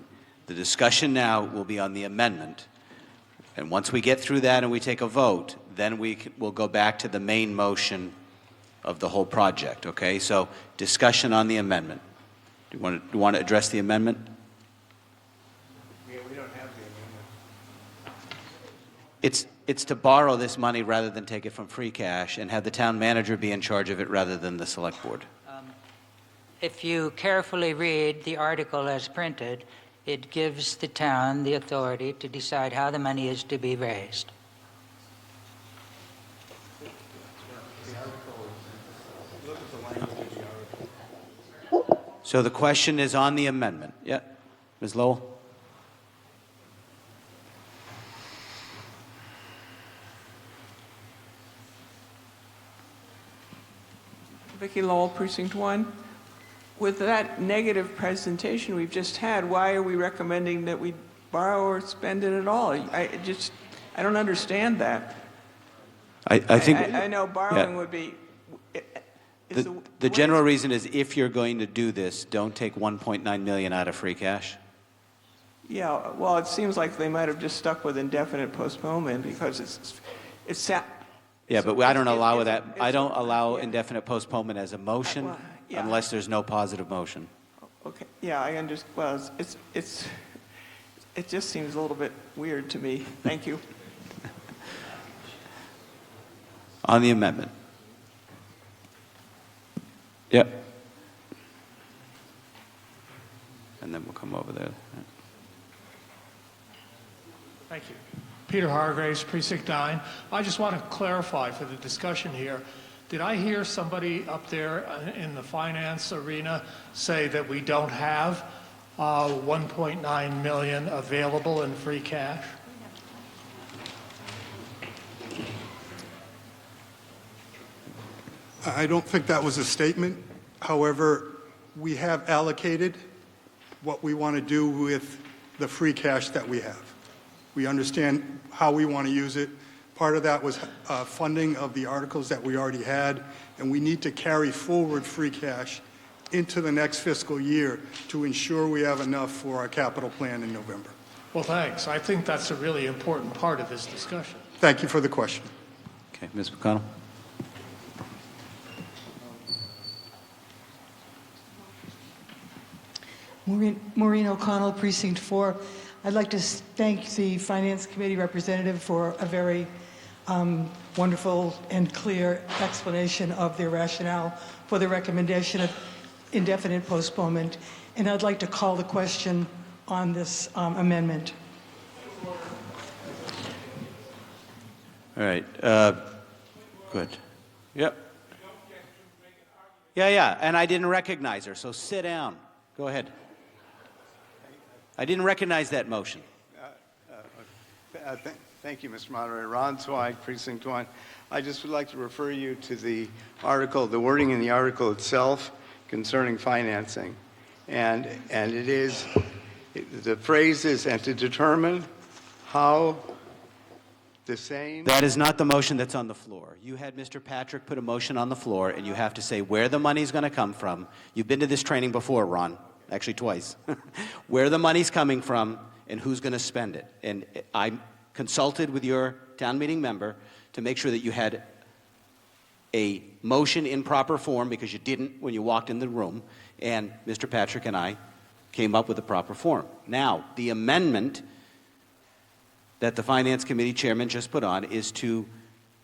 the discussion now will be on the amendment. And once we get through that and we take a vote, then we'll go back to the main motion of the whole project, okay? So discussion on the amendment. Do you want to address the amendment? Yeah, we don't have the amendment. It's to borrow this money rather than take it from free cash and have the town manager be in charge of it rather than the select board. If you carefully read the article as printed, it gives the town the authority to decide how the money is to be raised. So the question is on the amendment. Yeah, Ms. Lowell? Vicki Lowell, Precinct 1. With that negative presentation we've just had, why are we recommending that we borrow or spend it at all? I don't understand that. I think... I know borrowing yeah. would be... The general reason is if you're going to do this, don't take $1.9 million out of free cash. Yeah, well, it seems like they might have just stuck with indefinite postponement because it's yeah, but I don't allow that. I don't allow indefinite postponement as a motion yeah. unless there's no positive motion. Okay, yeah, I understand. Well, it just seems a little bit weird to me. Thank you. On the amendment. Yep. And then we'll come over there. Thank you. Peter Hargraves, Precinct 9. I just want to clarify for the discussion here. Did I hear somebody up there in the finance arena say that we don't have 1.9 million available in free cash? I don't think that was a statement. However, we have allocated what we want to do with the free cash that we have. We understand how we want to use it. Part of that was funding of the articles that we already had, and we need to carry forward free cash into the next fiscal year to ensure we have enough for our capital plan in November. Well, thanks. I think that's a really important part of this discussion. Thank you for the question. Okay, Ms. McConnell. Maureen O'Connell, Precinct 4. I'd like to thank the Finance Committee representative for a very wonderful and clear explanation of their rationale for the recommendation of indefinite postponement. And I'd like to call the question on this amendment. All right. Good. Yep. Yeah, and I didn't recognize her, so sit down. Go ahead. I didn't recognize that motion. Thank you, Mr. Moderator. Ron Zweig, Precinct 1. I just would like to refer you to the article, the wording in the article itself concerning financing. And it is, the phrase is, and to determine how the same? That is not the motion that's on the floor. You had Mr. Patrick put a motion on the floor, and you have to say where the money's going to come from. You've been to this training before, Ron, actually twice. Where the money's coming from and who's going to spend it. And I consulted with your town meeting member to make sure that you had a motion in proper form, because you didn't when you walked in the room, and Mr. Patrick and I came up with the proper form. Now, the amendment that the Finance Committee Chairman just put on is to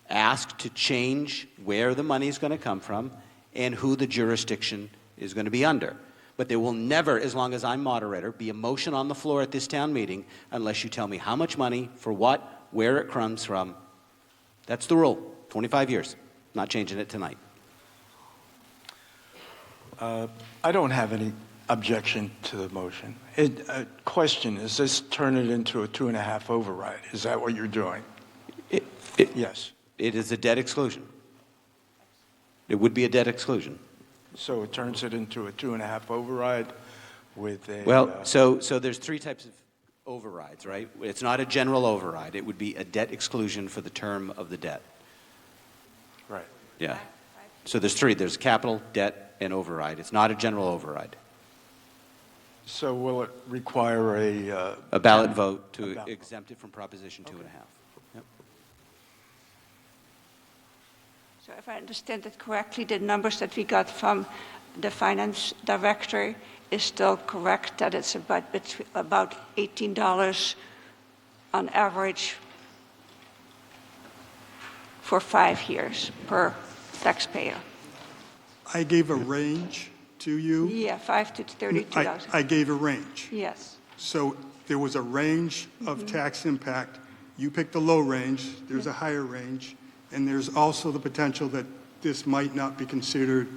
ask to change where the money is going to come from and who the jurisdiction is going to be under. But there will never, as long as I'm moderator, be a motion on the floor at this town meeting unless you tell me how much money, for what, where it comes from. That's the rule. 25 years. Not changing it tonight. I don't have any objection to the motion. Question, is this turn it into a 2.5 override? Is that what you're doing? Yes. It is a debt exclusion. It would be a debt exclusion. So it turns it into a 2.5 override with a... Well, so there's three types of overrides, right? It's not a general override. It would be a debt exclusion for the term of the debt. Right. Yeah. So there's three. There's capital, debt, and override. It's not a general override. So will it require a ballot vote to exempt it from Proposition 2.5? Yep. So if I understand it correctly, the numbers that we got from the finance director is still correct, that it's about $18 on average for 5 years per taxpayer. I gave a range to you. Yeah, $5 to $32. I gave a range. Yes. So there was a range of tax impact. You picked the low range, there's a higher range, and there's also the potential that this might not be considered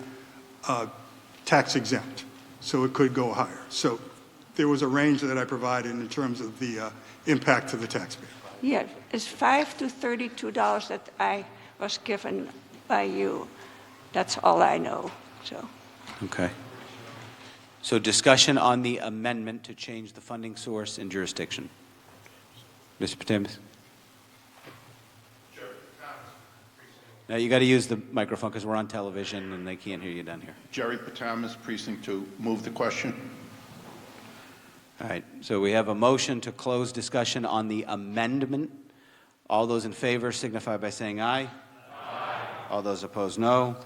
tax exempt, so it could go higher. So there was a range that I provided in terms of the impact to the taxpayer. Yeah, it's $5 to $32 that I was given by you. That's all I know, so. Okay. So discussion on the amendment to change the funding source and jurisdiction. Mr. Patamis? Now you got to use the microphone because we're on television and they can't hear you down here. Jerry Patamas, Precinct 2. Move the question. All right. So we have a motion to close discussion on the amendment. All those in favor signify by saying aye. Aye. All those opposed, no.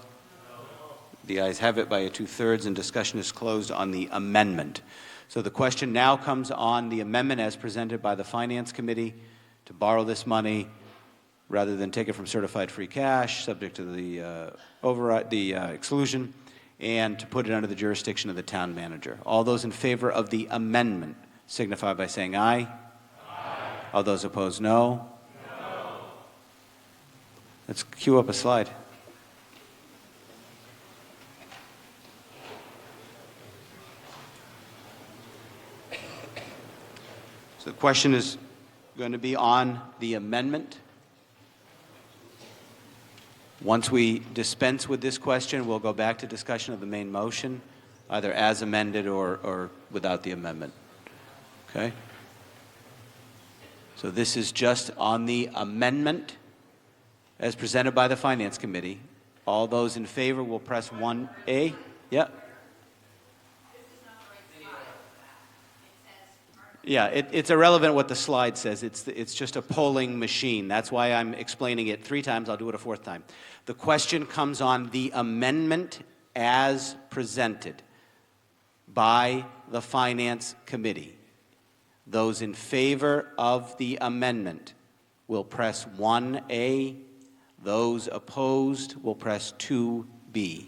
The ayes have it by a 2/3, and discussion is closed on the amendment. So the question now comes on the amendment as presented by the Finance Committee to borrow this money rather than take it from certified free cash, subject to the override, the exclusion, and to put it under the jurisdiction of the town manager. All those in favor of the amendment signify by saying aye. Aye. All those opposed, no. No. Let's cue up a slide. So the question is going to be on the amendment. Once we dispense with this question, we'll go back to discussion of the main motion, either as amended or without the amendment. Okay? So this is just on the amendment as presented by the Finance Committee. All those in favor will press 1A. Yeah. Yeah, it's irrelevant what the slide says. It's just a polling machine. That's why I'm explaining it 3 times. I'll do it a 4th time. The question comes on the amendment as presented by the Finance Committee. Those in favor of the amendment will press 1A. Those opposed will press 2B.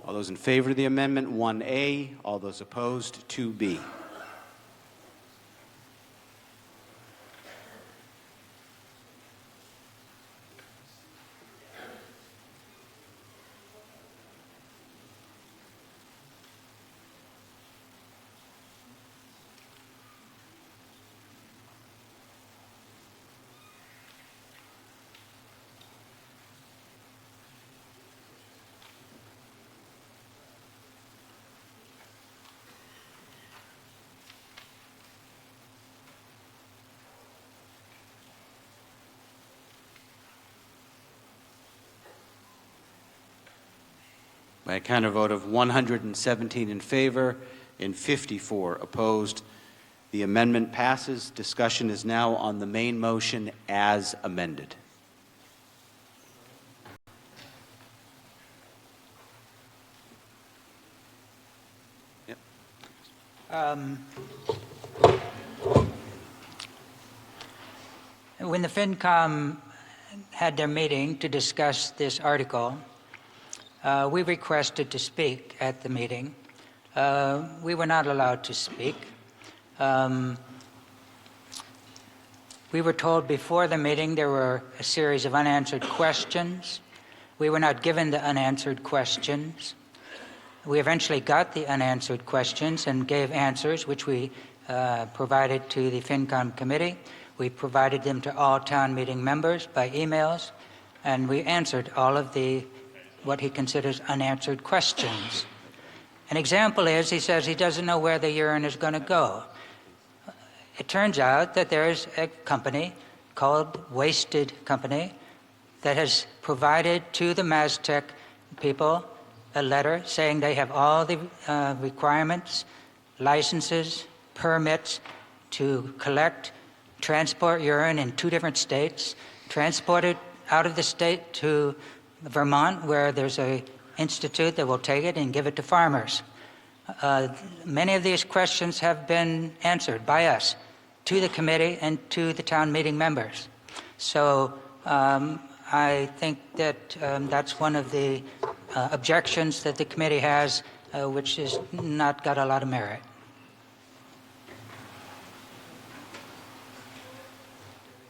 All those in favor of the amendment, 1A. All those opposed, 2B. By a counter vote of 117 in favor and 54 opposed, the amendment passes. Discussion is now on the main motion as amended. When the FinCom had their meeting to discuss this article, we requested to speak at the meeting. We were not allowed to speak. We were told before the meeting there were a series of unanswered questions. We were not given the unanswered questions. We eventually got the unanswered questions and gave answers, which we provided to the FinCom committee. We provided them to all town meeting members by emails, and we answered all of what he considers unanswered questions. An example is, he says he doesn't know where the urine is going to go. It turns out that there is a company called Wasted Company that has provided to the Maztec people a letter saying they have all the requirements, licenses, permits to collect, transport urine in 2 different states, transport it out of the state to Vermont, where there's an institute that will take it and give it to farmers. Many of these questions have been answered by us to the committee and to the town meeting members. So I think that that's one of the objections that the committee has, which has not got a lot of merit.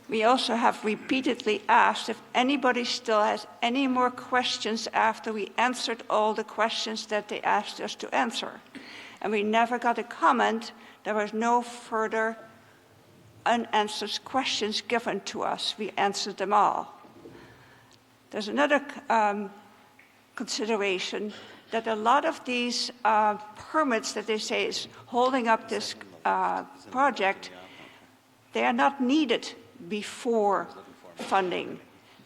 We also have repeatedly asked if anybody still has any more questions after we answered all the questions that they asked us to answer. And we never got a comment. There was no further unanswered questions given to us. We answered them all. There's another consideration that a lot of these permits that they say is holding up this project, they are not needed before funding.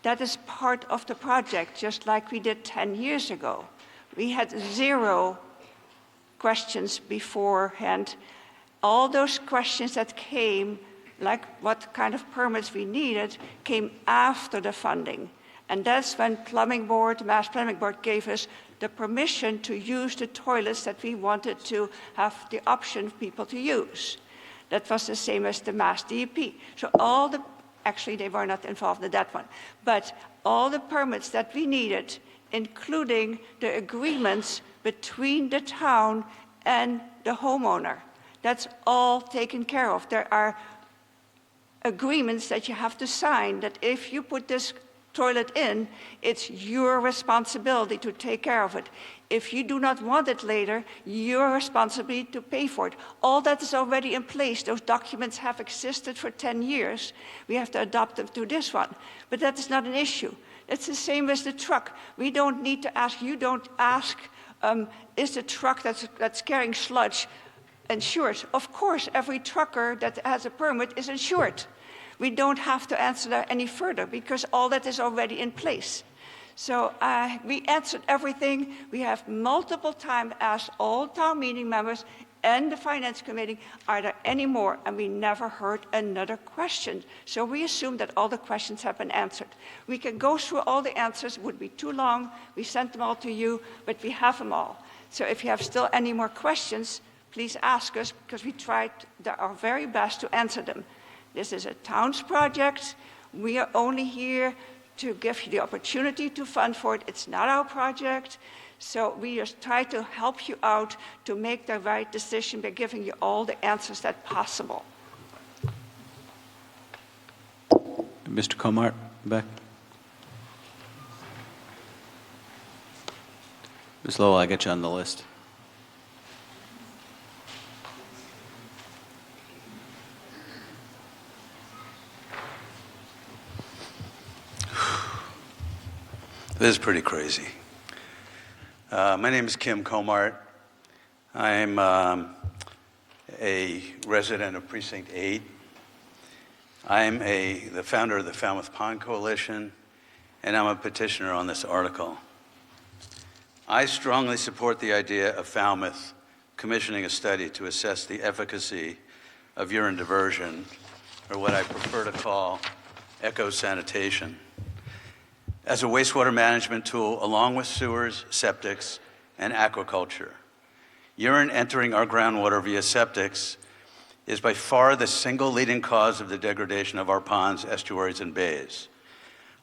That is part of the project, just like we did 10 years ago. We had 0 questions beforehand. All those questions that came, like what kind of permits we needed, came after the funding. And that's when Mass Plumbing Board gave us the permission to use the toilets that we wanted to have the option of people to use. That was the same as the Mass DEP. So actually they were not involved in that one, but all the permits that we needed, including the agreements between the town and the homeowner, that's all taken care of. There are agreements that you have to sign that if you put this toilet in, it's your responsibility to take care of it. If you do not want it later, your responsibility to pay for it. All that is already in place. Those documents have existed for 10 years. We have to adopt them to this one. But that is not an issue. It's the same as the truck. We don't need to ask, you don't ask, is the truck that's carrying sludge insured? Of course, every trucker that has a permit is insured. We don't have to answer that any further because all that is already in place. So we answered everything. We have multiple times asked all town meeting members and the finance committee, are there any more? And we never heard another question. So we assume that all the questions have been answered. We can go through all the answers, it would be too long. We sent them all to you, but we have them all. So if you have still any more questions, please ask us because we tried our very best to answer them. This is a town's project. We are only here to give you the opportunity to fund for it. It's not our project. So we just try to help you out to make the right decision by giving you all the answers that possible. Mr. Comart, back. Ms. Lowell, I got you on the list. This is pretty crazy. My name is Kim Comart. I'm a resident of Precinct 8. I'm the founder of the Falmouth Pond Coalition, and I'm a petitioner on this article. I strongly support the idea of Falmouth commissioning a study to assess the efficacy of urine diversion, or what I prefer to call eco-sanitation, as a wastewater management tool along with sewers, septics, and aquaculture. Urine entering our groundwater via septics is by far the single leading cause of the degradation of our ponds, estuaries, and bays.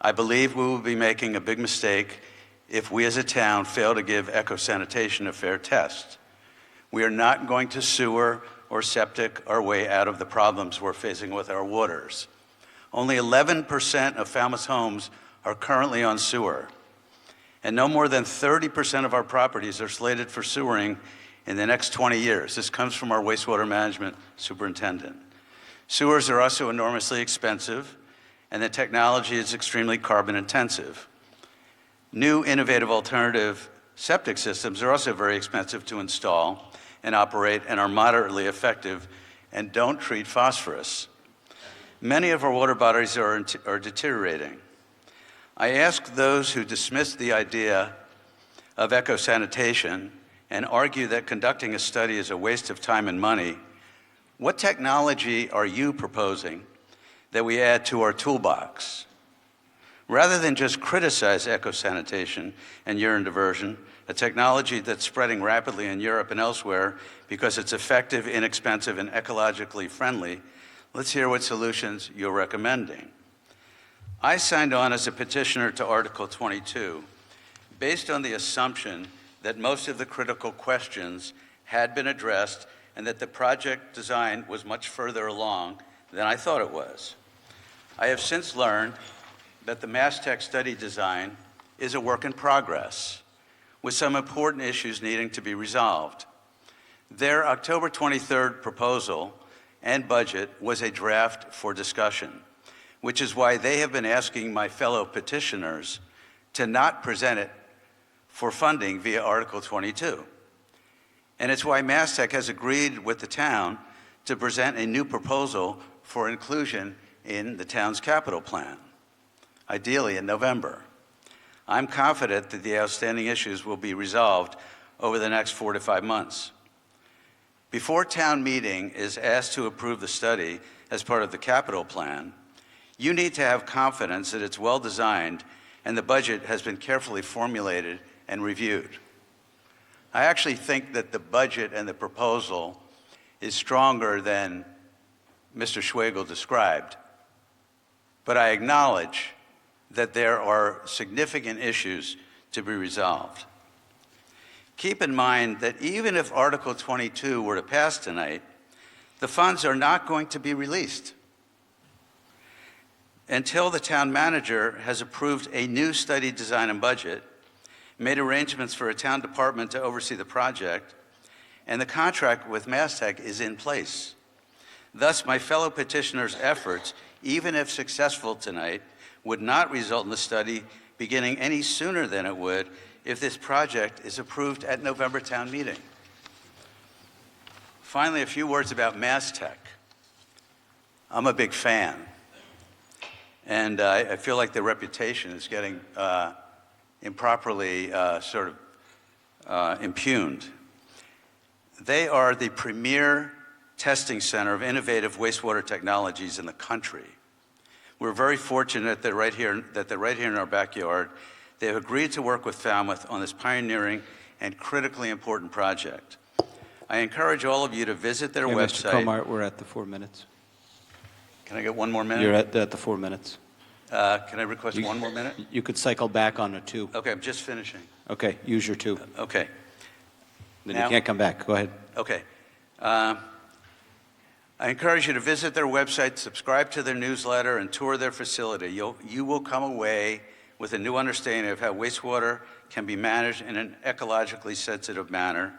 I believe we will be making a big mistake if we as a town fail to give eco-sanitation a fair test. We are not going to sewer or septic our way out of the problems we're facing with our waters. Only 11% of Falmouth homes are currently on sewer, and no more than 30% of our properties are slated for sewering in the next 20 years. This comes from our wastewater management superintendent. Sewers are also enormously expensive, and the technology is extremely carbon intensive. New innovative alternative septic systems are also very expensive to install and operate, and are moderately effective and don't treat phosphorus. Many of our water bodies are deteriorating. I ask those who dismiss the idea of eco-sanitation and argue that conducting a study is a waste of time and money, what technology are you proposing that we add to our toolbox? Rather than just criticize eco-sanitation and urine diversion, a technology that's spreading rapidly in Europe and elsewhere because it's effective, inexpensive, and ecologically friendly, let's hear what solutions you're recommending. I signed on as a petitioner to Article 22 based on the assumption that most of the critical questions had been addressed and that the project design was much further along than I thought it was. I have since learned that the MassTech study design is a work in progress, with some important issues needing to be resolved. Their October 23rd proposal and budget was a draft for discussion, which is why they have been asking my fellow petitioners to not present it for funding via Article 22. And it's why MassTech has agreed with the town to present a new proposal for inclusion in the town's capital plan, ideally in November. I'm confident that the outstanding issues will be resolved over the next 4 to 5 months. Before town meeting is asked to approve the study as part of the capital plan, you need to have confidence that it's well designed and the budget has been carefully formulated and reviewed. I actually think that the budget and the proposal is stronger than Mr. Schwagel described, but I acknowledge that there are significant issues to be resolved. Keep in mind that even if Article 22 were to pass tonight, the funds are not going to be released until the town manager has approved a new study design and budget, made arrangements for a town department to oversee the project, and the contract with MassTech is in place. Thus, my fellow petitioners' efforts, even if successful tonight, would not result in the study beginning any sooner than it would if this project is approved at November town meeting. Finally, a few words about MassTech. I'm a big fan, and I feel like their reputation is getting improperly impugned. They are the premier testing center of innovative wastewater technologies in the country. We're very fortunate that they're right here in our backyard. They have agreed to work with Falmouth on this pioneering and critically important project. I encourage all of you to visit their website. Mr. Comart, we're at the 4 minutes. Can I get 1 more minute? You're at the 4 minutes. Can I request 1 more minute? You could cycle back on a 2. Okay, I'm just finishing. Okay, use your 2. Okay. Then you can't come back. Go ahead. Okay. I encourage you to visit their website, subscribe to their newsletter, and tour their facility. You will come away with a new understanding of how wastewater can be managed in an ecologically sensitive manner.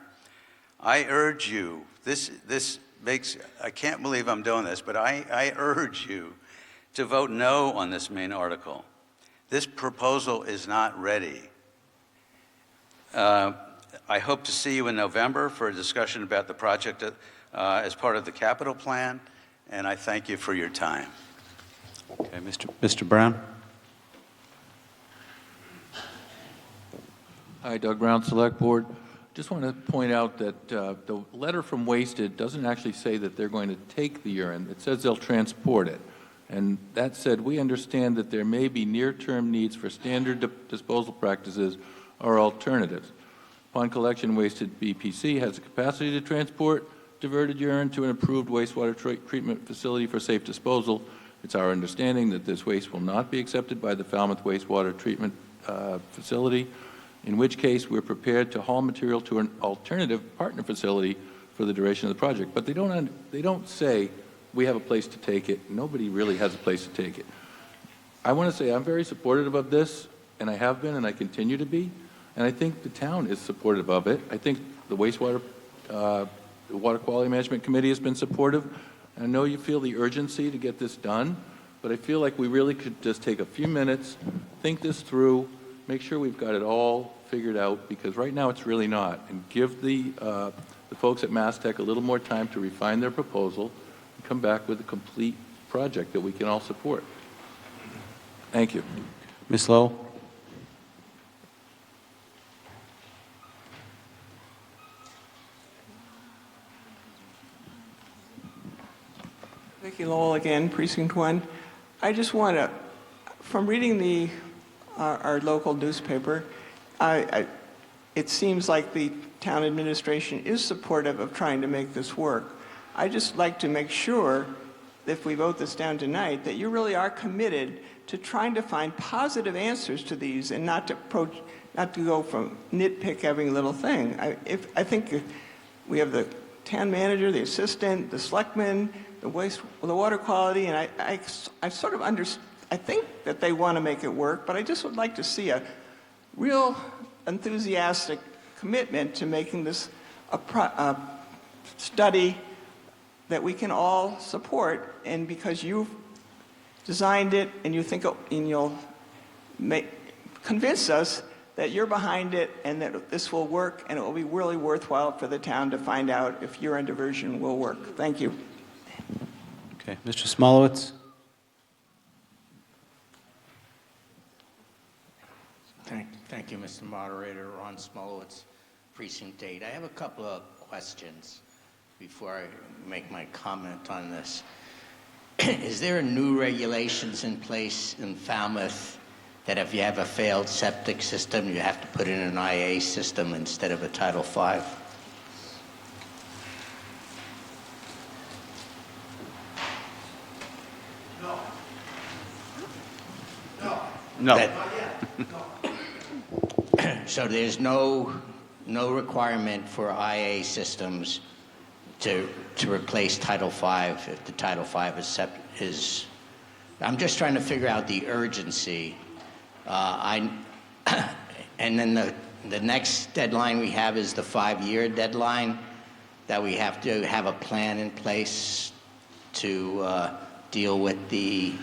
I urge you, I can't believe I'm doing this, but I urge you to vote no on this main article. This proposal is not ready. I hope to see you in November for a discussion about the project as part of the capital plan, and I thank you for your time. Okay, Mr. Brown. Hi, Doug Brown, Select Board. Just want to point out that the letter from Wasted doesn't actually say that they're going to take the urine. It says they'll transport it. And that said, we understand that there may be near-term needs for standard disposal practices or alternatives. Upon collection, Wasted BPC has the capacity to transport diverted urine to an approved wastewater treatment facility for safe disposal. It's our understanding that this waste will not be accepted by the Falmouth wastewater treatment facility, in which case we're prepared to haul material to an alternative partner facility for the duration of the project. But they don't say we have a place to take it. Nobody really has a place to take it. I want to say I'm very supportive of this, and I have been, and I continue to be, and I think the town is supportive of it. I think the wastewater, the Water Quality Management Committee has been supportive. I know you feel the urgency to get this done, but I feel like we really could just take a few minutes, think this through, make sure we've got it all figured out, because right now it's really not, and give the folks at MassTech a little more time to refine their proposal and come back with a complete project that we can all support. Thank you. Ms. Lowell? Vicki Lowell again, Precinct 1. I just want to, from reading our local newspaper, it seems like the town administration is supportive of trying to make this work. I just like to make sure that if we vote this down tonight, that you really are committed to trying to find positive answers to these and not to go from nitpick every little thing. I think we have the town manager, the assistant, the selectmen, the water quality, and I sort of I think that they want to make it work, but I just would like to see a real enthusiastic commitment to making this a study that we can all support, and because you've designed it and you think and you'll convince us that you're behind it and that this will work, and it will be really worthwhile for the town to find out if urine diversion will work. Thank you. Okay, Mr. Smolowitz? Thank you, Mr. Moderator. Ron Smolowitz, Precinct 8. I have a couple of questions before I make my comment on this. Is there new regulations in place in Falmouth that if you have a failed septic system, you have to put in an IA system instead of a Title V? No. So there's no requirement for IA systems to replace Title V if the Title V is I'm just trying to figure out the urgency. And then the next deadline we have is the 5-year deadline, that we have to have a plan in place to deal with the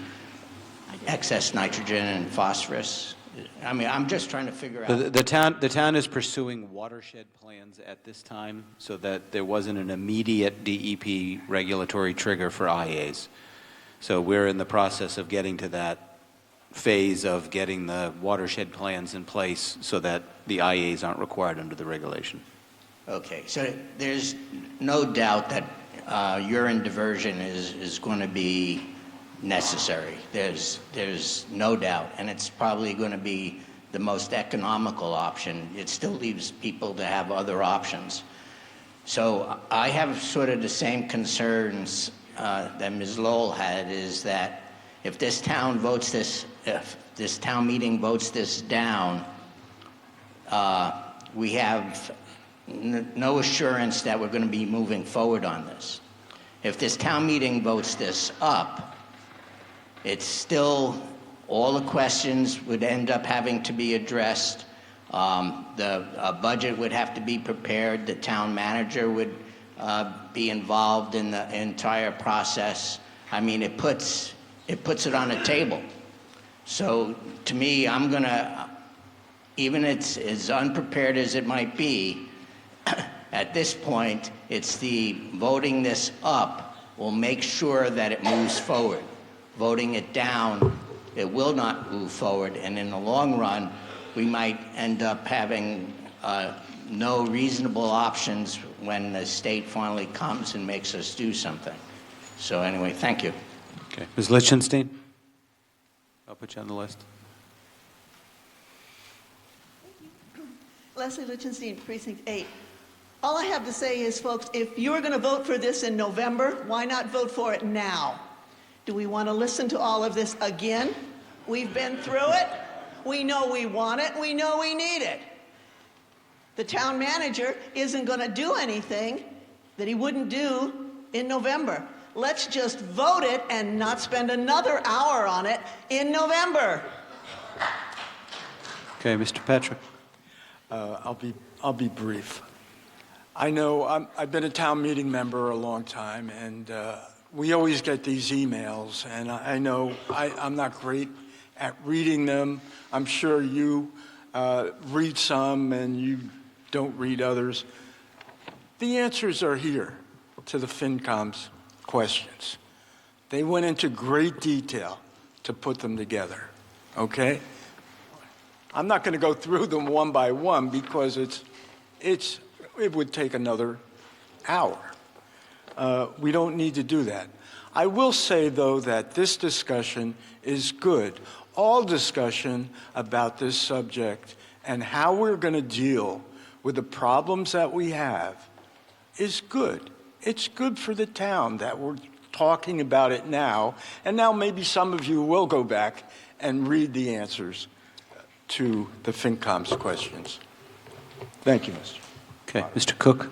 excess nitrogen and phosphorus. I mean, I'm just trying to figure out. The town is pursuing watershed plans at this time so that there wasn't an immediate DEP regulatory trigger for IAs. So we're in the process of getting to that phase of getting the watershed plans in place so that the IAs aren't required under the regulation. Okay, so there's no doubt that urine diversion is going to be necessary. There's no doubt, and it's probably going to be the most economical option. It still leaves people to have other options. So I have sort of the same concerns that Ms. Lowell had, is that if this town votes this, if this town meeting votes this down, we have no assurance that we're going to be moving forward on this. If this town meeting votes this up, it's still, all the questions would end up having to be addressed. The budget would have to be prepared. The town manager would be involved in the entire process. I mean, it puts it on a table. So to me, I'm gonna, even it's as unprepared as it might be, at this point, it's the voting this up will make sure that it moves forward. Voting it down, it will not move forward, and in the long run, we might end up having no reasonable options when the state finally comes and makes us do something. So anyway, thank you. Okay. Ms. Lichtenstein? I'll put you on the list. Leslie Lichtenstein, Precinct 8. All I have to say is, folks, if you're going to vote for this in November, why not vote for it now? Do we want to listen to all of this again? We've been through it. We know we want it. We know we need it. The town manager isn't going to do anything that he wouldn't do in November. Let's just vote it and not spend another hour on it in November. Okay, Mr. Patrick. I'll be brief. I know I've been a town meeting member a long time, and we always get these emails, and I know I'm not great at reading them. I'm sure you read some and you don't read others. The answers are here to the FinCom's questions. They went into great detail to put them together, okay? I'm not going to go through them one by one because it would take another hour. We don't need to do that. I will say, though, that this discussion is good. All discussion about this subject and how we're going to deal with the problems that we have is good. It's good for the town that we're talking about it now, and now maybe some of you will go back and read the answers to the FinCom's questions. Thank you, Mr. Okay, Mr. Cook.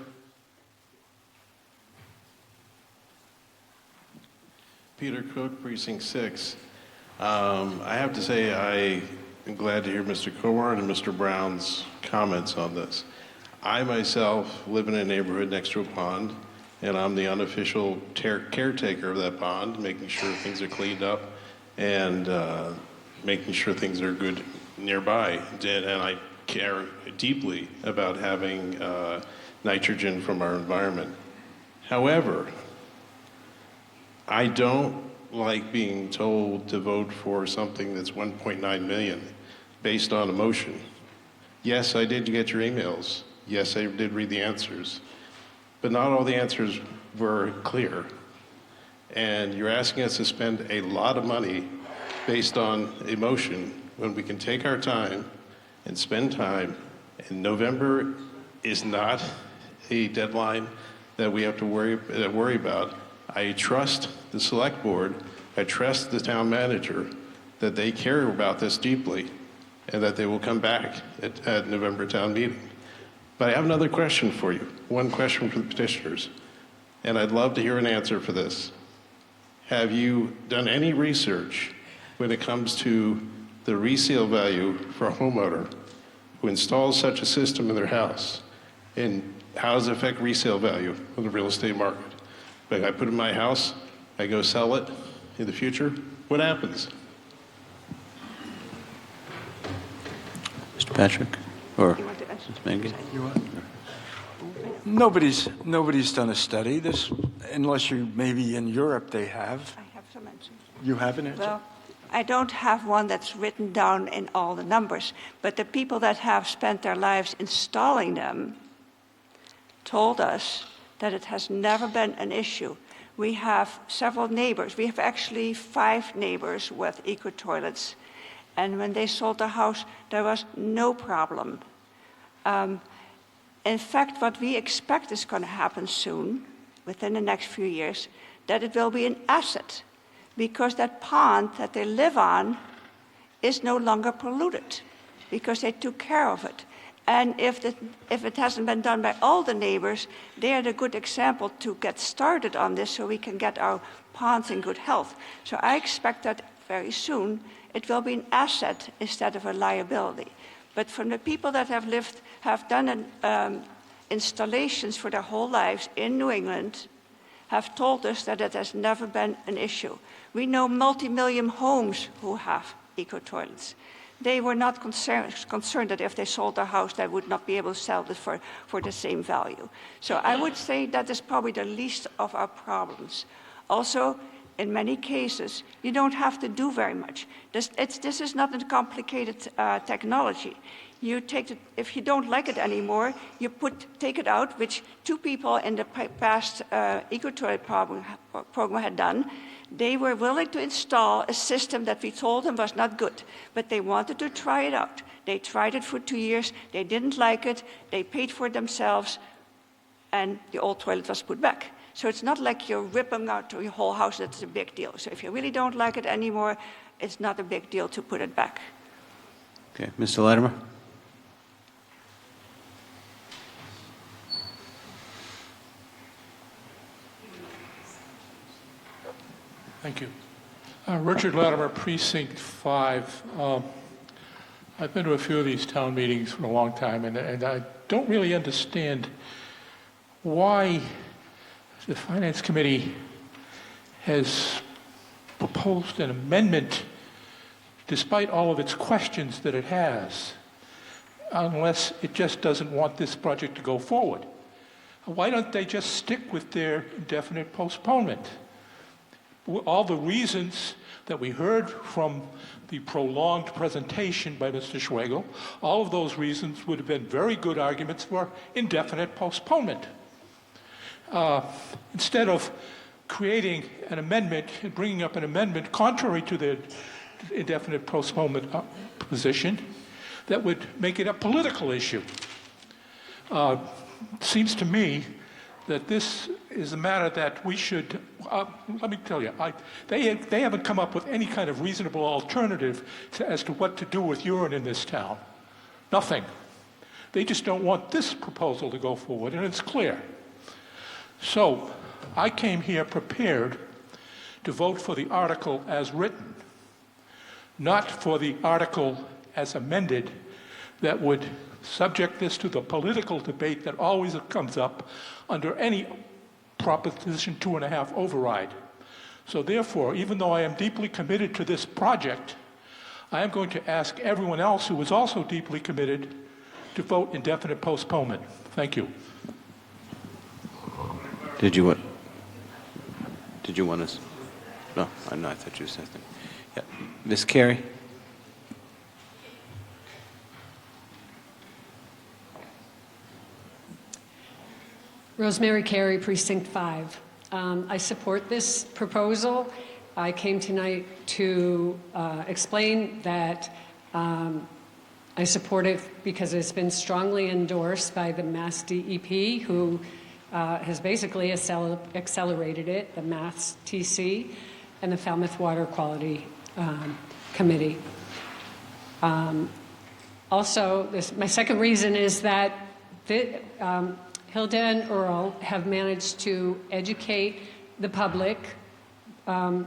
Peter Cook, Precinct 6. I have to say I am glad to hear Mr. Coward and Mr. Brown's comments on this. I myself live in a neighborhood next to a pond, and I'm the unofficial caretaker of that pond, making sure things are cleaned up and making sure things are good nearby. And I care deeply about having nitrogen from our environment. However, I don't like being told to vote for something that's 1.9 million based on emotion. Yes, I did get your emails. Yes, I did read the answers. But not all the answers were clear. And you're asking us to spend a lot of money based on emotion when we can take our time and spend time. And November is not a deadline that we have to worry about. I trust the select board, I trust the town manager that they care about this deeply and that they will come back at November town meeting. But I have another question for you, one question for the petitioners, and I'd love to hear an answer for this. Have you done any research when it comes to the resale value for a homeowner who installs such a system in their house, and how does it affect resale value of the real estate market? Like I put it in my house, I go sell it in the future, what happens? Mr. Patrick? Or Ms. Mengen? Nobody's done a study. This, unless you maybe in Europe they have. I have some answers. You have an answer? Well, I don't have one that's written down in all the numbers, but the people that have spent their lives installing them told us that it has never been an issue. We have several neighbors. We have actually 5 neighbors with eco-toilets. And when they sold their house, there was no problem. In fact, what we expect is going to happen soon, within the next few years, that it will be an asset, because that pond that they live on is no longer polluted, because they took care of it. And if it hasn't been done by all the neighbors, they are the good example to get started on this so we can get our ponds in good health. So I expect that very soon it will be an asset instead of a liability. But from the people that have done installations for their whole lives in New England, have told us that it has never been an issue. We know multi-million homes who have eco-toilets. They were not concerned that if they sold their house, they would not be able to sell it for the same value. So I would say that is probably the least of our problems. Also, in many cases, you don't have to do very much. This is not a complicated technology. You take it, if you don't like it anymore, you take it out, which 2 people in the past eco-toilet program had done. They were willing to install a system that we told them was not good, but they wanted to try it out. They tried it for 2 years, they didn't like it, they paid for it themselves, and the old toilet was put back. So it's not like you're ripping out your whole house, that's a big deal. So if you really don't like it anymore, it's not a big deal to put it back. Okay, Mr. Latimer? Thank you. Richard Latimer, Precinct 5. I've been to a few of these town meetings for a long time, and I don't really understand why the Finance Committee has proposed an amendment despite all of its questions that it has, unless it just doesn't want this project to go forward. Why don't they just stick with their indefinite postponement? All the reasons that we heard from the prolonged presentation by Mr. Schwegel, all of those reasons would have been very good arguments for indefinite postponement. Instead of creating an amendment and bringing up an amendment contrary to the indefinite postponement position, that would make it a political issue. Seems to me that this is a matter that we should, let me tell you, they haven't come up with any kind of reasonable alternative as to what to do with urine in this town. Nothing. They just don't want this proposal to go forward, and it's clear. So I came here prepared to vote for the article as written, not for the article as amended that would subject this to the political debate that always comes up under any Proposition 2.5 override. So therefore, even though I am deeply committed to this project, I am going to ask everyone else who is also deeply committed to vote indefinite postponement. Thank you. Did you want us? No, I thought you said that. Yeah. Ms. Carey? Rosemary Carey, Precinct 5. I support this proposal. I came tonight to explain that I support it because it's been strongly endorsed by the Mass DEP, who has basically accelerated it, the Mass TC, and the Falmouth Water Quality Committee. Also, my second reason is that Hilda and Earl have managed to educate the public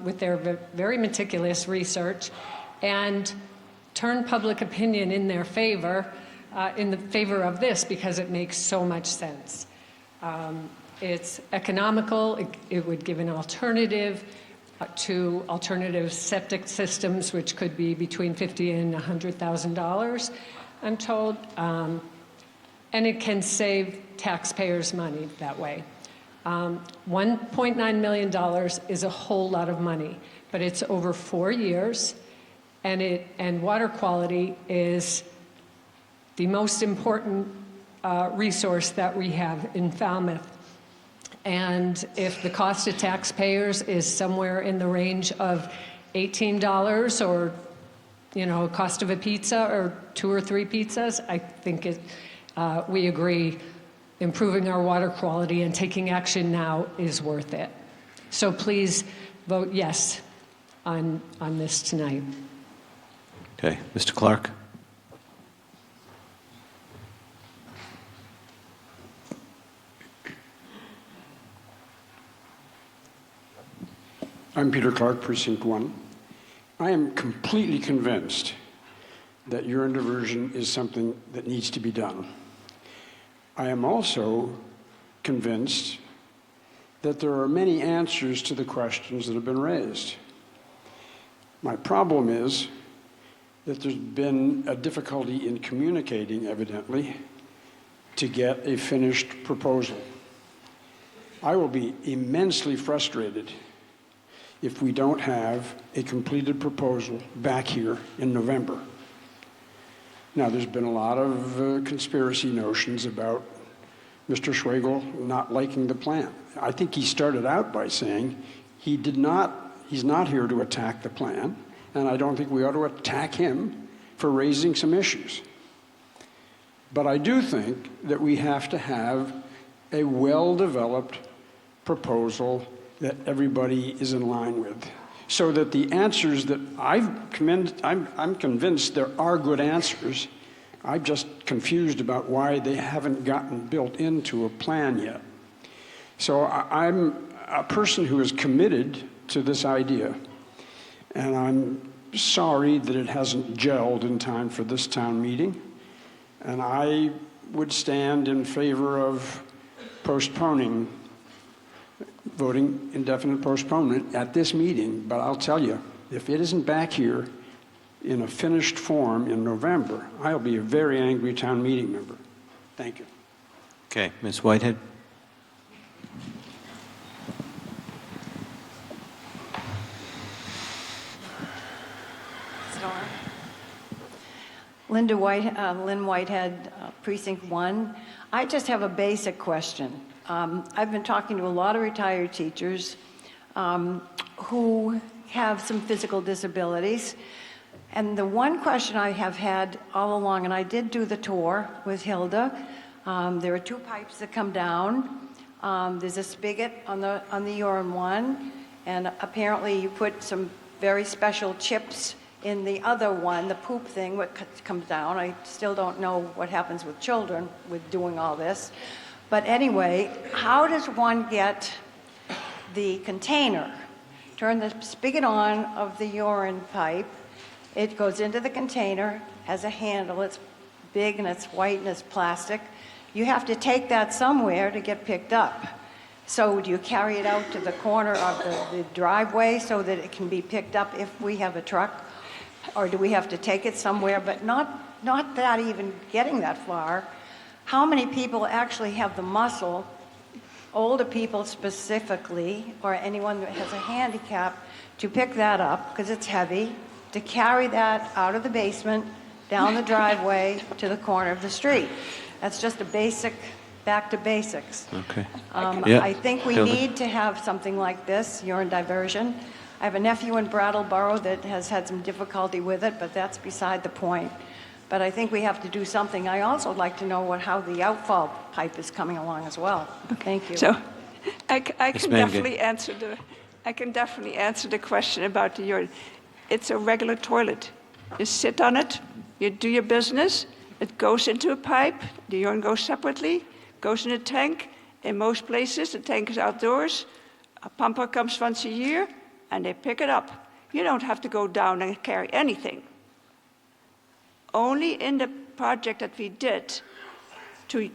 with their very meticulous research and turn public opinion in their favor, in the favor of this, because it makes so much sense. It's economical. It would give an alternative to alternative septic systems, which could be between $50,000 and $100,000, I'm told. And it can save taxpayers money that way. $1.9 million is a whole lot of money, but it's over 4 years, and water quality is the most important resource that we have in Falmouth. And if the cost to taxpayers is somewhere in the range of $18 or, cost of a pizza or 2 or 3 pizzas, I think we agree improving our water quality and taking action now is worth it. So please vote yes on this tonight. Okay, Mr. Clark? I'm Peter Clark, Precinct 1. I am completely convinced that urine diversion is something that needs to be done. I am also convinced that there are many answers to the questions that have been raised. My problem is that there's been a difficulty in communicating, evidently, to get a finished proposal. I will be immensely frustrated if we don't have a completed proposal back here in November. Now, there's been a lot of conspiracy notions about Mr. Schwegel not liking the plan. I think he started out by saying he's not here to attack the plan, and I don't think we ought to attack him for raising some issues. But I do think that we have to have a well-developed proposal that everybody is in line with, so that the answers that I'm convinced there are good answers. I'm just confused about why they haven't gotten built into a plan yet. So I'm a person who is committed to this idea, and I'm sorry that it hasn't gelled in time for this town meeting, and I would stand in favor of postponing, voting indefinite postponement at this meeting. But I'll tell you, if it isn't back here in a finished form in November, I'll be a very angry town meeting member. Thank you. Okay, Ms. Whitehead. Lynn Whitehead, Precinct 1. I just have a basic question. I've been talking to a lot of retired teachers who have some physical disabilities. And the one question I have had all along, and I did do the tour with Hilda, there are 2 pipes that come down. There's a spigot on the urine one, and apparently you put some very special chips in the other one, the poop thing, what comes down. I still don't know what happens with children with doing all this. But anyway, how does one get the container? Turn the spigot on of the urine pipe. It goes into the container, has a handle. It's big and it's white and it's plastic. You have to take that somewhere to get picked up. So do you carry it out to the corner of the driveway so that it can be picked up if we have a truck? Or do we have to take it somewhere? But not that even getting that far. How many people actually have the muscle, older people specifically, or anyone that has a handicap, to pick that up, because it's heavy, to carry that out of the basement, down the driveway, to the corner of the street? That's just a basic, back to basics. Okay. I think we need to have something like this, urine diversion. I have a nephew in Brattleboro that has had some difficulty with it, but that's beside the point. But I think we have to do something. I also like to know how the outfall pipe is coming along as well. Thank you. So I can definitely answer the question about the urine. It's a regular toilet. You sit on it, you do your business, it goes into a pipe, the urine goes separately, goes in a tank. In most places, the tank is outdoors. A pumper comes once a year, and they pick it up. You don't have to go down and carry anything. Only in the project that we did to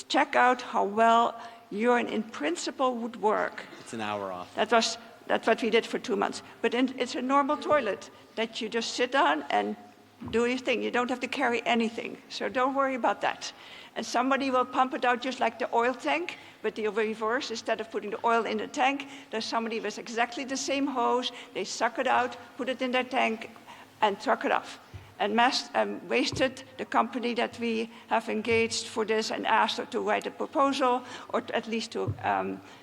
check out how well urine in principle would work. It's an hour off. That's what we did for 2 months. But it's a normal toilet that you just sit on and do your thing. You don't have to carry anything. So don't worry about that. And somebody will pump it out just like the oil tank, but the reverse. Instead of putting the oil in the tank, there's somebody with exactly the same hose. They suck it out, put it in their tank, and truck it off. And Wasted, the company that we have engaged for this and asked her to write a proposal, or at least to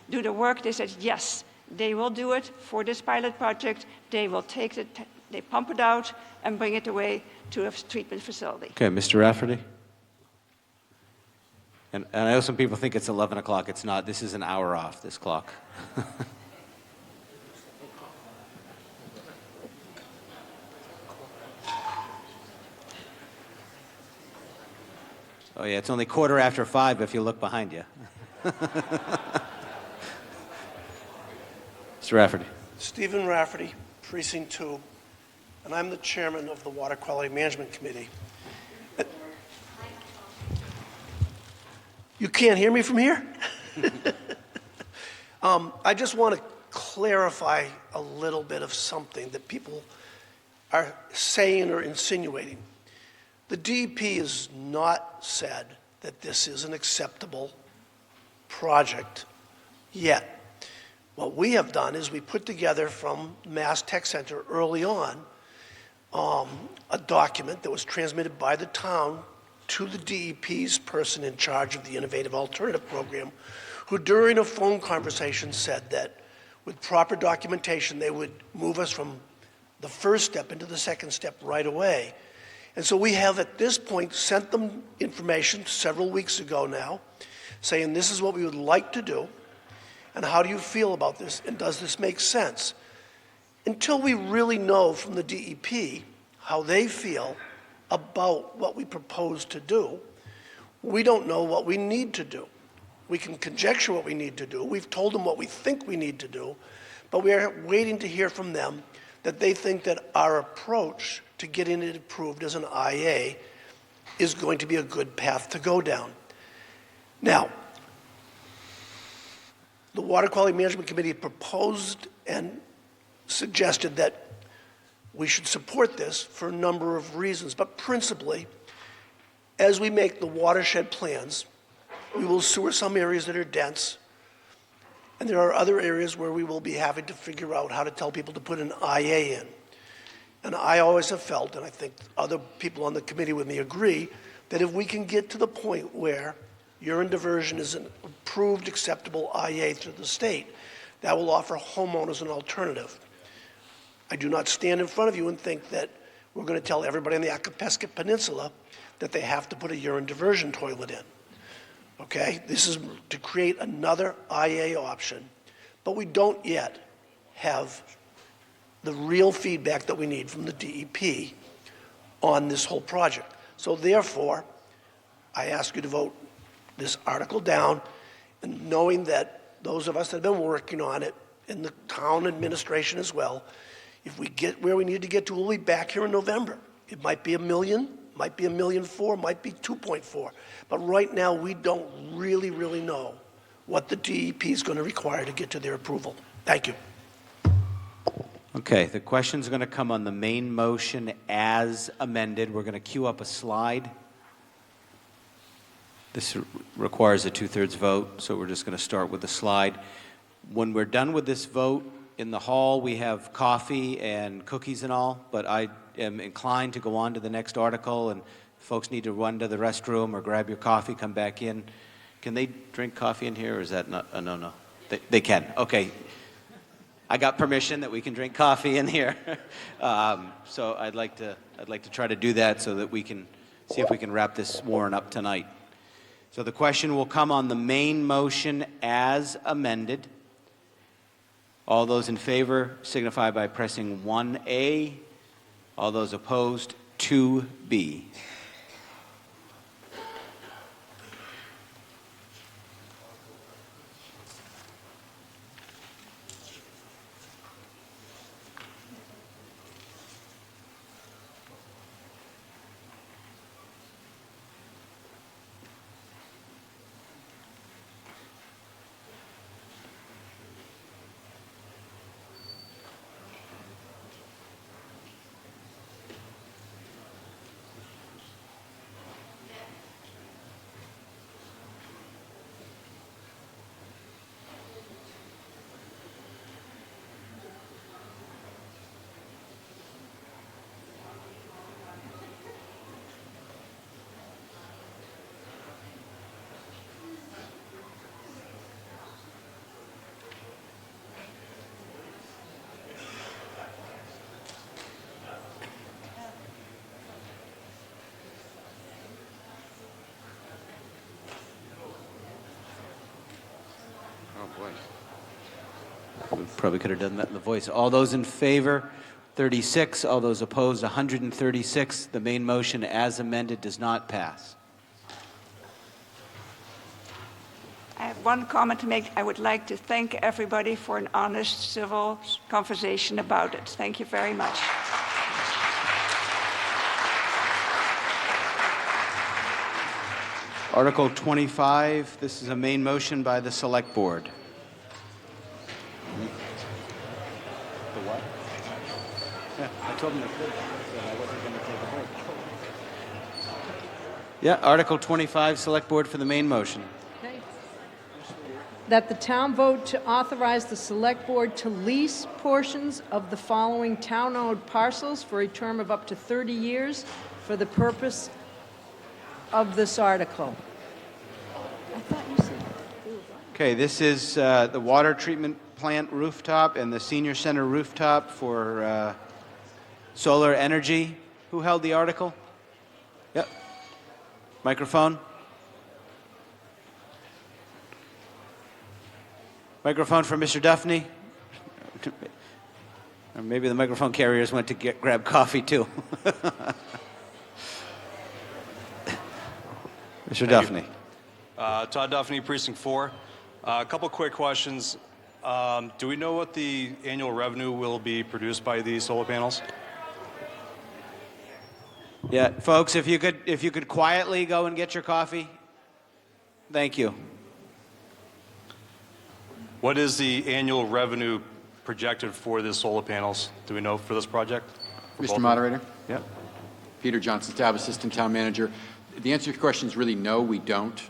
do the work, they said yes, they will do it for this pilot project. They will take it, they pump it out and bring it away to a treatment facility. Okay, Mr. Rafferty. And I know some people think it's 11 o'clock. It's not. This is an hour off, this clock. Oh, yeah, it's only 5:15 if you look behind you. Mr. Rafferty. Stephen Rafferty, Precinct 2, and I'm the chairman of the Water Quality Management Committee. You can't hear me from here? I just want to clarify a little bit of something that people are saying or insinuating. The DEP has not said that this is an acceptable project yet. What we have done is we put together from Mass Tech Center early on a document that was transmitted by the town to the DEP's person in charge of the Innovative Alternative Program, who during a phone conversation said that with proper documentation, they would move us from the first step into the second step right away. And so we have at this point sent them information several weeks ago now, saying this is what we would like to do, and how do you feel about this, and does this make sense? Until we really know from the DEP how they feel about what we propose to do, we don't know what we need to do. We can conjecture what we need to do. We've told them what we think we need to do, but we are waiting to hear from them that they think that our approach to getting it approved as an IA is going to be a good path to go down. Now, the Water Quality Management Committee proposed and suggested that we should support this for a number of reasons, but principally, as we make the watershed plans, we will sewer some areas that are dense, and there are other areas where we will be having to figure out how to tell people to put an IA in. And I always have felt, and I think other people on the committee with me agree, that if we can get to the point where urine diversion is an approved, acceptable IA through the state, that will offer homeowners an alternative. I do not stand in front of you and think that we're going to tell everybody on the Acapesca Peninsula that they have to put a urine diversion toilet in. Okay? This is to create another IA option, but we don't yet have the real feedback that we need from the DEP on this whole project. So therefore, I ask you to vote this article down, and knowing that those of us that have been working on it, in the town administration as well, if we get where we need to get to, we'll be back here in November. It might be $1 million, might be $1.4 million, might be 2.4. But right now, we don't really know what the DEP is going to require to get to their approval. Thank you. Okay, the question's going to come on the main motion as amended. We're going to queue up a slide. This requires a 2/3 vote, so we're just going to start with the slide. When we're done with this vote, in the hall we have coffee and cookies and all, but I am inclined to go on to the next article, and if folks need to run to the restroom or grab your coffee, come back in. Can they drink coffee in here, or is that not a no? They can. Okay. I got permission that we can drink coffee in here. So I'd like to try to do that so that we can see if we can wrap this warrant up tonight. So the question will come on the main motion as amended. All those in favor signify by pressing 1A. All those opposed, 2B. We probably could have done that in the voice. All those in favor, 36. All those opposed, 136. The main motion as amended does not pass. I have one comment to make. I would like to thank everybody for an honest, civil conversation about it. Thank you very much. Article 25, this is a main motion by the Select Board. The what? Yeah, I told them they could, but I wasn't going to take a break. Yeah, Article 25, Select Board for the main motion. that the town vote to authorize the select board to lease portions of the following town-owned parcels for a term of up to 30 years for the purpose of this article. Okay, this is the water treatment plant rooftop and the senior center rooftop for solar energy. Who held the article? Yep. Microphone. Microphone for Mr. Duffney. Or maybe the microphone carriers went to grab coffee too. Mr. Duffney. Todd Duffney, Precinct 4. A couple quick questions. Do we know what the annual revenue will be produced by these solar panels? Yeah, folks, if you could quietly go and get your coffee. Thank you. What is the annual revenue projected for the solar panels? Do we know for this project? For both Mr. of them? Moderator? Yeah. Peter Johnson, Staff Assistant Town Manager. The answer to your question is really no, we don't.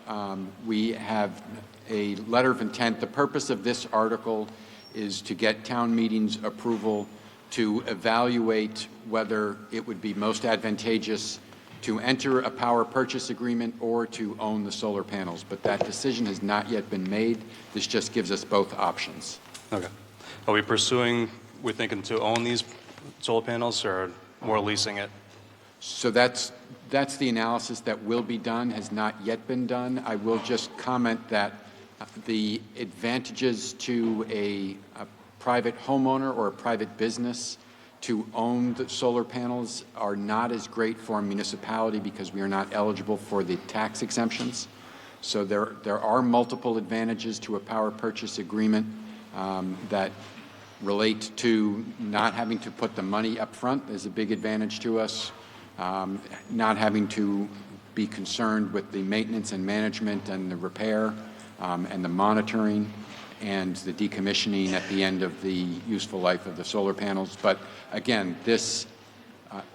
We have a letter of intent. The purpose of this article is to get town meetings approval to evaluate whether it would be most advantageous to enter a power purchase agreement or to own the solar panels. But that decision has not yet been made. This just gives us both options. Okay. Are we pursuing, we're thinking to own these solar panels or more leasing it? So that's the analysis that will be done, has not yet been done. I will just comment that the advantages to a private homeowner or a private business to own the solar panels are not as great for a municipality because we are not eligible for the tax exemptions. So there are multiple advantages to a power purchase agreement that relate to not having to put the money up front is a big advantage to us. Not having to be concerned with the maintenance and management and the repair and the monitoring and the decommissioning at the end of the useful life of the solar panels. But again,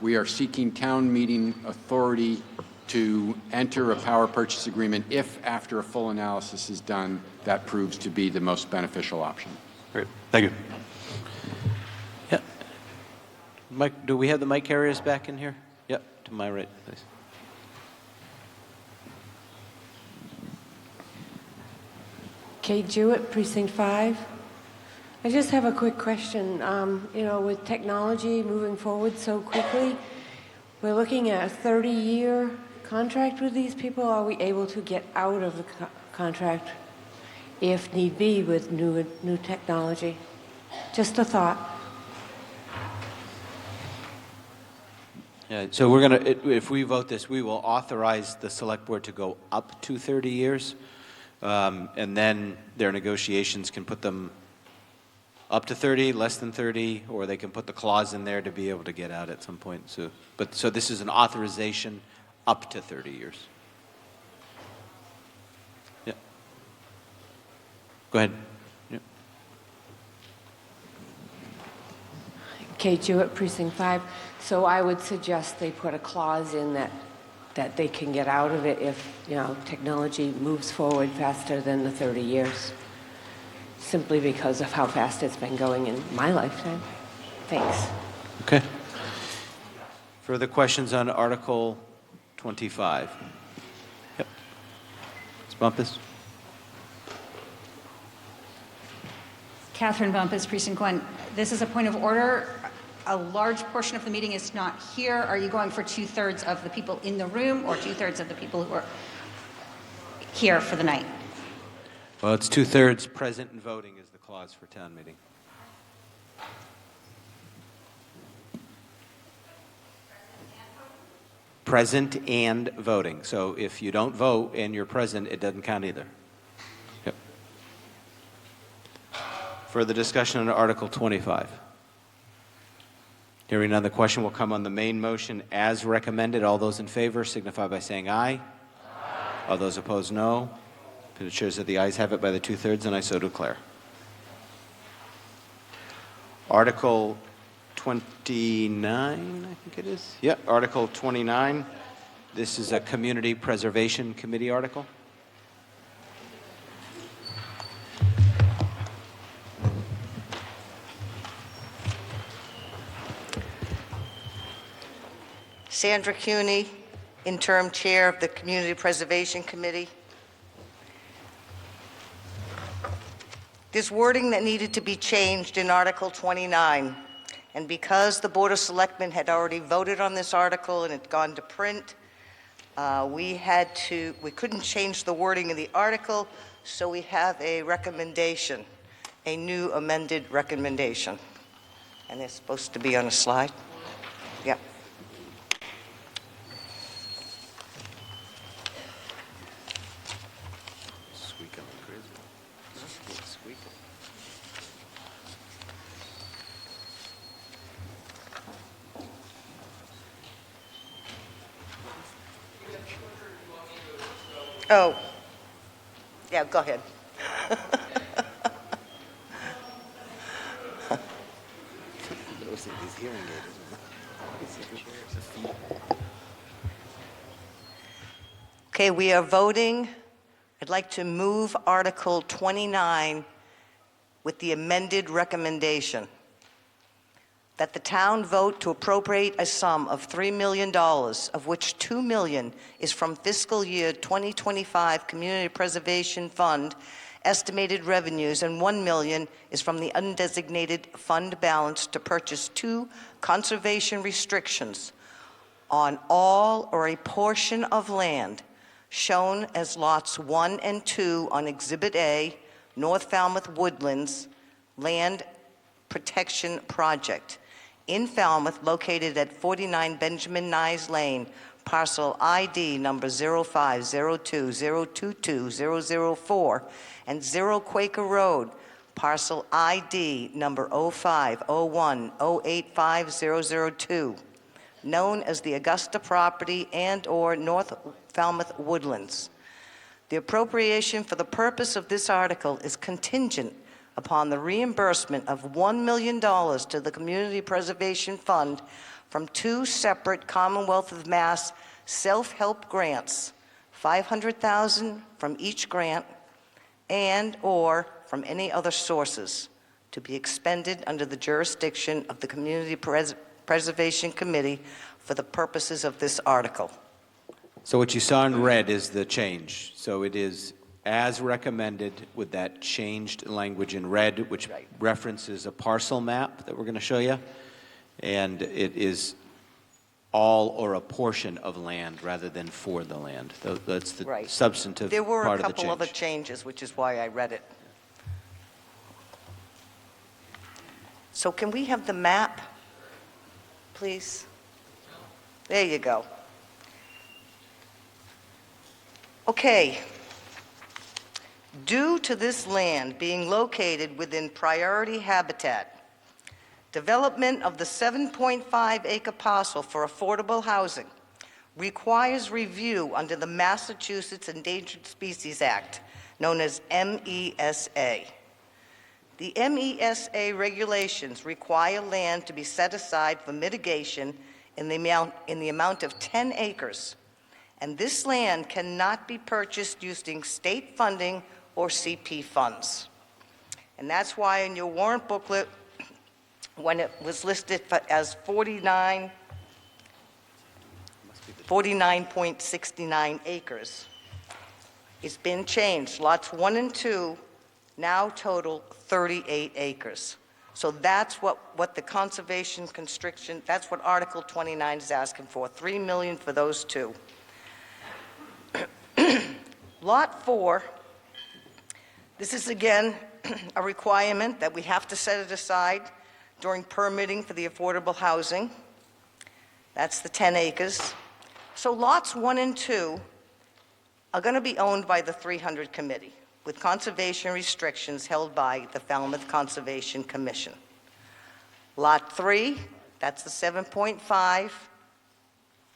we are seeking town meeting authority to enter a power purchase agreement if, after a full analysis is done, that proves to be the most beneficial option. Great. Thank you. Yeah. Mike, do we have the mic carriers back in here? Yep, to my right, please. Kate Jewett, Precinct 5. I just have a quick question. You know, with technology moving forward so quickly, we're looking at a 30-year contract with these people. Are we able to get out of the contract if need be with new technology? Just a thought. Yeah, so we're going to, if we vote this, we will authorize the select board to go up to 30 years. And then their negotiations can put them up to 30, less than 30, or they can put the clause in there to be able to get out at some point. So this is an authorization up to 30 years. Yeah. Go ahead. Yeah. Kate Jewett, Precinct 5. So I would suggest they put a clause in that they can get out of it if, you know, technology moves forward faster than the 30 years, simply because of how fast it's been going in my lifetime. Thanks. Okay. Further questions on Article 25? Yep. Ms. Bumpus? Catherine Bumpus, Precinct 1. This is a point of order. A large portion of the meeting is not here. Are you going for 2/3 of the people in the room or 2/3 of the people who are here for the night? Well, it's 2/3 present and voting is the clause for town meeting. Present and voting. So if you don't vote and you're present, it doesn't count either. Yep. Further discussion on Article 25. Hearing none, the question will come on the main motion as recommended. All those in favor signify by saying aye. Aye. All those opposed, no. It shows that the ayes have it by the 2/3, and I so declare. Article 29, I think it is. Yep, Article 29. This is a Community Preservation Committee article. Sandra Cuney, interim chair of the Community Preservation Committee. There's wording that needed to be changed in Article 29, and because the Board of Selectmen had already voted on this article and it's gone to print, we couldn't change the wording of the article, so we have a recommendation, a new amended recommendation. And they're supposed to be on a slide. Yep. Oh, yeah, go ahead. Okay, we are voting. I'd like to move Article 29 with the amended recommendation that the town vote to appropriate a sum of $3 million, of which $2 million is from fiscal year 2025 Community Preservation Fund estimated revenues, and $1 million is from the undesignated fund balance to purchase 2 conservation restrictions on all or a portion of land shown as lots 1 and 2 on Exhibit A, North Falmouth Woodlands Land Protection Project in Falmouth, located at 49 Benjamin Nyes Lane, parcel ID number 0502022004, and 0 Quaker Road, parcel ID number 0501085002, known as the Augusta property and/or North Falmouth Woodlands. The appropriation for the purpose of this article is contingent upon the reimbursement of $1 million to the Community Preservation Fund from 2 separate Commonwealth of Mass self-help grants, $500,000 from each grant, and/or from any other sources to be expended under the jurisdiction of the Community Preservation Committee for the purposes of this article. So what you saw in red is the change. So it is as recommended with that changed language in red, which references a parcel map that we're going to show you. And it is all or a portion of land rather than for the land. That's the substantive There were part a of the couple change. other changes, which is why I read it. So can we have the map, please? There you go. Okay. Due to this land being located within priority habitat, development of the 7.5-acre parcel for affordable housing requires review under the Massachusetts Endangered Species Act, known as MESA. The MESA regulations require land to be set aside for mitigation in the amount of 10 acres, and this land cannot be purchased using state funding or CP funds. And that's why in your warrant booklet, when it was listed as 49.69 acres, it's been changed. Lots 1 and 2 now total 38 acres. So that's what the conservation constriction, that's what Article 29 is asking for, $3 million for those 2. Lot 4, this is again a requirement that we have to set it aside during permitting for the affordable housing. That's the 10 acres. So lots 1 and 2 are going to be owned by the 300 Committee, with conservation restrictions held by the Falmouth Conservation Commission. Lot 3, that's the 7.5,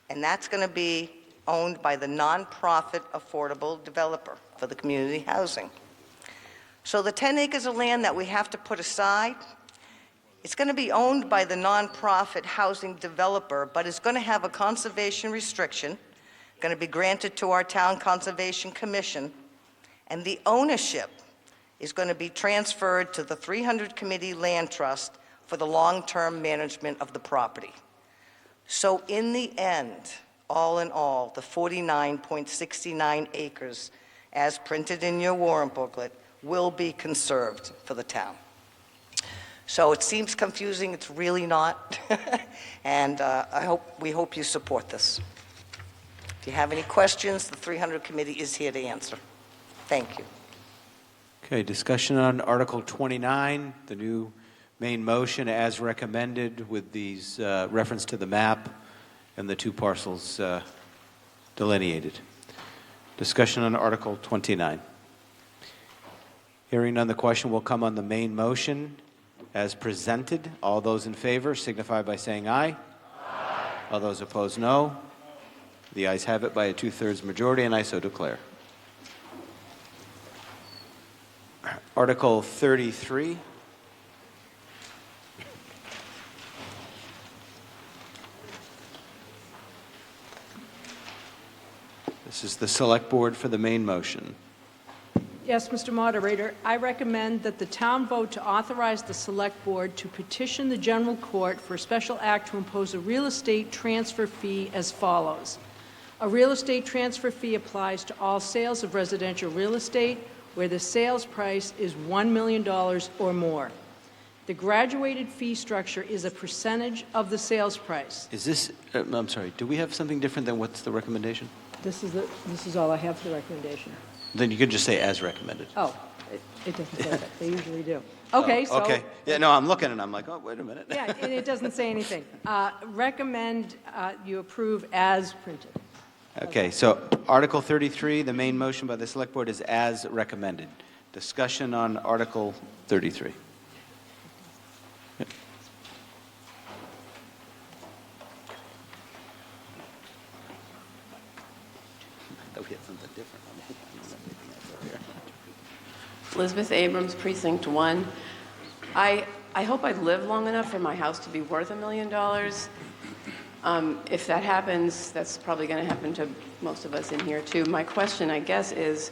and that's going to be owned by the nonprofit affordable developer for the community housing. So the 10 acres of land that we have to put aside, it's going to be owned by the nonprofit housing developer, but it's going to have a conservation restriction, going to be granted to our Town Conservation Commission, and the ownership is going to be transferred to the 300 Committee Land Trust for the long-term management of the property. So in the end, all in all, the 49.69 acres, as printed in your warrant booklet, will be conserved for the town. So it seems confusing, it's really not, and we hope you support this. If you have any questions, the 300 committee is here to answer. Thank you. Okay, discussion on Article 29, the new main motion as recommended with these reference to the map and the two parcels delineated. Discussion on Article 29. Hearing none, the question will come on the main motion as presented. All those in favor signify by saying aye. Aye. All those opposed, no. The ayes have it by a 2/3 majority, and I so declare. Article 33. This is the Select Board for the main motion. Yes, Mr. Moderator, I recommend that the town vote to authorize the Select Board to petition the General Court for a special act to impose a real estate transfer fee as follows. A real estate transfer fee applies to all sales of residential real estate where the sales price is $1 million or more. The graduated fee structure is a percentage of the sales price. Is this, I'm sorry, do we have something different than what's the recommendation? This is all I have for the recommendation. Then you could just say as recommended. Oh, it doesn't say that. They usually do. Okay, so. Okay. Yeah, no, I'm looking and I'm like, oh, wait a minute. Yeah, and it doesn't say anything. Recommend you approve as printed. Okay, so Article 33, the main motion by the Select Board is as recommended. Discussion on Article 33. Yep. I thought we had something different. Elizabeth Abrams, Precinct 1. I hope I live long enough for my house to be worth $1 million. If that happens, that's probably going to happen to most of us in here too. My question, I guess, is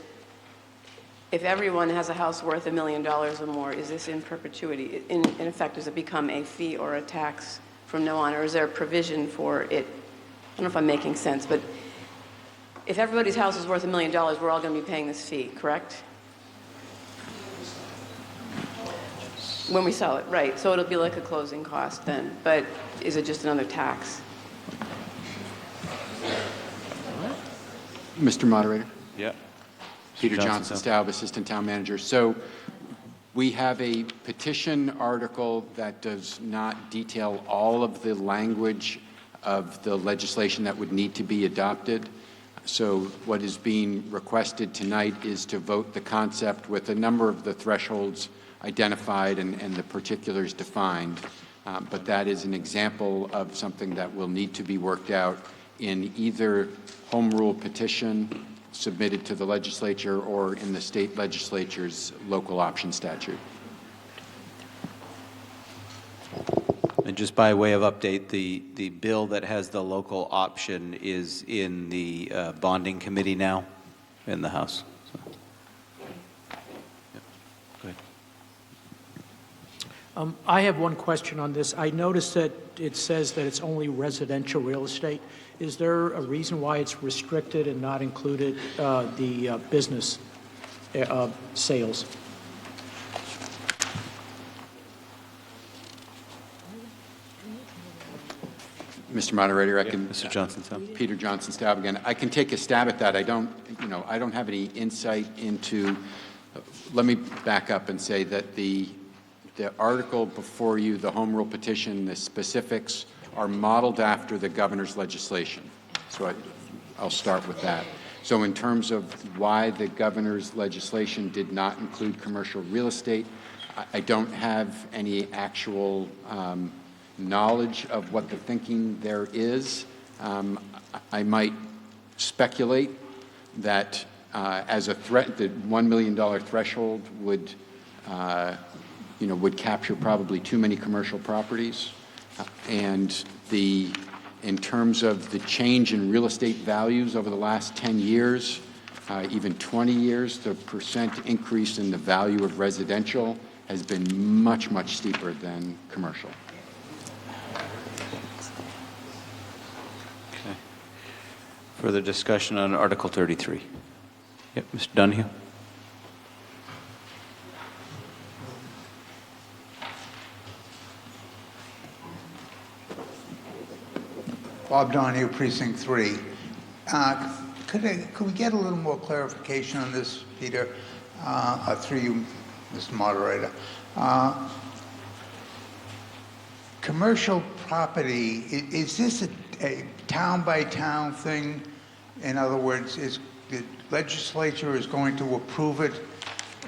if everyone has a house worth $1 million or more, is this in perpetuity? In effect, does it become a fee or a tax from now on, or is there a provision for it? I don't know if I'm making sense, but if everybody's house is worth $1 million, we're all going to be paying this fee, correct? When we sell it, right. So it'll be like a closing cost then, but is it just another tax? Mr. Moderator? Yeah. Peter Johnson, Staub, Assistant Town Manager. So we have a petition article that does not detail all of the language of the legislation that would need to be adopted. So what is being requested tonight is to vote the concept with a number of the thresholds identified and the particulars defined. But that is an example of something that will need to be worked out in either home rule petition submitted to the legislature or in the state legislature's local option statute. And just by way of update, the bill that has the local option is in the bonding committee now in the House. So. Yeah. Go ahead. I have one question on this. I noticed that it says that it's only residential real estate. Is there a reason why it's restricted and not included the business sales? Mr. Moderator, I can. Mr. Johnson, Peter Johnson, Staub again. I can take a stab at that. I don't have any insight into. Let me back up and say that the article before you, the home rule petition, the specifics are modeled after the governor's legislation. So I'll start with that. So in terms of why the governor's legislation did not include commercial real estate, I don't have any actual knowledge of what the thinking there is. I might speculate that as a threat, the $1 million threshold would capture probably too many commercial properties. And in terms of the change in real estate values over the last 10 years, even 20 years, the percent increase in the value of residential has been much, much steeper than commercial. Further discussion on Article 33? Yep, Mr. Donahue. Bob Donahue, Precinct 3. Could we get a little more clarification on this, Peter, through you, Mr. Moderator? Commercial property, is this a town-by-town thing? In other words, is the legislature is going to approve it,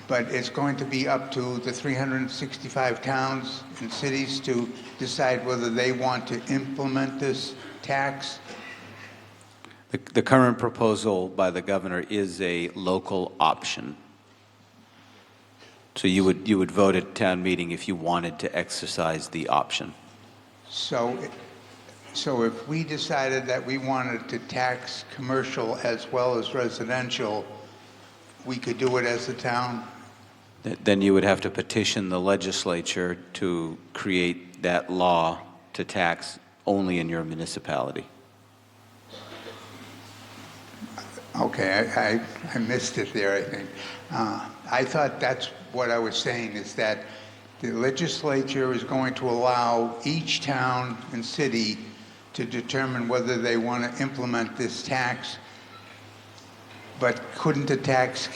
but it's going to be up to the 365 towns and cities to decide whether they want to implement this tax? The current proposal by the governor is a local option. So you would vote at town meeting if you wanted to exercise the option. So if we decided that we wanted to tax commercial as well as residential, we could do it as a town? Then you would have to petition the legislature to create that law to tax only in your municipality. Okay, I missed it there, I think. I thought that's what I was saying, is that the legislature is going to allow each town and city to determine whether they want to implement this tax, but couldn't the tax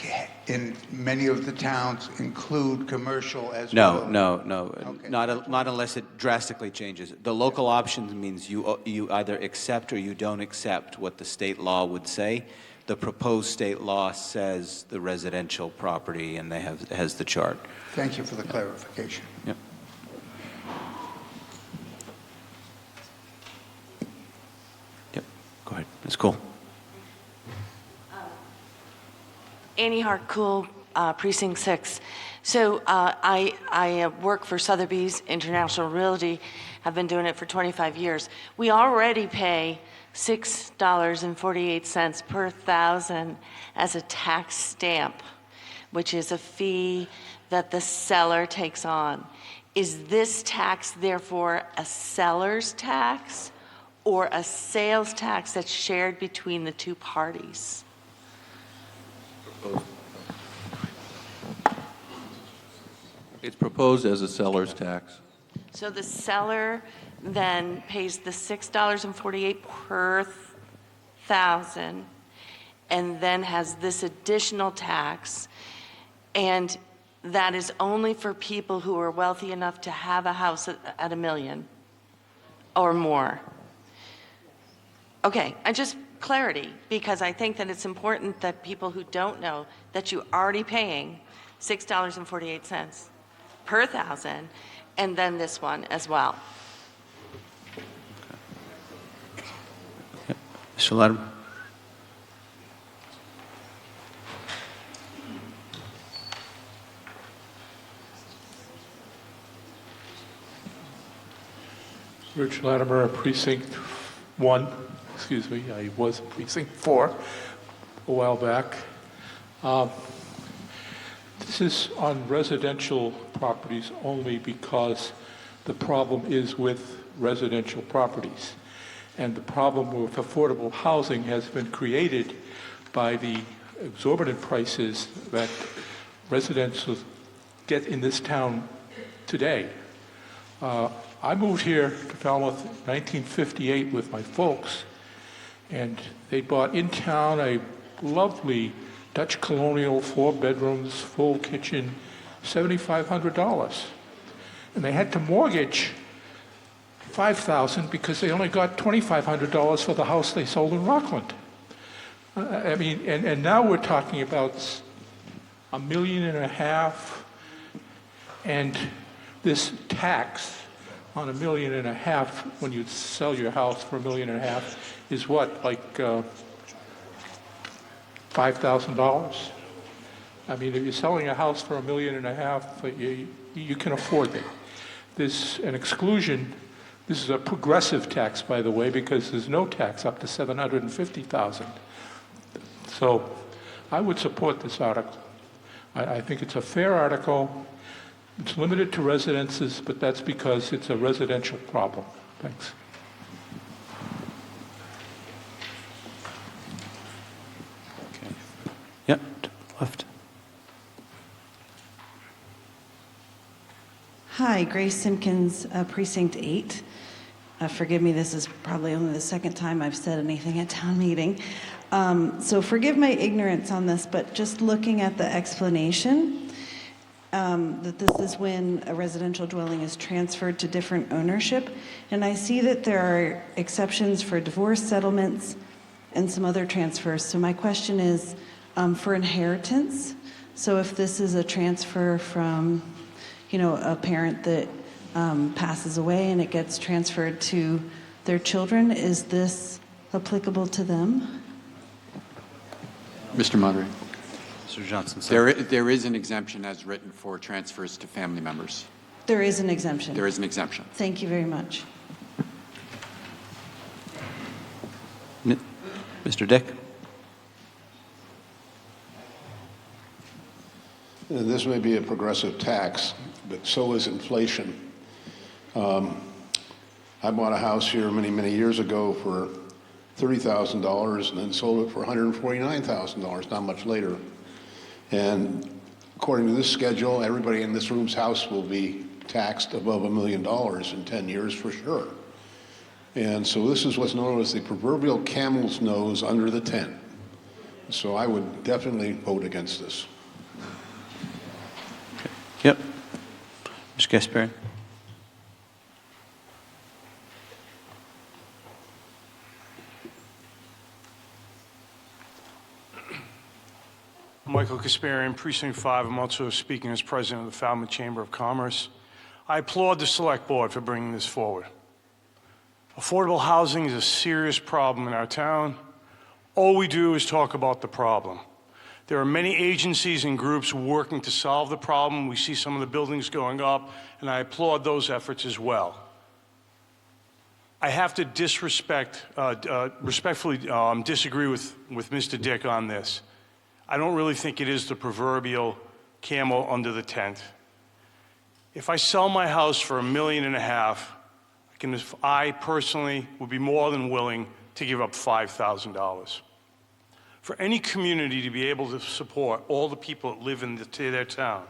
in many of the towns include commercial as well? No. Okay. Not unless it drastically changes. The local option means you either accept or you don't accept what the state law would say. The proposed state law says the residential property, and has the chart. Thank you for the clarification. Yep. Yep. Go ahead. Ms. Cool. Annie Hart-Cool, Precinct 6. So I work for Sotheby's International Realty. I've been doing it for 25 years. We already pay $6.48 per thousand as a tax stamp, which is a fee that the seller takes on. Is this tax therefore a seller's tax or a sales tax that's shared between the two parties? It's proposed as a seller's tax. So the seller then pays the $6.48 per thousand and then has this additional tax, and that is only for people who are wealthy enough to have a house at $1 million or more. Okay, clarity, because I think that it's important that people who don't know that you're already paying $6.48 per thousand, and then this one as well. Mr. Latimer. Rich Latimer, Precinct 1. Excuse me, I was Precinct 4 a while back. This is on residential properties only because the problem is with residential properties. And the problem with affordable housing has been created by the exorbitant prices that residents get in this town today. I moved here to Falmouth in 1958 with my folks, and they bought in town a lovely Dutch colonial, 4 bedrooms, full kitchen, $7,500. And they had to mortgage $5,000 because they only got $2,500 for the house they sold in Rockland. I mean, and now we're talking about $1.5 million, and this tax on $1.5 million when you sell your house for $1.5 million is what, like $5,000? I mean, if you're selling a house for $1.5 million, you can afford it. There's an exclusion. This is a progressive tax, by the way, because there's no tax up to $750,000. So I would support this article. I think it's a fair article. It's limited to residences, but that's because it's a residential problem. Thanks. Left. Hi, Grace Simpkins, Precinct 8. Forgive me, this is probably only the second time I've said anything at town meeting. So forgive my ignorance on this, but just looking at the explanation, that this is when a residential dwelling is transferred to different ownership. And I see that there are exceptions for divorce settlements and some other transfers. So my question is for inheritance. So if this is a transfer from, a parent that passes away and it gets transferred to their children, is this applicable to them? Mr. Moderator. Mr. Johnson. There is an exemption as written for transfers to family members. There is an exemption. There is an exemption. Thank you very much. Mr. Dick. This may be a progressive tax, but so is inflation. I bought a house here many, many years ago for $30,000 and then sold it for $149,000 not much later. And according to this schedule, everybody in this room's house will be taxed above $1 million in 10 years for sure. And so this is what's known as the proverbial camel's nose under the tent. So I would definitely vote against this. Yep. Mr. Gasparian. Michael Kasparian, Precinct 5. I'm also speaking as president of the Falmouth Chamber of Commerce. I applaud the Select Board for bringing this forward. Affordable housing is a serious problem in our town. All we do is talk about the problem. There are many agencies and groups working to solve the problem. We see some of the buildings going up, and I applaud those efforts as well. I have to respectfully disagree with Mr. Dick on this. I don't really think it is the proverbial camel under the tent. If I sell my house for $1.5 million, I personally would be more than willing to give up $5,000. For any community to be able to support all the people that live in their town,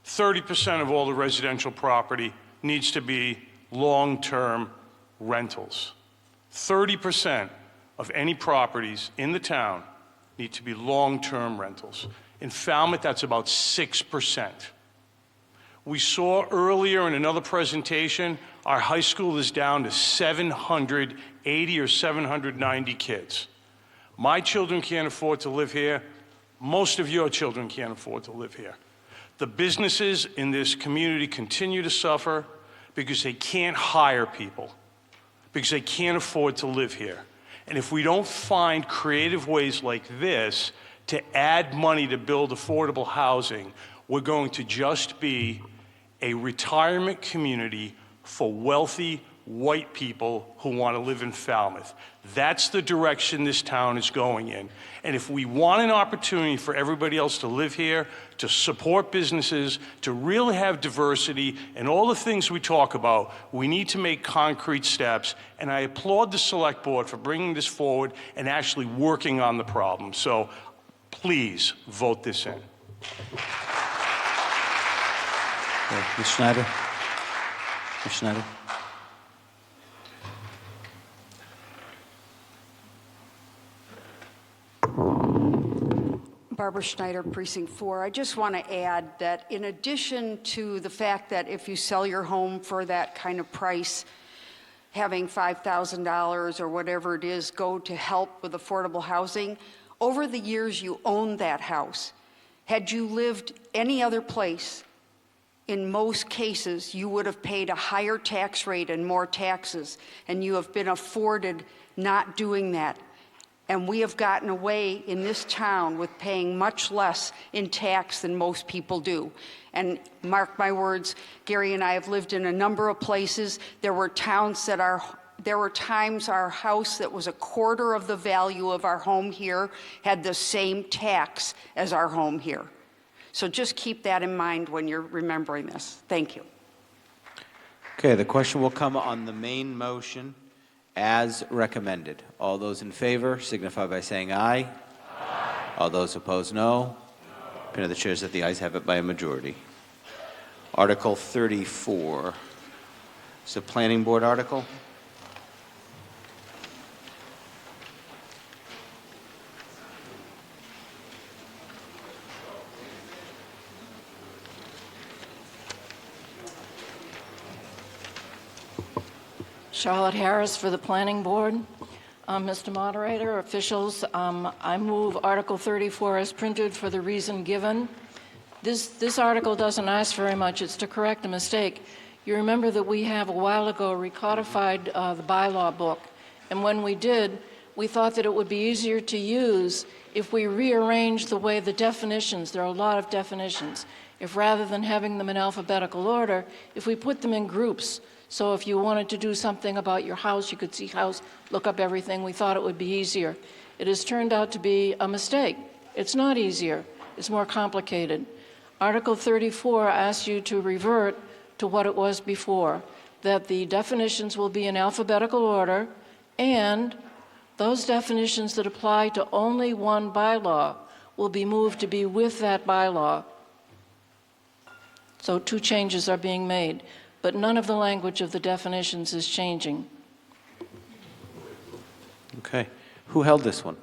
30% of all the residential property needs to be long-term rentals. 30% of any properties in the town need to be long-term rentals. In Falmouth, that's about 6%. We saw earlier in another presentation, our high school is down to 780 or 790 kids. My children can't afford to live here. Most of your children can't afford to live here. The businesses in this community continue to suffer because they can't hire people, because they can't afford to live here. And if we don't find creative ways like this to add money to build affordable housing, we're going to just be a retirement community for wealthy white people who want to live in Falmouth. That's the direction this town is going in. And if we want an opportunity for everybody else to live here, to support businesses, to really have diversity and all the things we talk about, we need to make concrete steps. And I applaud the Select Board for bringing this forward and actually working on the problem. So please vote this in. Ms. Schneider. Ms. Schneider. Barbara Schneider, Precinct 4. I just want to add that in addition to the fact that if you sell your home for that kind of price, having $5,000 or whatever it is go to help with affordable housing, over the years you owned that house. Had you lived any other place, in most cases, you would have paid a higher tax rate and more taxes, and you have been afforded not doing that. And we have gotten away in this town with paying much less in tax than most people do. And mark my words, Gary and I have lived in a number of places. There were times our house that was a quarter of the value of our home here had the same tax as our home here. So just keep that in mind when you're remembering this. Thank you. Okay, the question will come on the main motion as recommended. All those in favor signify by saying aye. Aye. All those opposed, no. Opinion of the chair is that the ayes have it by a majority. Article 34. It's a planning board article. Charlotte Harris for the Planning Board. Mr. Moderator, officials, I move Article 34 as printed for the reason given. This article doesn't ask very much. It's to correct a mistake. You remember that we have a while ago recodified the bylaw book, and when we did, we thought that it would be easier to use if we rearranged the way the definitions, there are a lot of definitions, if rather than having them in alphabetical order, if we put them in groups. So if you wanted to do something about your house, you could see house, look up everything. We thought it would be easier. It has turned out to be a mistake. It's not easier. It's more complicated. Article 34 asks you to revert to what it was before, that the definitions will be in alphabetical order, and those definitions that apply to only one bylaw will be moved to be with that bylaw. So 2 changes are being made, but none of the language of the definitions is changing. Okay. Who held this one?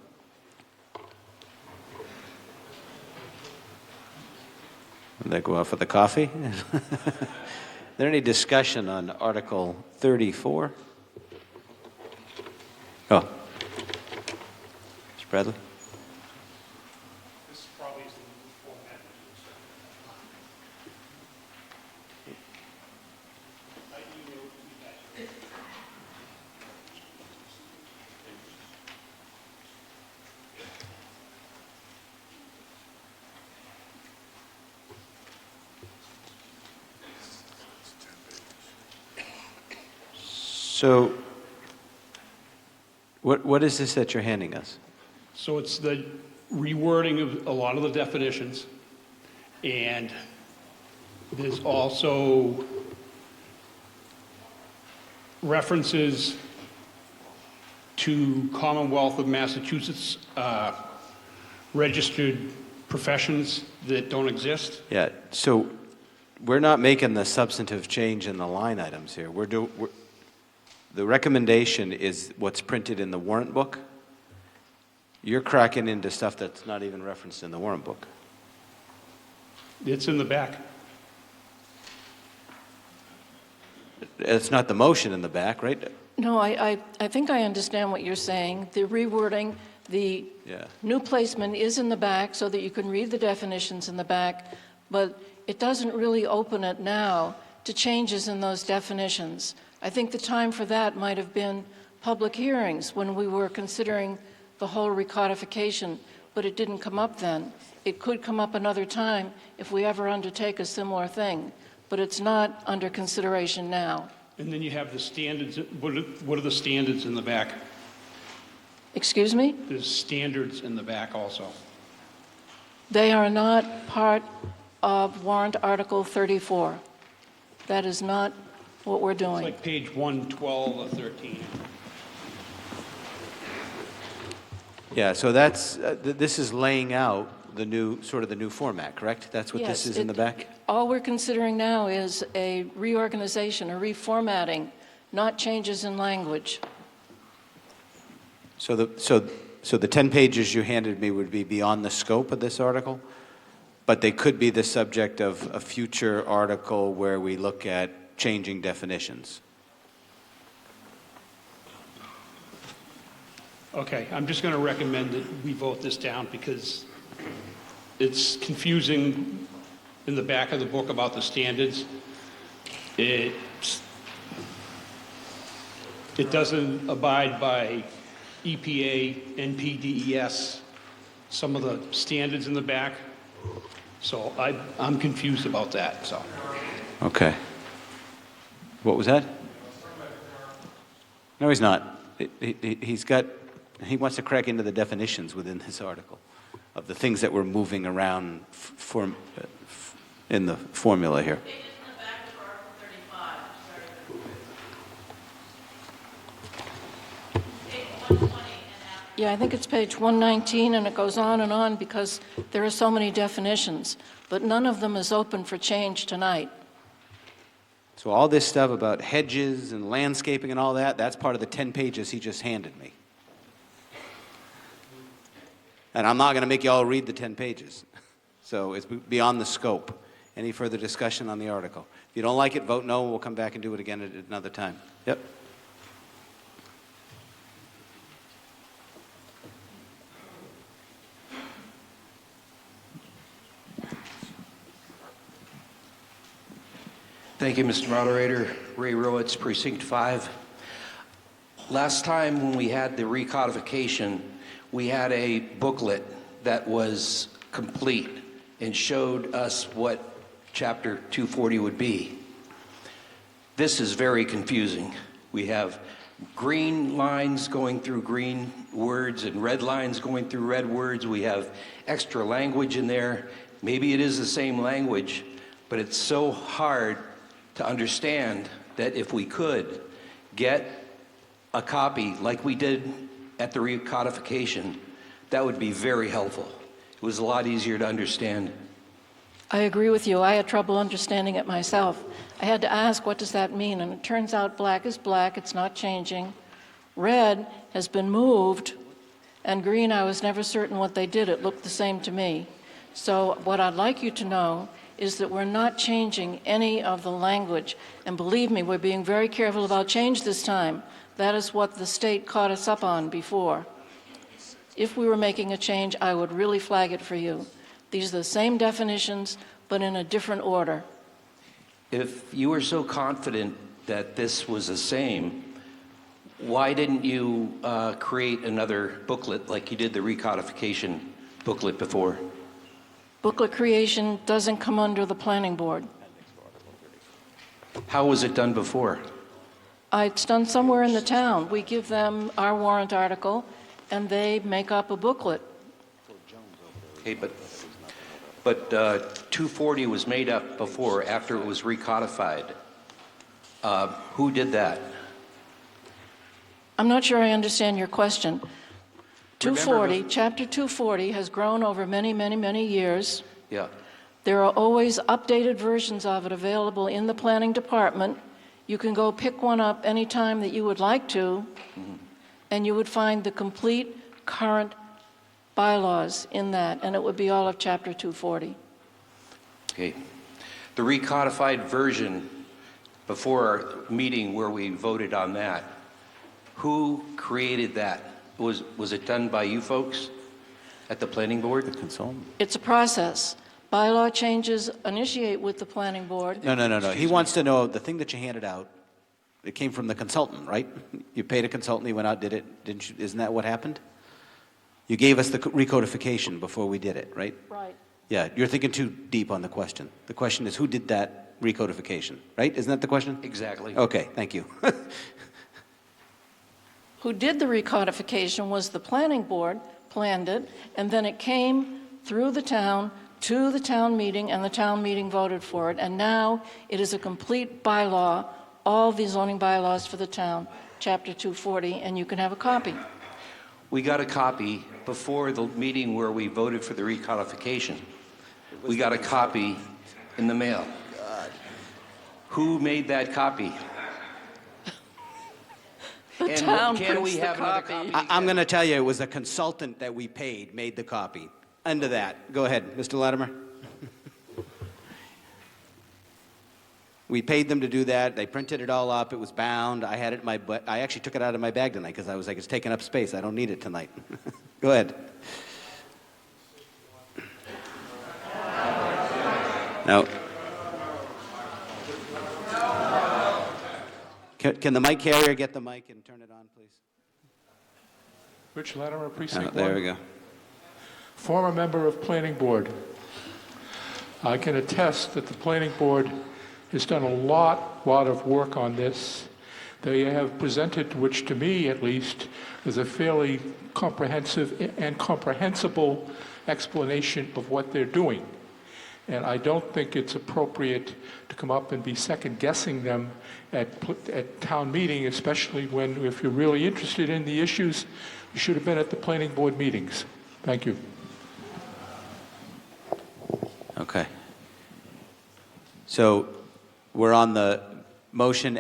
Did they go out for the coffee? Is there any discussion on Article 34? Oh. Mr. Bradley? So, what is this that you're handing us? So it's the rewording of a lot of the definitions, and there's also references to Commonwealth of Massachusetts registered professions that don't exist. Yeah, so we're not making the substantive change in the line items here. The recommendation is what's printed in the warrant book. You're cracking into stuff that's not even referenced in the warrant book. It's in the back. It's not the motion in the back, right? No, I think I understand what you're saying. The rewording, the new placement is in the back so that you can read the definitions in the back, but it doesn't really open it now to changes in those definitions. I think the time for that might have been public hearings when we were considering the whole recodification, but it didn't come up then. It could come up another time if we ever undertake a similar thing, but it's not under consideration now. And then you have the standards. What are the standards in the back? Excuse me? There's standards in the back also. They are not part of warrant Article 34. That is not what we're doing. It's like page 112 or 13. Yeah, so that's, this is laying out the new, sort of the new format, correct? That's what this Yes, is in the back? All we're considering now is a reorganization, a reformatting, not changes in language. So the 10 pages you handed me would be beyond the scope of this article, but they could be the subject of a future article where we look at changing definitions. Okay, I'm just going to recommend that we vote this down because it's confusing in the back of the book about the standards. It doesn't abide by EPA, NPDES, some of the standards in the back. So I'm confused about that, so. Okay. What was that? No, he's not. He wants to crack into the definitions within this article of the things that we're moving around in the formula here. Yeah, I think it's page 119, and it goes on because there are so many definitions, but none of them is open for change tonight. So all this stuff about hedges and landscaping and all that, that's part of the 10 pages he just handed me. And I'm not going to make you all read the 10 pages. So it's beyond the scope. Any further discussion on the article? If you don't like it, vote no. We'll come back and do it again at another time. Yep. Thank you, Mr. Moderator. Ray Rowitz, Precinct 5. Last time when we had the recodification, we had a booklet that was complete and showed us what Chapter 240 would be. This is very confusing. We have green lines going through green words and red lines going through red words. We have extra language in there. Maybe it is the same language, but it's so hard to understand that if we could get a copy like we did at the recodification, that would be very helpful. It was a lot easier to understand. I agree with you. I had trouble understanding it myself. I had to ask, what does that mean? And it turns out black is black. It's not changing. Red has been moved, and green, I was never certain what they did. It looked the same to me. So what I'd like you to know is that we're not changing any of the language. And believe me, we're being very careful about change this time. That is what the state caught us up on before. If we were making a change, I would really flag it for you. These are the same definitions, but in a different order. If you were so confident that this was the same, why didn't you create another booklet like you did the recodification booklet before? Booklet creation doesn't come under the planning board. How was it done before? It's done somewhere in the town. We give them our warrant article, and they make up a booklet. Okay, but 240 was made up before, after it was recodified. Who did that? I'm not sure I understand your question. 240, Chapter 240 has grown over many, many, many years. Yeah. There are always updated versions of it available in the planning department. You can go pick one up anytime that you would like to, and you would find the complete current bylaws in that, and it would be all of Chapter 240. Okay. The recodified version before our meeting where we voted on that, who created that? Was it done by you folks at the planning board? The consultant. It's a process. Bylaw changes initiate with the planning board. No. He wants to know the thing that you handed out. It came from the consultant, right? You paid a consultant, he went out, did it, didn't you? Isn't that what happened? You gave us the recodification before we did it, right? Right. Yeah, you're thinking too deep on the question. The question is, who did that recodification, right? Isn't that the question? Exactly. Okay, thank you. Who did the recodification was the planning board, planned it, and then it came through the town to the town meeting, and the town meeting voted for it. And now it is a complete bylaw, all the zoning bylaws for the town, Chapter 240, and you can have a copy. We got a copy before the meeting where we voted for the recodification. We got a copy in the mail. Who made that copy? The town can we prints the have another copy. copy? I'm going to tell you, it was a consultant that we paid made the copy. End of that. Go ahead, Mr. Latimer. We paid them to do that. They printed it all up. It was bound. I had it in my butt. I actually took it out of my bag tonight because I was like, it's taking up space. I don't need it tonight. Go ahead. Now, can the mic carrier get the mic and turn it on, please? Rich Latimer, Precinct 1. There we go. Former member of Planning Board. I can attest that the Planning Board has done a lot of work on this. They have presented, which to me at least, is a fairly comprehensive and comprehensible explanation of what they're doing. And I don't think it's appropriate to come up and be second-guessing them at town meeting, especially when, if you're really interested in the issues, you should have been at the planning board meetings. Thank you. Okay. So we're on the motion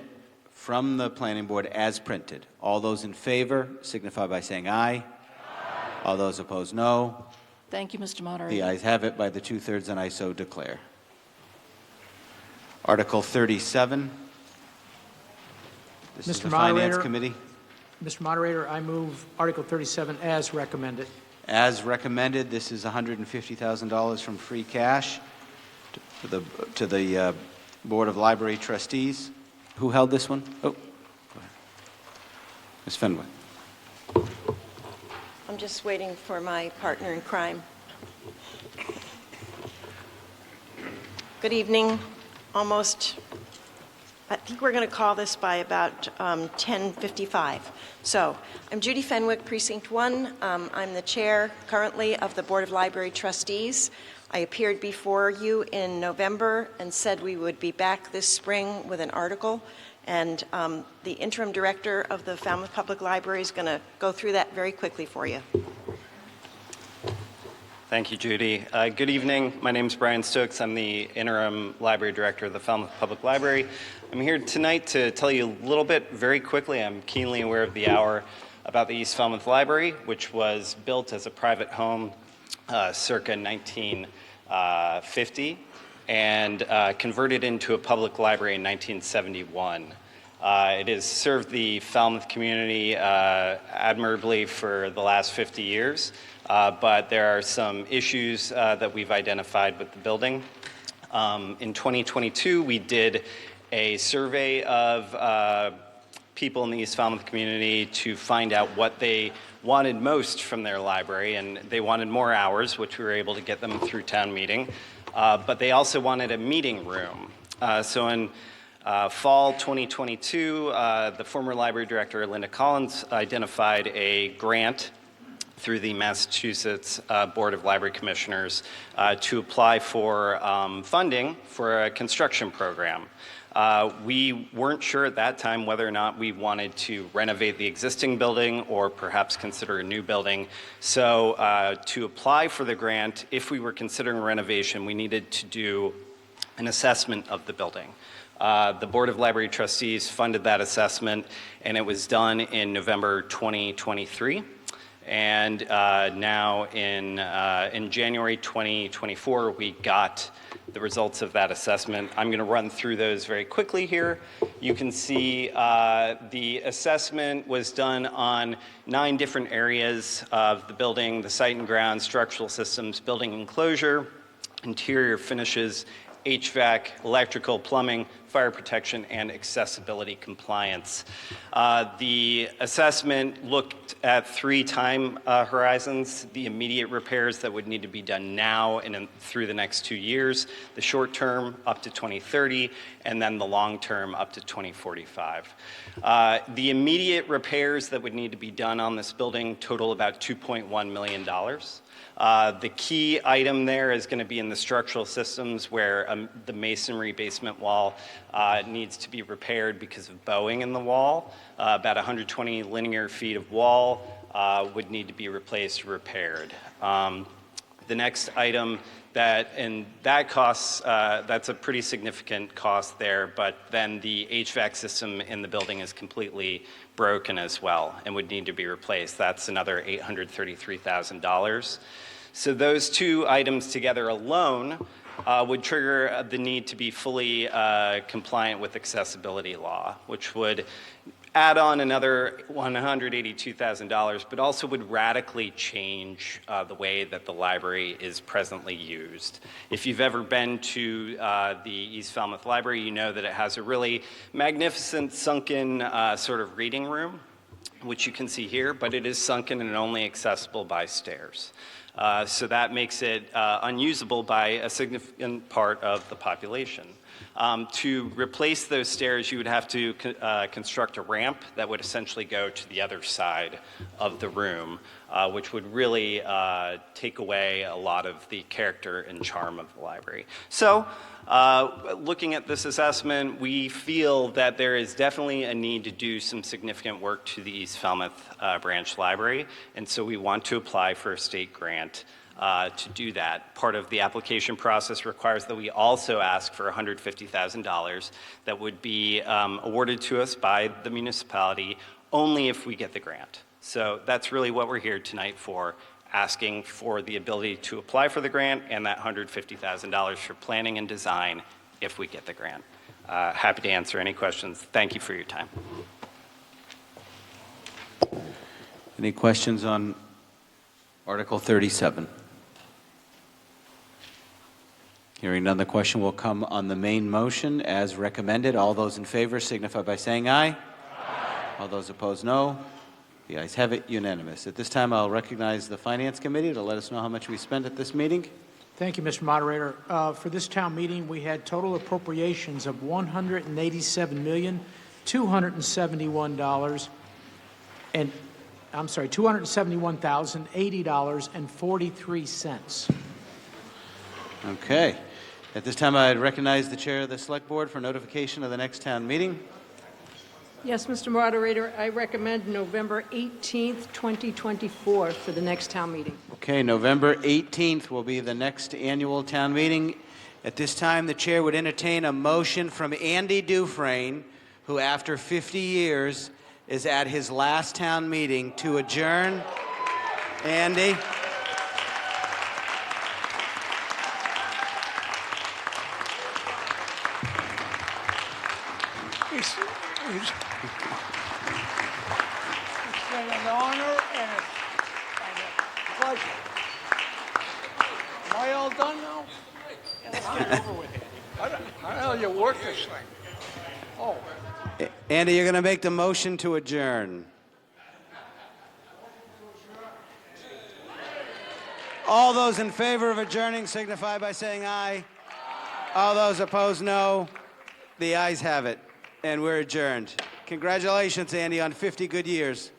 from the planning board as printed. All those in favor signify by saying aye. All those opposed, no. Thank you, Mr. Moderator. The ayes have it by the 2/3, and I so declare. Article 37. This is Mr. the Finance Moderator. Committee. Mr. Moderator, I move Article 37 as recommended. As recommended, this is $150,000 from free cash to the Board of Library Trustees. Who held this one? Oh, go ahead. Ms. Fenwick. I'm just waiting for my partner in crime. Good evening. Almost, I think we're going to call this by about 10:55. So, I'm Judy Fenwick, Precinct 1. I'm the chair currently of the Board of Library Trustees. I appeared before you in November and said we would be back this spring with an article. And the interim director of the Falmouth Public Library is going to go through that very quickly for you. Thank you, Judy. Good evening. My name is Brian Stokes. I'm the interim library director of the Falmouth Public Library. I'm here tonight to tell you a little bit, very quickly, I'm keenly aware of the hour, about the East Falmouth Library, which was built as a private home circa 1950 and converted into a public library in 1971. It has served the Falmouth community admirably for the last 50 years, but there are some issues that we've identified with the building. In 2022, we did a survey of people in the East Falmouth community to find out what they wanted most from their library, and they wanted more hours, which we were able to get them through town meeting, but they also wanted a meeting room. So in fall 2022, the former library director, Linda Collins, identified a grant through the Massachusetts Board of Library Commissioners to apply for funding for a construction program. We weren't sure at that time whether or not we wanted to renovate the existing building or perhaps consider a new building. So to apply for the grant, if we were considering renovation, we needed to do an assessment of the building. The Board of Library Trustees funded that assessment, and it was done in November 2023. And now in January 2024, we got the results of that assessment. I'm going to run through those very quickly here. You can see the assessment was done on 9 different areas of the building: the site and ground, structural systems, building enclosure, interior finishes, HVAC, electrical, plumbing, fire protection, and accessibility compliance. The assessment looked at 3 time horizons: the immediate repairs that would need to be done now and through the next 2 years, the short term up to 2030, and then the long term up to 2045. The immediate repairs that would need to be done on this building total about $2.1 million. The key item there is going to be in the structural systems, where the masonry basement wall needs to be repaired because of bowing in the wall. About 120 linear feet of wall would need to be replaced or repaired. The next item that costs, that's a pretty significant cost there, but then the HVAC system in the building is completely broken as well and would need to be replaced. That's another $833,000. So those 2 items together alone would trigger the need to be fully compliant with accessibility law, which would add on another $182,000, but also would radically change the way that the library is presently used. If you've ever been to the East Falmouth Library, you know that it has a really magnificent sunken sort of reading room, which you can see here, but it is sunken and only accessible by stairs. So that makes it unusable by a significant part of the population. To replace those stairs, you would have to construct a ramp that would essentially go to the other side of the room, which would really take away a lot of the character and charm of the library. So, looking at this assessment, we feel that there is definitely a need to do some significant work to the East Falmouth Branch Library, and so we want to apply for a state grant to do that. Part of the application process requires that we also ask for $150,000 that would be awarded to us by the municipality only if we get the grant. So that's really what we're here tonight for, asking for the ability to apply for the grant and that $150,000 for planning and design if we get the grant. Happy to answer any questions. Thank you for your time. Any questions on Article 37? Hearing none, the question will come on the main motion as recommended. All those in favor signify by saying aye. Aye. All those opposed, no. The ayes have it, unanimous. At this time, I'll recognize the Finance Committee to let us know how much we spent at this meeting. Thank you, Mr. Moderator. For this town meeting, we had total appropriations of $271,080.43. Okay. At this time, I'd recognize the Chair of the Select Board for notification of the next town meeting. Yes, Mr. Moderator, I recommend November 18th, 2024 for the next town meeting. Okay, November 18th will be the next annual town meeting. At this time, the Chair would entertain a motion from Andy Dufresne, who after 50 years is at his last town meeting, to adjourn. Andy? It's been an honor and a pleasure. Am I all done now? Let's get it over with. How the hell you work this thing? Oh. Andy, you're going to make the motion to adjourn. All those in favor of adjourning signify by saying aye. All those opposed, no. The ayes have it, and we're adjourned. Congratulations, Andy, on 50 good years.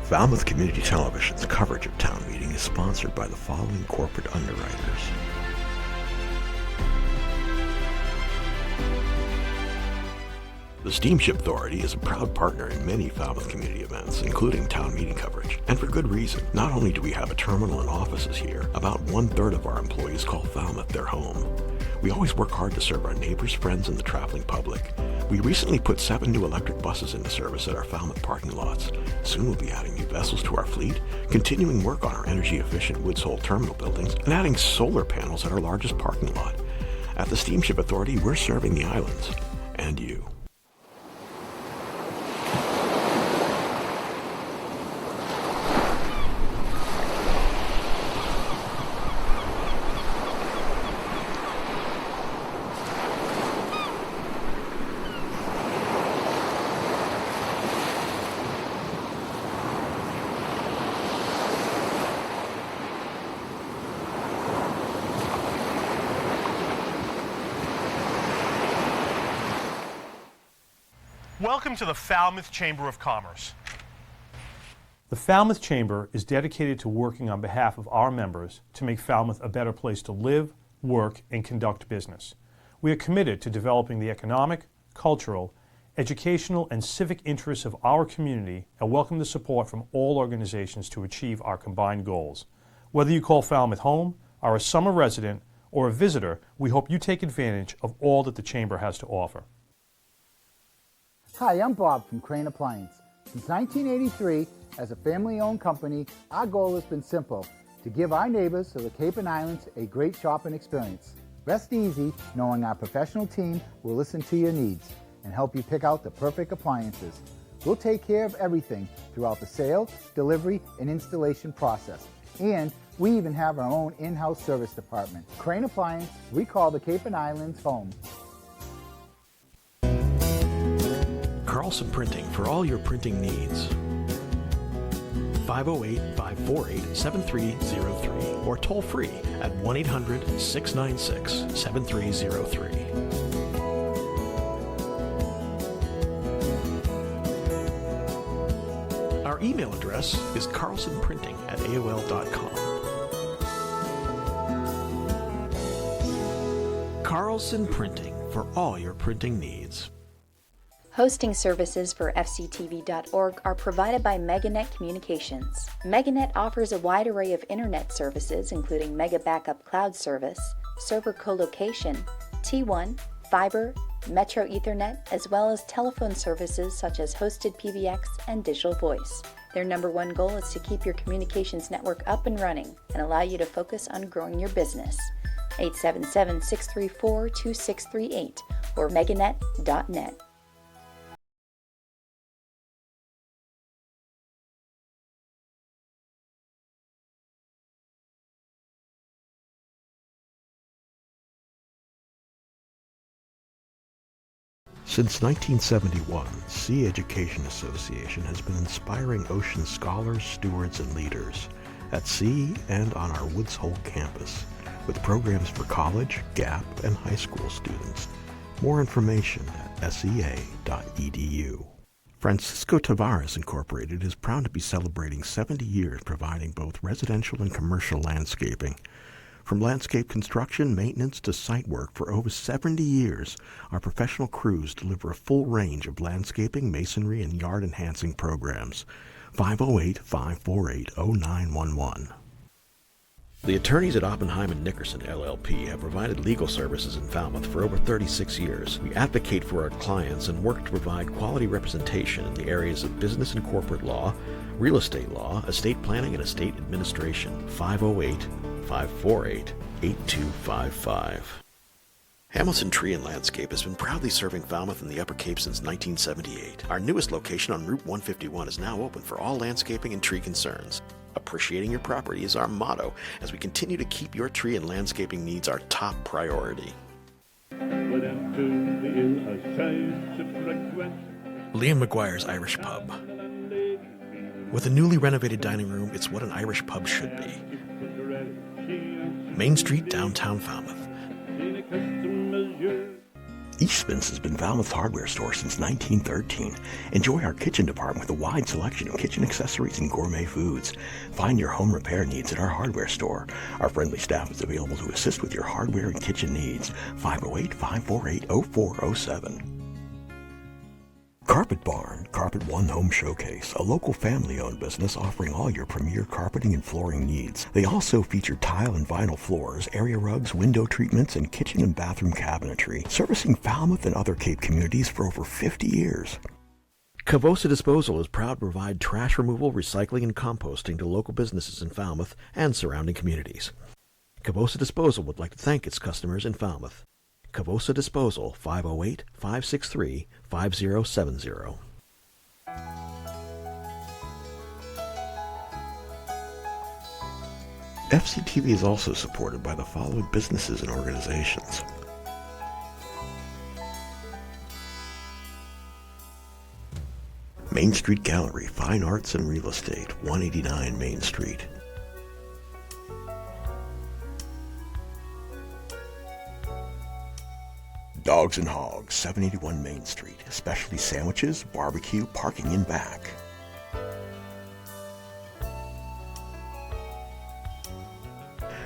Falmouth Community Television's coverage of town meeting is sponsored by the following corporate underwriters. The Steamship Authority is a proud partner in many Falmouth community events, including town meeting coverage. And for good reason. Not only do we have a terminal and offices here, about 1/3 of our employees call Falmouth their home. We always work hard to serve our neighbors, friends, and the traveling public. We recently put 7 new electric buses into service at our Falmouth parking lots. Soon we'll be adding new vessels to our fleet, continuing work on our energy-efficient Woods Hole terminal buildings, and adding solar panels at our largest parking lot. At the Steamship Authority, we're serving the islands, and you. Welcome to the Falmouth Chamber of Commerce. The Falmouth Chamber is dedicated to working on behalf of our members to make Falmouth a better place to live, work, and conduct business. We are committed to developing the economic, cultural, educational, and civic interests of our community and welcome the support from all organizations to achieve our combined goals. Whether you call Falmouth home, are a summer resident, or a visitor, we hope you take advantage of all that the Chamber has to offer. Hi, I'm Bob from Crane Appliance. Since 1983, as a family-owned company, our goal has been simple: to give our neighbors of the Cape and Islands a great shopping experience. Rest easy knowing our professional team will listen to your needs and help you pick out the perfect appliances. We'll take care of everything throughout the sale, delivery, and installation process. And we even have our own in-house service department. Crane Appliance, we call the Cape and Islands home. Carlson Printing for all your printing needs. 508-548-7303 or toll free at 1-800-696-7303. Our email address is carlsonprinting@aol.com. Carlson Printing for all your printing needs. Hosting services for fctv.org are provided by MegaNet Communications. MegaNet offers a wide array of internet services including Mega Backup Cloud Service, server colocation, T1, fiber, Metro Ethernet, as well as telephone services such as hosted PBX and digital voice. Their number one goal is to keep your communications network up and running and allow you to focus on growing your business. 877-634-2638 or meganet.net. Since 1971, Sea Education Association has been inspiring ocean scholars, stewards, and leaders at Sea and on our Woods Hole campus with programs for college, gap, and high school students. More information at sea.edu. Francisco Tavares Incorporated is proud to be celebrating 70 years providing both residential and commercial landscaping. From landscape construction, maintenance, to site work for over 70 years, our professional crews deliver a full range of landscaping, masonry, and yard-enhancing programs. 508-548-0911. The attorneys at Oppenheim & Nickerson, LLP, have provided legal services in Falmouth for over 36 years. We advocate for our clients and work to provide quality representation in the areas of business and corporate law, real estate law, estate planning, and estate administration. 508-548-8255. Hamilton Tree and Landscape has been proudly serving Falmouth and the Upper Cape since 1978. Our newest location on Route 151 is now open for all landscaping and tree concerns. Appreciating your property is our motto as we continue to keep your tree and landscaping needs our top priority. Liam McGuire's Irish Pub. With a newly renovated dining room, it's what an Irish pub should be. Main Street, downtown Falmouth. Eastman's has been Falmouth's hardware store since 1913. Enjoy our kitchen department with a wide selection of kitchen accessories and gourmet foods. Find your home repair needs at our hardware store. Our friendly staff is available to assist with your hardware and kitchen needs. 508-548-0407. Carpet Barn, Carpet One Home Showcase, a local family-owned business offering all your premier carpeting and flooring needs. They also feature tile and vinyl floors, area rugs, window treatments, and kitchen and bathroom cabinetry, servicing Falmouth and other Cape communities for over 50 years. Cavosa Disposal is proud to provide trash removal, recycling, and composting to local businesses in Falmouth and surrounding communities. Cavosa Disposal would like to thank its customers in Falmouth. Cavosa Disposal, 508-563-5070. FCTV is also supported by the following businesses and organizations. Main Street Gallery, Fine Arts and Real Estate, 189 Main Street. Dogs and Hogs, 781 Main Street. Specialty sandwiches, barbecue, parking in back.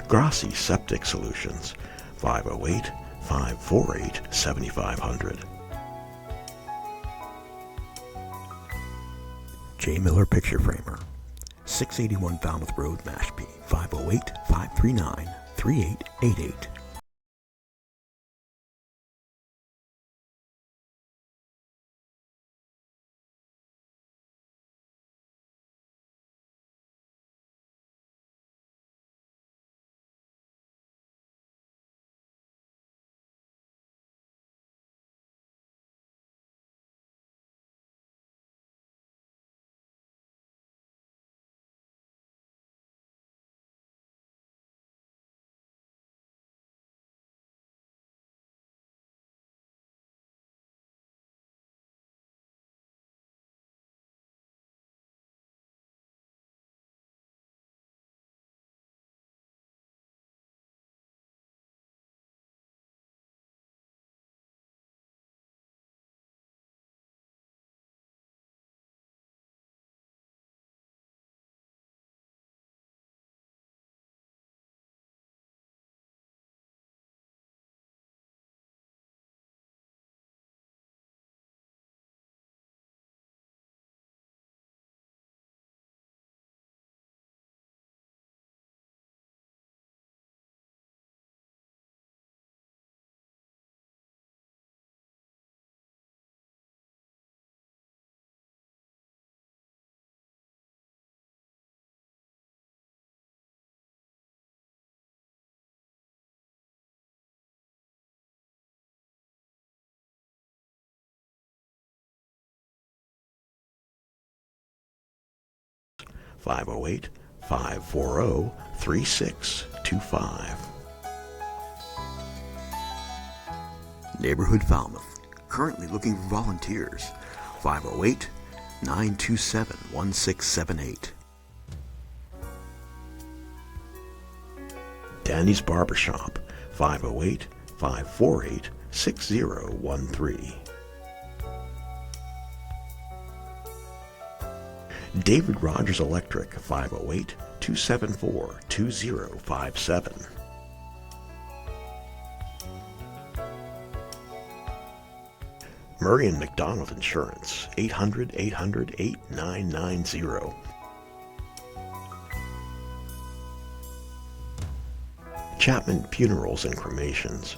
Grassi Septic Solutions, 508-548-7500. J. Miller Picture Framer, 681 Falmouth Road, Mashpee, 508-539-3888. (508-540-3625). Neighborhood Falmouth, currently looking for volunteers. 508-927-1678. Danny's Barbershop, 508-548-6013. David Rogers Electric, 508-274-2057. Murray and McDonald Insurance, 800-800-8990. Chapman Funerals and Cremations,